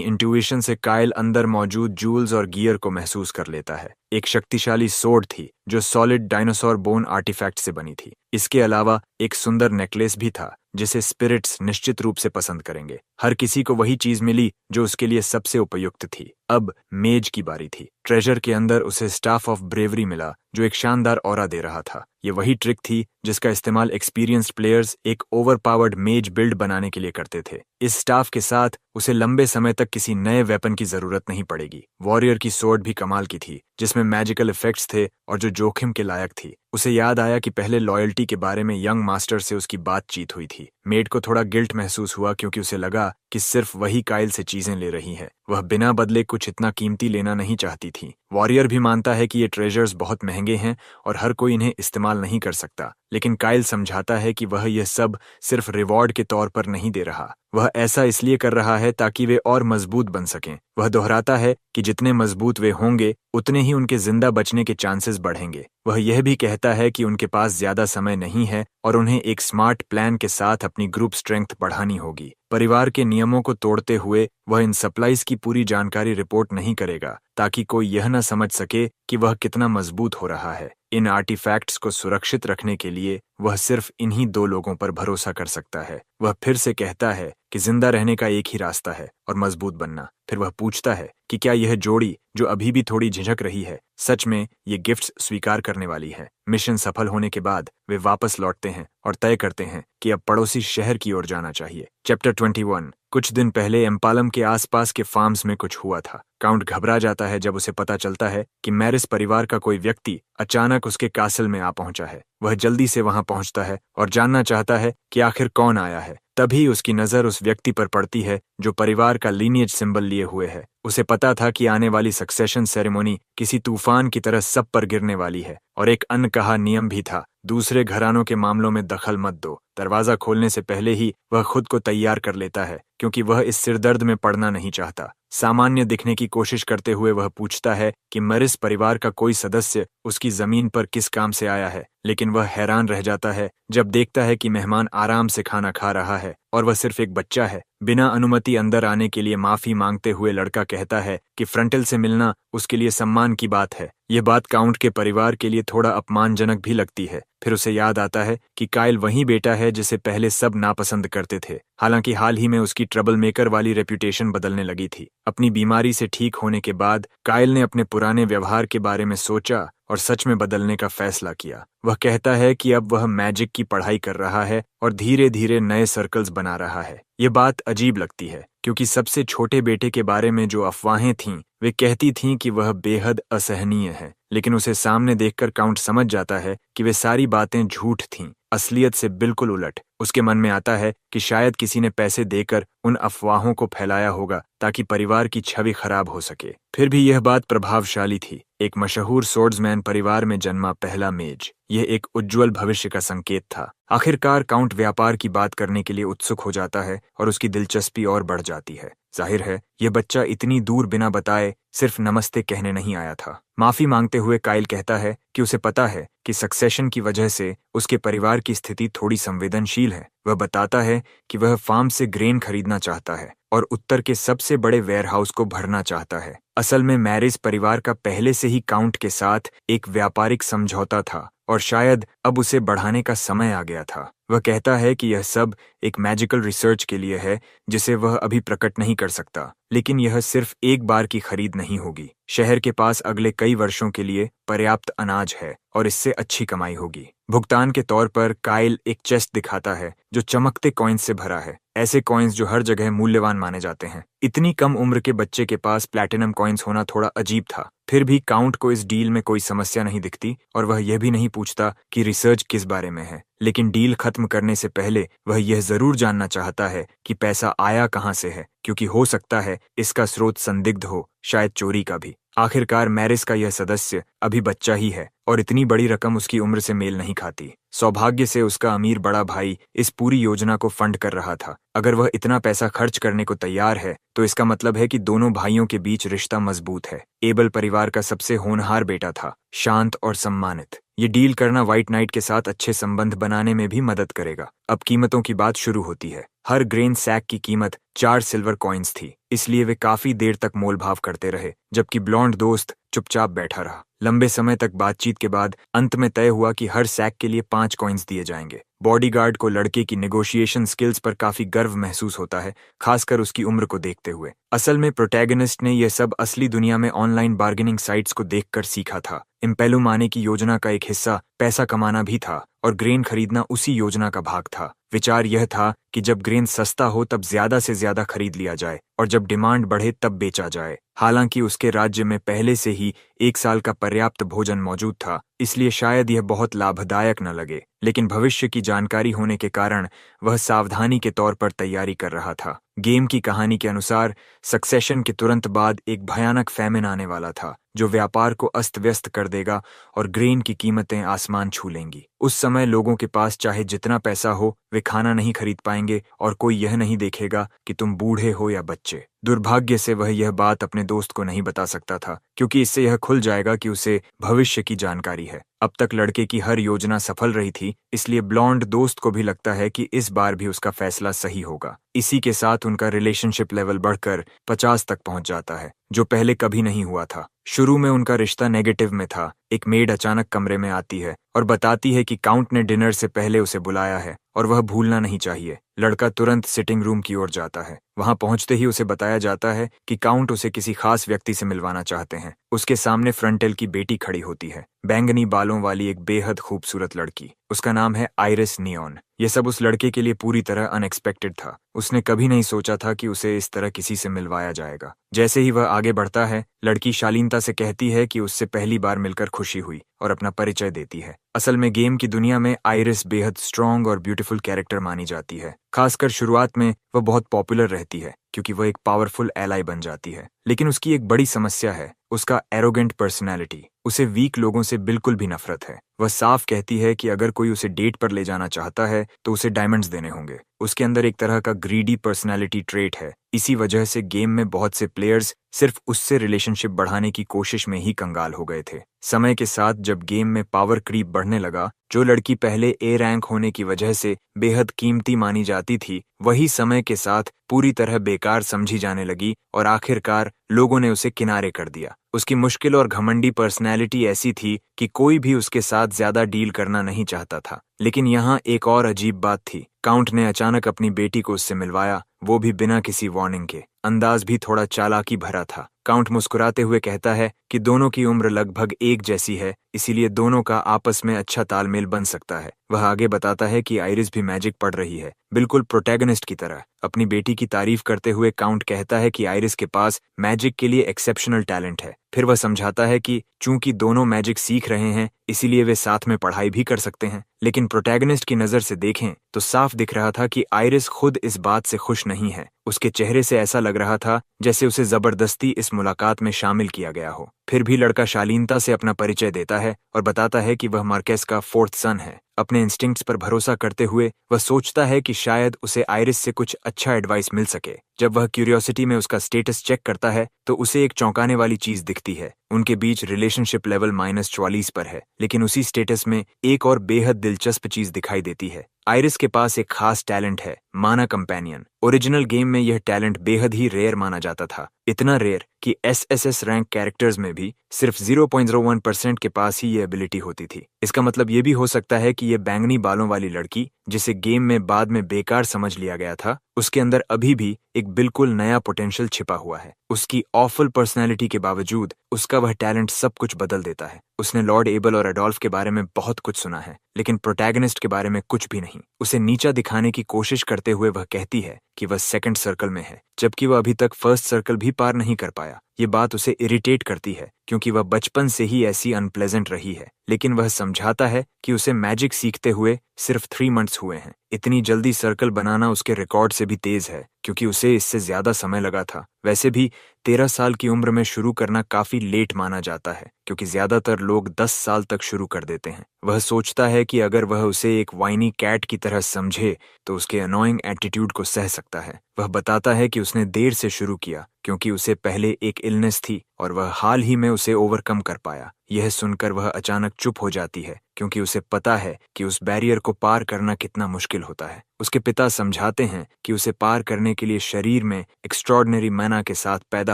इंट्यूशन से काइल अंदर मौजूद जूल्स और गियर को महसूस कर लेता है। एक शक्तिशाली सोर्ड थी जो सॉलिड डायनासोर बोन आर्टिफैक्ट से बनी थी। इसके अलावा एक सुंदर नेकलेस भी था जिसे स्पिरिट्स निश्चित रूप से पसंद करेंगे। हर किसी को वही चीज मिली जो उसके लिए सबसे उपयुक्त थी। अब मेज की बारी थी। ट्रेजर के अंदर उसे स्टाफ ऑफ ब्रेवरी मिला जो एक शानदार ऑरा दे रहा था। ये वही ट्रिक थी जिसका इस्तेमाल एक्सपीरियंस्ड प्लेयर्स एक ओवरपावर्ड मेज बिल्ड बनाने के लिए करते थे। इस स्टाफ के साथ उसे लंबे समय तक किसी नए वेपन की जरूरत नहीं पड़ेगी। वॉरियर की सोर्ड भी कमाल की थी जिसमें मैजिकल इफेक्ट्स थे और जो जोखिम के लायक थी। उसे याद आया कि पहले लॉयल्टी के बारे में यंग मास्टर से उसकी बातचीत हुई थी। मेड को थोड़ा गिल्ट महसूस हुआ क्योंकि उसे लगा कि सिर्फ वही काइल से चीजें ले रही है। वह बिना बदले कुछ इतना कीमती लेना नहीं चाहती थी। वॉरियर भी मानता है कि ये ट्रेजर्स बहुत महंगे हैं और हर कोई इन्हें इस्तेमाल नहीं कर सकता, लेकिन काइल समझाता है कि वह यह सब सिर्फ रिवॉर्ड के तौर पर नहीं दे रहा। वह ऐसा इसलिए कर रहा है ताकि वे और मजबूत बन सकें। वह दोहराता है कि जितने मजबूत वे होंगे उतने ही उनके जिंदा बचने के चांसेस बढ़ेंगे। वह यह भी कहता है कि उनके पास ज्यादा समय नहीं है और उन्हें एक स्मार्ट प्लान के साथ अपनी ग्रुप स्ट्रेंथ बढ़ानी होगी। परिवार के नियमों को तोड़ते हुए वह इन सप्लाईज की पूरी जानकारी रिपोर्ट नहीं करेगा ताकि कोई यह न समझ सके कि वह कितना मजबूत हो रहा है। इन आर्टिफैक्ट्स को सुरक्षित रखने के लिए वह सिर्फ इन्हीं 2 लोगों पर भरोसा कर सकता है। वह फिर से कहता है कि जिंदा रहने का एक ही रास्ता है और मजबूत बनना। फिर वह पूछता है कि क्या यह जोड़ी जो अभी भी थोड़ी झिझक रही है सच में ये गिफ्ट्स स्वीकार करने वाली है। मिशन सफल होने के बाद वे वापस लौटते हैं और तय करते हैं कि अब पड़ोसी शहर की ओर जाना चाहिए। चैप्टर 21। कुछ दिन पहले एम्पालम के आसपास के फार्म्स में कुछ हुआ था। काउंट घबरा जाता है जब उसे पता चलता है कि मैरिस परिवार का कोई व्यक्ति अचानक उसके कासल में आ पहुंचा है। वह जल्दी से वहां पहुंचता है और जानना चाहता है कि आखिर कौन आया है। तभी उसकी नजर उस व्यक्ति पर पड़ती है जो परिवार का लीनिएज सिंबल लिए हुए है। उसे पता था कि आने वाली सक्सेशन सेरेमनी किसी तूफान की तरह सब पर गिरने वाली है और एक अनकहा नियम भी था, दूसरे घरानों के मामलों में दखल मत दो। दरवाजा खोलने से पहले ही वह खुद को तैयार कर लेता है क्योंकि वह इस सिरदर्द में पड़ना नहीं चाहता। सामान्य दिखने की कोशिश करते हुए वह पूछता है कि मैरिस परिवार का कोई सदस्य उसकी जमीन पर किस काम से आया है, लेकिन वह हैरान रह जाता है जब देखता है कि मेहमान आराम से खाना खा रहा है और वह सिर्फ एक बच्चा है। बिना अनुमति अंदर आने के लिए माफी मांगते हुए लड़का कहता है कि फ्रंटल से मिलना उसके लिए सम्मान की बात है। यह बात काउंट के परिवार के लिए थोड़ा अपमानजनक भी लगती है। फिर उसे याद आता है कि काइल वही बेटा है जिसे पहले सब नापसंद करते थे। हालांकि हाल ही में उसकी ट्रबल मेकर वाली रेप्यूटेशन बदलने लगी थी। अपनी बीमारी से ठीक होने के बाद काइल ने अपने पुराने व्यवहार के बारे में सोचा और सच में बदलने का फैसला किया। वह कहता है कि अब वह मैजिक की पढ़ाई कर रहा है और धीरे धीरे नए सर्कल्स बना रहा है। ये बात अजीब लगती है क्योंकि सबसे छोटे बेटे के बारे में जो अफवाहें थीं वे कहती थीं कि वह बेहद असहनीय है, लेकिन उसे सामने देखकर काउंट समझ जाता है कि वे सारी बातें झूठ थीं, असलियत से बिल्कुल उलट। उसके मन में आता है कि शायद किसी ने पैसे देकर उन अफवाहों को फैलाया होगा ताकि परिवार की छवि खराब हो सके। फिर भी यह बात प्रभावशाली थी। एक मशहूर सोर्ड्समैन परिवार में जन्मा पहला मेज, यह एक उज्जवल भविष्य का संकेत था। आखिरकार काउंट व्यापार की बात करने के लिए उत्सुक हो जाता है और उसकी दिलचस्पी और बढ़ जाती है। जाहिर है यह बच्चा इतनी दूर बिना बताए सिर्फ नमस्ते कहने नहीं आया था। माफी मांगते हुए काइल कहता है कि उसे पता है कि सक्सेशन की वजह से उसके परिवार की स्थिति थोड़ी संवेदनशील है। वह बताता है कि वह फार्म से ग्रेन खरीदना चाहता है और उत्तर के सबसे बड़े वेयरहाउस को भरना चाहता है। असल में मैरिज परिवार का पहले से ही काउंट के साथ एक व्यापारिक समझौता था और शायद अब उसे बढ़ाने का समय आ गया था। वह कहता है कि यह सब एक मैजिकल रिसर्च के लिए है जिसे वह अभी प्रकट नहीं कर सकता, लेकिन यह सिर्फ एक बार की खरीद नहीं होगी। शहर के पास अगले कई वर्षों के लिए पर्याप्त अनाज है और इससे अच्छी कमाई होगी। भुगतान के तौर पर काइल एक चेस्ट दिखाता है जो चमकते कॉइन्स से भरा है, ऐसे कॉइन्स जो हर जगह मूल्यवान माने जाते हैं। इतनी कम उम्र के बच्चे के पास प्लैटिनम कॉइन्स होना थोड़ा अजीब था। फिर भी काउंट को इस डील में कोई समस्या नहीं दिखती और वह यह भी नहीं पूछता कि रिसर्च किस बारे में है। लेकिन डील खत्म करने से पहले वह यह जरूर जानना चाहता है कि पैसा आया कहां से है, क्योंकि हो सकता है इसका स्रोत संदिग्ध हो, शायद चोरी का भी। आखिरकार मैरिज का यह सदस्य अभी बच्चा ही है और इतनी बड़ी रकम उसकी उम्र से मेल नहीं खाती। सौभाग्य से उसका अमीर बड़ा भाई इस पूरी योजना को फंड कर रहा था। अगर वह इतना पैसा खर्च करने को तैयार है तो इसका मतलब है कि दोनों भाइयों के बीच रिश्ता मजबूत है। एबल परिवार का सबसे होनहार बेटा था, शांत और सम्मानित। ये डील करना व्हाइट नाइट के साथ अच्छे संबंध बनाने में भी मदद करेगा। अब कीमतों की बात शुरू होती है। हर ग्रेन सैक की कीमत 4 सिल्वर कॉइन्स थी, इसलिए वे काफी देर तक मोलभाव करते रहे, जबकि ब्लॉन्ड दोस्त चुपचाप बैठा रहा। लंबे समय तक बातचीत के बाद अंत में तय हुआ कि हर सैक के लिए 5 कॉइन्स दिए जाएंगे। बॉडीगार्ड को लड़के की नेगोशिएशन स्किल्स पर काफी गर्व महसूस होता है, खासकर उसकी उम्र को देखते हुए। असल में प्रोटैगनिस्ट ने यह सब असली दुनिया में ऑनलाइन बार्गेनिंग साइट्स को देखकर सीखा था। इम्पेलुम आने की योजना का एक हिस्सा पैसा कमाना भी था और ग्रेन खरीदना उसी योजना का भाग था। विचार यह था कि जब ग्रेन सस्ता हो तब ज्यादा से ज्यादा खरीद लिया जाए और जब डिमांड बढ़े तब बेचा जाए। हालांकि उसके राज्य में पहले से ही 1 साल का पर्याप्त भोजन मौजूद था, इसलिए शायद यह बहुत लाभदायक न लगे, लेकिन भविष्य की जानकारी होने के कारण वह सावधानी के तौर पर तैयारी कर रहा था। गेम की कहानी के अनुसार सक्सेशन के तुरंत बाद एक भयानक फैमिन आने वाला था जो व्यापार को अस्त व्यस्त कर देगा और ग्रेन की कीमतें आसमान छू लेंगी। उस समय लोगों के पास चाहे जितना पैसा हो वे खाना नहीं खरीद पाएंगे और कोई यह नहीं देखेगा कि तुम बूढ़े हो या बच्चे। दुर्भाग्य से वह यह बात अपने दोस्त को नहीं बता सकता था, क्योंकि इससे यह खुल जाएगा कि उसे भविष्य की जानकारी है। अब तक लड़के की हर योजना सफल रही थी, इसलिए ब्लॉन्ड दोस्त को भी लगता है कि इस बार भी उसका फैसला सही होगा। इसी के साथ उनका रिलेशनशिप लेवल बढ़कर 50 तक पहुंच जाता है, जो पहले कभी नहीं हुआ था। शुरू में उनका रिश्ता नेगेटिव में था। एक मेड अचानक कमरे में आती है और बताती है कि काउंट ने डिनर से पहले उसे बुलाया है और वह भूलना नहीं चाहिए। लड़का तुरंत सिटिंग रूम की ओर जाता है। वहां पहुंचते ही उसे बताया जाता है कि काउंट उसे किसी खास व्यक्ति से मिलवाना चाहते हैं। उसके सामने फ्रंटेल की बेटी खड़ी होती है, बैंगनी बालों वाली एक बेहद खूबसूरत लड़की। उसका नाम है आइरिस नियॉन। यह सब उस लड़के के लिए पूरी तरह अनएक्सपेक्टेड था। उसने कभी नहीं सोचा था कि उसे इस तरह किसी से मिलवाया जाएगा। जैसे ही वह आगे बढ़ता है, लड़की शालीनता से कहती है कि उससे पहली बार मिलकर खुशी हुई और अपना परिचय देती है। असल में गेम की दुनिया में आइरिस बेहद स्ट्रॉन्ग और ब्यूटीफुल कैरेक्टर मानी जाती है। खासकर शुरुआत में वह बहुत पॉपुलर रहती है क्योंकि वह एक पावरफुल एलाई बन जाती है। लेकिन उसकी एक बड़ी समस्या है, उसका एरोगेंट पर्सनैलिटी। उसे वीक लोगों से बिल्कुल भी नफरत है। वह साफ कहती है कि अगर कोई उसे डेट पर ले जाना चाहता है तो उसे डायमंड्स देने होंगे। उसके अंदर एक तरह का ग्रीडी पर्सनैलिटी ट्रेट है। इसी वजह से गेम में बहुत से प्लेयर्स सिर्फ उससे रिलेशनशिप बढ़ाने की कोशिश में ही कंगाल हो गए थे। समय के साथ जब गेम में पावर क्रीप बढ़ने लगा, जो लड़की पहले ए रैंक होने की वजह से बेहद कीमती मानी जाती थी, वही समय के साथ पूरी तरह बेकार समझी जाने लगी और आखिरकार लोगों ने उसे किनारे कर दिया। उसकी मुश्किल और घमंडी पर्सनैलिटी ऐसी थी कि कोई भी उसके साथ ज्यादा डील करना नहीं चाहता था। लेकिन यहाँ एक और अजीब बात थी। काउंट ने अचानक अपनी बेटी को उससे मिलवाया, वो भी बिना किसी वार्निंग के। अंदाज भी थोड़ा चालाकी भरा था। काउंट मुस्कुराते हुए कहता है कि दोनों की उम्र लगभग एक जैसी है, इसीलिए दोनों का आपस में अच्छा तालमेल बन सकता है। वह आगे बताता है कि आइरिस भी मैजिक पढ़ रही है, बिल्कुल प्रोटैगनिस्ट की तरह। अपनी बेटी की तारीफ करते हुए काउंट कहता है कि आइरिस के पास मैजिक के लिए एक्सेप्शनल टैलेंट है। फिर वह समझाता है कि चूंकि दोनों मैजिक सीख रहे हैं, इसीलिए वे साथ में पढ़ाई भी कर सकते हैं। लेकिन प्रोटैगनिस्ट की नजर से देखें तो साफ दिख रहा था कि आइरिस खुद इस बात से खुश नहीं है। उसके चेहरे से ऐसा लग रहा था जैसे उसे जबरदस्ती इस मुलाकात में शामिल किया गया हो। फिर भी लड़का शालीनता से अपना परिचय देता है और बताता है कि वह मार्केस का फोर्थ सन है। अपने इंस्टिंक्ट्स पर भरोसा करते हुए वह सोचता है कि शायद उसे आइरिस से कुछ अच्छा एडवाइस मिल सके। जब वह क्यूरियोसिटी में उसका स्टेटस चेक करता है तो उसे एक चौंकाने वाली चीज दिखती है। उनके बीच रिलेशनशिप लेवल -44 पर है, लेकिन उसी स्टेटस में एक और बेहद दिलचस्प चीज दिखाई देती है। आइरिस के पास एक खास टैलेंट है, माना कंपेनियन। ओरिजिनल गेम में यह टैलेंट बेहद ही रेयर माना जाता था, इतना रेयर कि एसएसएस रैंक कैरेक्टर्स में भी सिर्फ 0.01% के पास ही ये एबिलिटी होती थी। इसका मतलब ये भी हो सकता है कि ये बैंगनी बालों वाली लड़की, जिसे गेम में बाद में बेकार समझ लिया गया था, उसके अंदर अभी भी एक बिल्कुल नया पोटेंशियल छिपा हुआ है। उसकी ऑफल पर्सनैलिटी के बावजूद उसका वह टैलेंट सब कुछ बदल देता है। उसने लॉर्ड एबल और एडोल्फ के बारे में बहुत कुछ सुना है, लेकिन प्रोटैगनिस्ट के बारे में कुछ भी नहीं। उसे नीचा दिखाने की कोशिश करते हुए वह कहती है कि वह सेकंड सर्कल में है, जबकि वह अभी तक फर्स्ट सर्कल भी पार नहीं कर पाया। ये बात उसे इरिटेट करती है, क्योंकि वह बचपन से ही ऐसी अनप्लेजेंट रही है। लेकिन वह समझाता है कि उसे मैजिक सीखते हुए सिर्फ 3 मंथ्स हुए हैं। इतनी जल्दी सर्कल बनाना उसके रिकॉर्ड से भी तेज है, क्योंकि उसे इससे ज्यादा समय लगा था। वैसे भी 13 साल की उम्र में शुरू करना काफी लेट माना जाता है, क्योंकि ज्यादातर लोग 10 साल तक शुरू कर देते हैं। वह सोचता है कि अगर वह उसे एक वाइनी कैट की तरह समझे तो उसके अनोइंग एटीट्यूड को सह सकता है। वह बताता है कि उसने देर से शुरू किया, क्योंकि उसे पहले एक इलनेस थी और वह हाल ही में उसे ओवरकम कर पाया। यह सुनकर वह अचानक चुप हो जाती है, क्योंकि उसे पता है कि उस बैरियर को पार करना कितना मुश्किल होता है। उसके पिता समझाते हैं कि उसे पार करने के लिए शरीर में एक्स्ट्रॉर्डिनरी मैना के साथ पैदा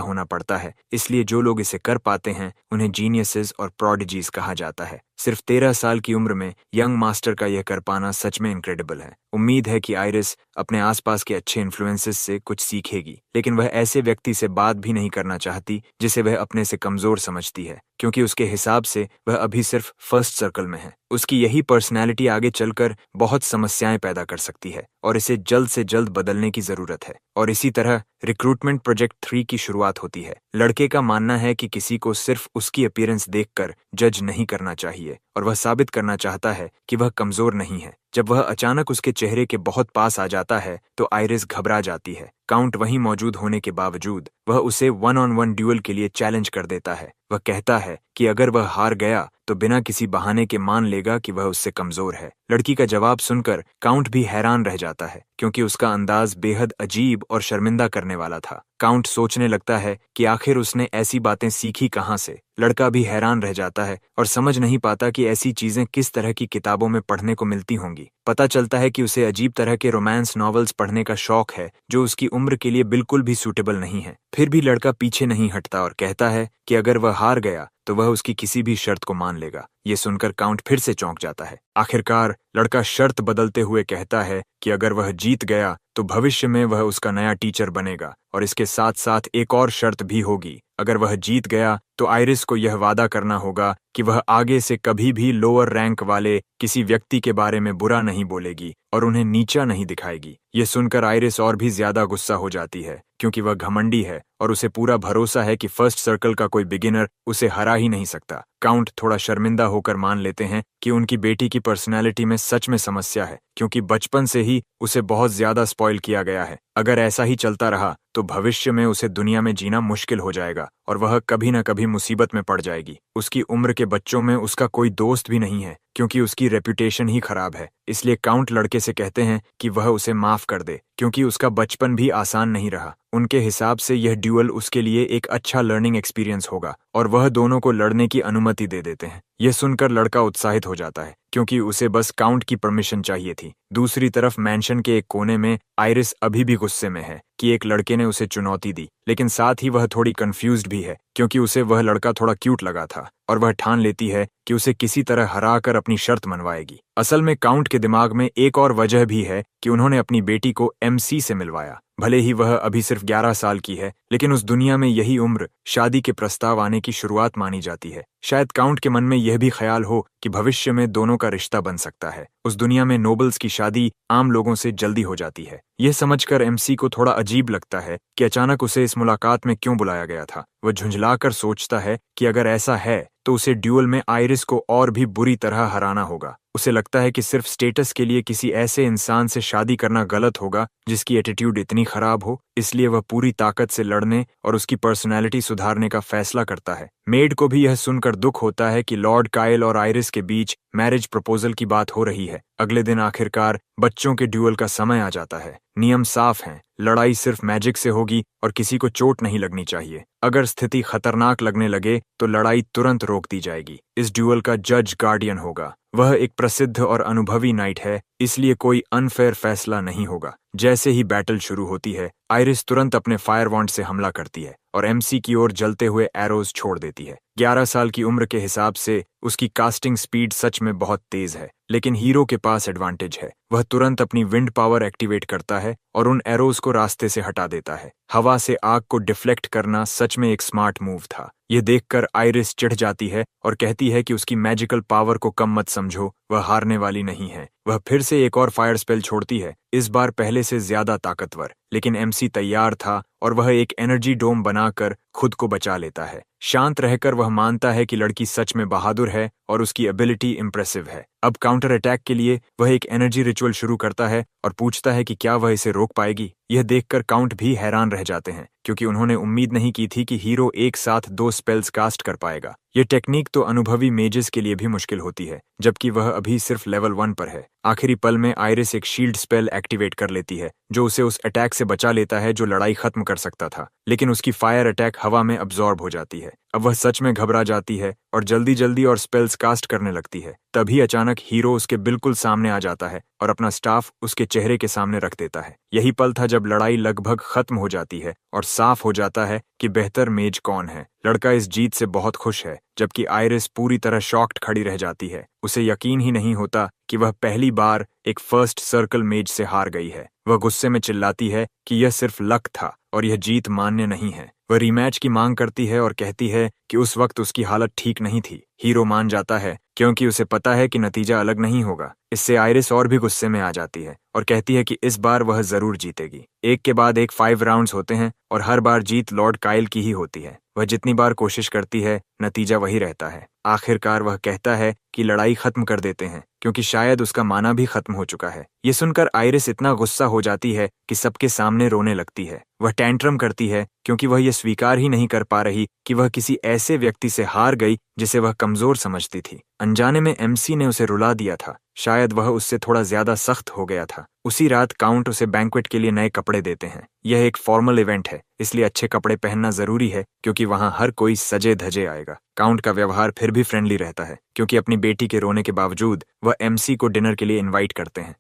होना पड़ता है, इसलिए जो लोग इसे कर पाते हैं उन्हें जीनियसेस और प्रोडिजीज कहा जाता है। सिर्फ 13 साल की उम्र में यंग मास्टर का यह कर पाना सच में इनक्रेडिबल है। उम्मीद है कि आइरिस अपने आसपास के अच्छे इन्फ्लुएंसेस से कुछ सीखेगी, लेकिन वह ऐसे व्यक्ति से बात भी नहीं करना चाहती जिसे वह अपने से कमजोर समझती है, क्योंकि उसके हिसाब से वह अभी सिर्फ फर्स्ट सर्कल में है। उसकी यही पर्सनैलिटी आगे चलकर बहुत समस्याएं पैदा कर सकती है और इसे जल्द से जल्द बदलने की जरूरत है। और इसी तरह रिक्रूटमेंट प्रोजेक्ट 3 की शुरुआत होती है। लड़के का मानना है कि किसी को सिर्फ उसकी अपीयरेंस देखकर जज नहीं करना चाहिए, और वह साबित करना चाहता है कि वह कमजोर नहीं है। जब वह अचानक उसके चेहरे के बहुत पास आ जाता है तो आइरिस घबरा जाती है। काउंट वहीं मौजूद होने के बावजूद वह उसे 1-on-1 ड्यूल के लिए चैलेंज कर देता है। वह कहता है कि अगर वह हार गया तो बिना किसी बहाने के मान लेगा कि वह उससे कमजोर है। लड़की का जवाब सुनकर काउंट भी हैरान रह जाता है, क्योंकि उसका अंदाज बेहद अजीब और शर्मिंदा करने वाला था। काउंट सोचने लगता है कि आखिर उसने ऐसी बातें सीखी कहाँ से। लड़का भी हैरान रह जाता है और समझ नहीं पाता कि ऐसी चीजें किस तरह की किताबों में पढ़ने को मिलती होंगी। पता चलता है कि उसे अजीब तरह के रोमांस नॉवेल्स पढ़ने का शौक है, जो उसकी उम्र के लिए बिल्कुल भी सूटेबल नहीं है। फिर भी लड़का पीछे नहीं हटता और कहता है कि अगर वह हार गया तो वह उसकी किसी भी शर्त को मान लेगा। ये सुनकर काउंट फिर से चौंक जाता है। आखिरकार लड़का शर्त बदलते हुए कहता है कि अगर वह जीत गया तो भविष्य में वह उसका नया टीचर बनेगा, और इसके साथ साथ एक और शर्त भी होगी। अगर वह जीत गया तो आइरिस को यह वादा करना होगा कि वह आगे से कभी भी लोअर रैंक वाले किसी व्यक्ति के बारे में बुरा नहीं बोलेगी और उन्हें नीचा नहीं दिखाएगी। ये सुनकर आइरिस और भी ज्यादा गुस्सा हो जाती है क्योंकि वह घमंडी है और उसे पूरा भरोसा है कि फर्स्ट सर्कल का कोई बिगिनर उसे हरा ही नहीं सकता। काउंट थोड़ा शर्मिंदा होकर मान लेते हैं कि उनकी बेटी की पर्सनैलिटी में सच में समस्या है क्योंकि बचपन से ही उसे बहुत ज्यादा स्पॉइल किया गया है। अगर ऐसा ही चलता रहा तो भविष्य में उसे दुनिया में जीना मुश्किल हो जाएगा और वह कभी न कभी मुसीबत में पड़ जाएगी। उसकी उम्र के बच्चों में उसका कोई दोस्त भी नहीं है क्योंकि उसकी रेपुटेशन ही खराब है। इसलिए काउंट लड़के से कहते हैं कि वह उसे माफ कर दे क्योंकि उसका बचपन भी आसान नहीं रहा। उनके हिसाब से यह ड्यूअल उसके लिए एक अच्छा लर्निंग एक्सपीरियंस होगा और वह दोनों को लड़ने की अनुमति दे देते हैं। यह सुनकर लड़का उत्साहित हो जाता है क्योंकि उसे बस काउंट की परमिशन चाहिए थी। दूसरी तरफ मैंशन के एक कोने में आइरिस अभी भी गुस्से में है कि एक लड़के ने उसे चुनौती दी, लेकिन साथ ही वह थोड़ी कंफ्यूज्ड भी है क्योंकि उसे वह लड़का थोड़ा क्यूट लगा था और वह ठान लेती है कि उसे किसी तरह हराकर अपनी शर्त मनवाएगी। असल में काउंट के दिमाग में एक और वजह भी है कि उन्होंने अपनी बेटी को MC से मिलवाया। भले ही वह अभी सिर्फ 11 साल की है, लेकिन उस दुनिया में यही उम्र शादी के प्रस्ताव आने की शुरुआत मानी जाती है। शायद काउंट के मन में यह भी ख्याल हो कि भविष्य में दोनों का रिश्ता बन सकता है। उस दुनिया में नोबल्स की शादी आम लोगों से जल्दी हो जाती है। यह समझकर MC को थोड़ा अजीब लगता है कि अचानक उसे इस मुलाकात में क्यों बुलाया गया था। वह झुंझलाकर सोचता है कि अगर ऐसा है तो उसे ड्यूअल में आइरिस को और भी बुरी तरह हराना होगा। उसे लगता है कि सिर्फ स्टेटस के लिए किसी ऐसे इंसान से शादी करना गलत होगा जिसकी एटीट्यूड इतनी खराब हो। इसलिए वह पूरी ताकत से लड़ने और उसकी पर्सनैलिटी सुधारने का फैसला करता है। मेड को भी यह सुनकर दुख होता है कि लॉर्ड काइल और आइरिस के बीच मैरिज प्रपोजल की बात हो रही है। अगले दिन आखिरकार बच्चों के ड्यूअल का समय आ जाता है। नियम साफ हैं, लड़ाई सिर्फ मैजिक से होगी और किसी को चोट नहीं लगनी चाहिए। अगर स्थिति खतरनाक लगने लगे तो लड़ाई तुरंत रोक दी जाएगी। इस ड्यूअल का जज गार्डियन होगा। वह एक प्रसिद्ध और अनुभवी नाइट है, इसलिए कोई अनफेयर फैसला नहीं होगा। जैसे ही बैटल शुरू होती है, आइरिस तुरंत अपने फायर वॉन्ड से हमला करती है और MC की ओर जलते हुए एरोज छोड़ देती है। 11 साल की उम्र के हिसाब से उसकी कास्टिंग स्पीड सच में बहुत तेज है, लेकिन हीरो के पास एडवांटेज है। वह तुरंत अपनी विंड पावर एक्टिवेट करता है और उन एरोज को रास्ते से हटा देता है। हवा से आग को डिफ्लेक्ट करना सच में एक स्मार्ट मूव था। यह देखकर आइरिस चिढ़ जाती है और कहती है कि उसकी मैजिकल पावर को कम मत समझो, वह हारने वाली नहीं है। वह फिर से एक और फायर स्पेल छोड़ती है, इस बार पहले से ज्यादा ताकतवर, लेकिन MC तैयार था और वह एक एनर्जी डोम बनाकर खुद को बचा लेता है। शांत रहकर वह मानता है कि लड़की सच में बहादुर है और उसकी एबिलिटी इंप्रेसिव है। अब काउंटर अटैक के लिए वह एक एनर्जी रिचुअल शुरू करता है और पूछता है कि क्या वह इसे रोक पाएगी। यह देखकर काउंट भी हैरान रह जाते हैं क्योंकि उन्होंने उम्मीद नहीं की थी कि हीरो एक साथ 2 स्पेल्स कास्ट कर पाएगा। यह टेक्निक तो अनुभवी मेजेस के लिए भी मुश्किल होती है, जबकि वह अभी सिर्फ लेवल 1 पर है। आखिरी पल में आइरिस एक शील्ड स्पेल एक्टिवेट कर लेती है जो उसे उस अटैक से बचा लेता है जो लड़ाई खत्म कर सकता था, लेकिन उसकी फायर अटैक हवा में अब्जॉर्ब हो जाती है। अब वह सच में घबरा जाती है और जल्दी जल्दी और स्पेल्स कास्ट करने लगती है। तभी अचानक हीरो उसके बिल्कुल सामने आ जाता है और अपना स्टाफ उसके चेहरे के सामने रख देता है। यही पल था जब लड़ाई लगभग खत्म हो जाती है और साफ हो जाता है कि बेहतर मेज कौन है। लड़का इस जीत से बहुत खुश है, जबकि आइरिस पूरी तरह शॉक्ड खड़ी रह जाती है। उसे यकीन ही नहीं होता कि वह पहली बार एक फर्स्ट सर्कल मेज से हार गई है। वह गुस्से में चिल्लाती है कि यह सिर्फ लक था और यह जीत मान्य नहीं है। वह रीमैच की मांग करती है और कहती है कि उस वक्त उसकी हालत ठीक नहीं थी। हीरो मान जाता है क्योंकि उसे पता है कि नतीजा अलग नहीं होगा। इससे आइरिस और भी गुस्से में आ जाती है और कहती है कि इस बार वह जरूर जीतेगी। एक के बाद एक 5 राउंड्स होते हैं और हर बार जीत लॉर्ड काइल की ही होती है। वह जितनी बार कोशिश करती है, नतीजा वही रहता है। आखिरकार वह कहता है कि लड़ाई खत्म कर देते हैं क्योंकि शायद उसका माना भी खत्म हो चुका है। ये सुनकर आइरिस इतना गुस्सा हो जाती है कि सबके सामने रोने लगती है। वह टैंट्रम करती है क्योंकि वह यह स्वीकार ही नहीं कर पा रही कि वह किसी ऐसे व्यक्ति से हार गई जिसे वह कमजोर समझती थी। अनजाने में MC ने उसे रुला दिया था। शायद वह उससे थोड़ा ज्यादा सख्त हो गया था। उसी रात काउंट उसे बैंक्वेट के लिए नए कपड़े देते हैं। यह एक फॉर्मल इवेंट है, इसलिए अच्छे कपड़े पहनना जरूरी है क्योंकि वहां हर कोई सजे धजे आएगा। काउंट का व्यवहार फिर भी फ्रेंडली रहता है क्योंकि अपनी बेटी के रोने के बावजूद वह MC को डिनर के लिए इनवाइट करते हैं।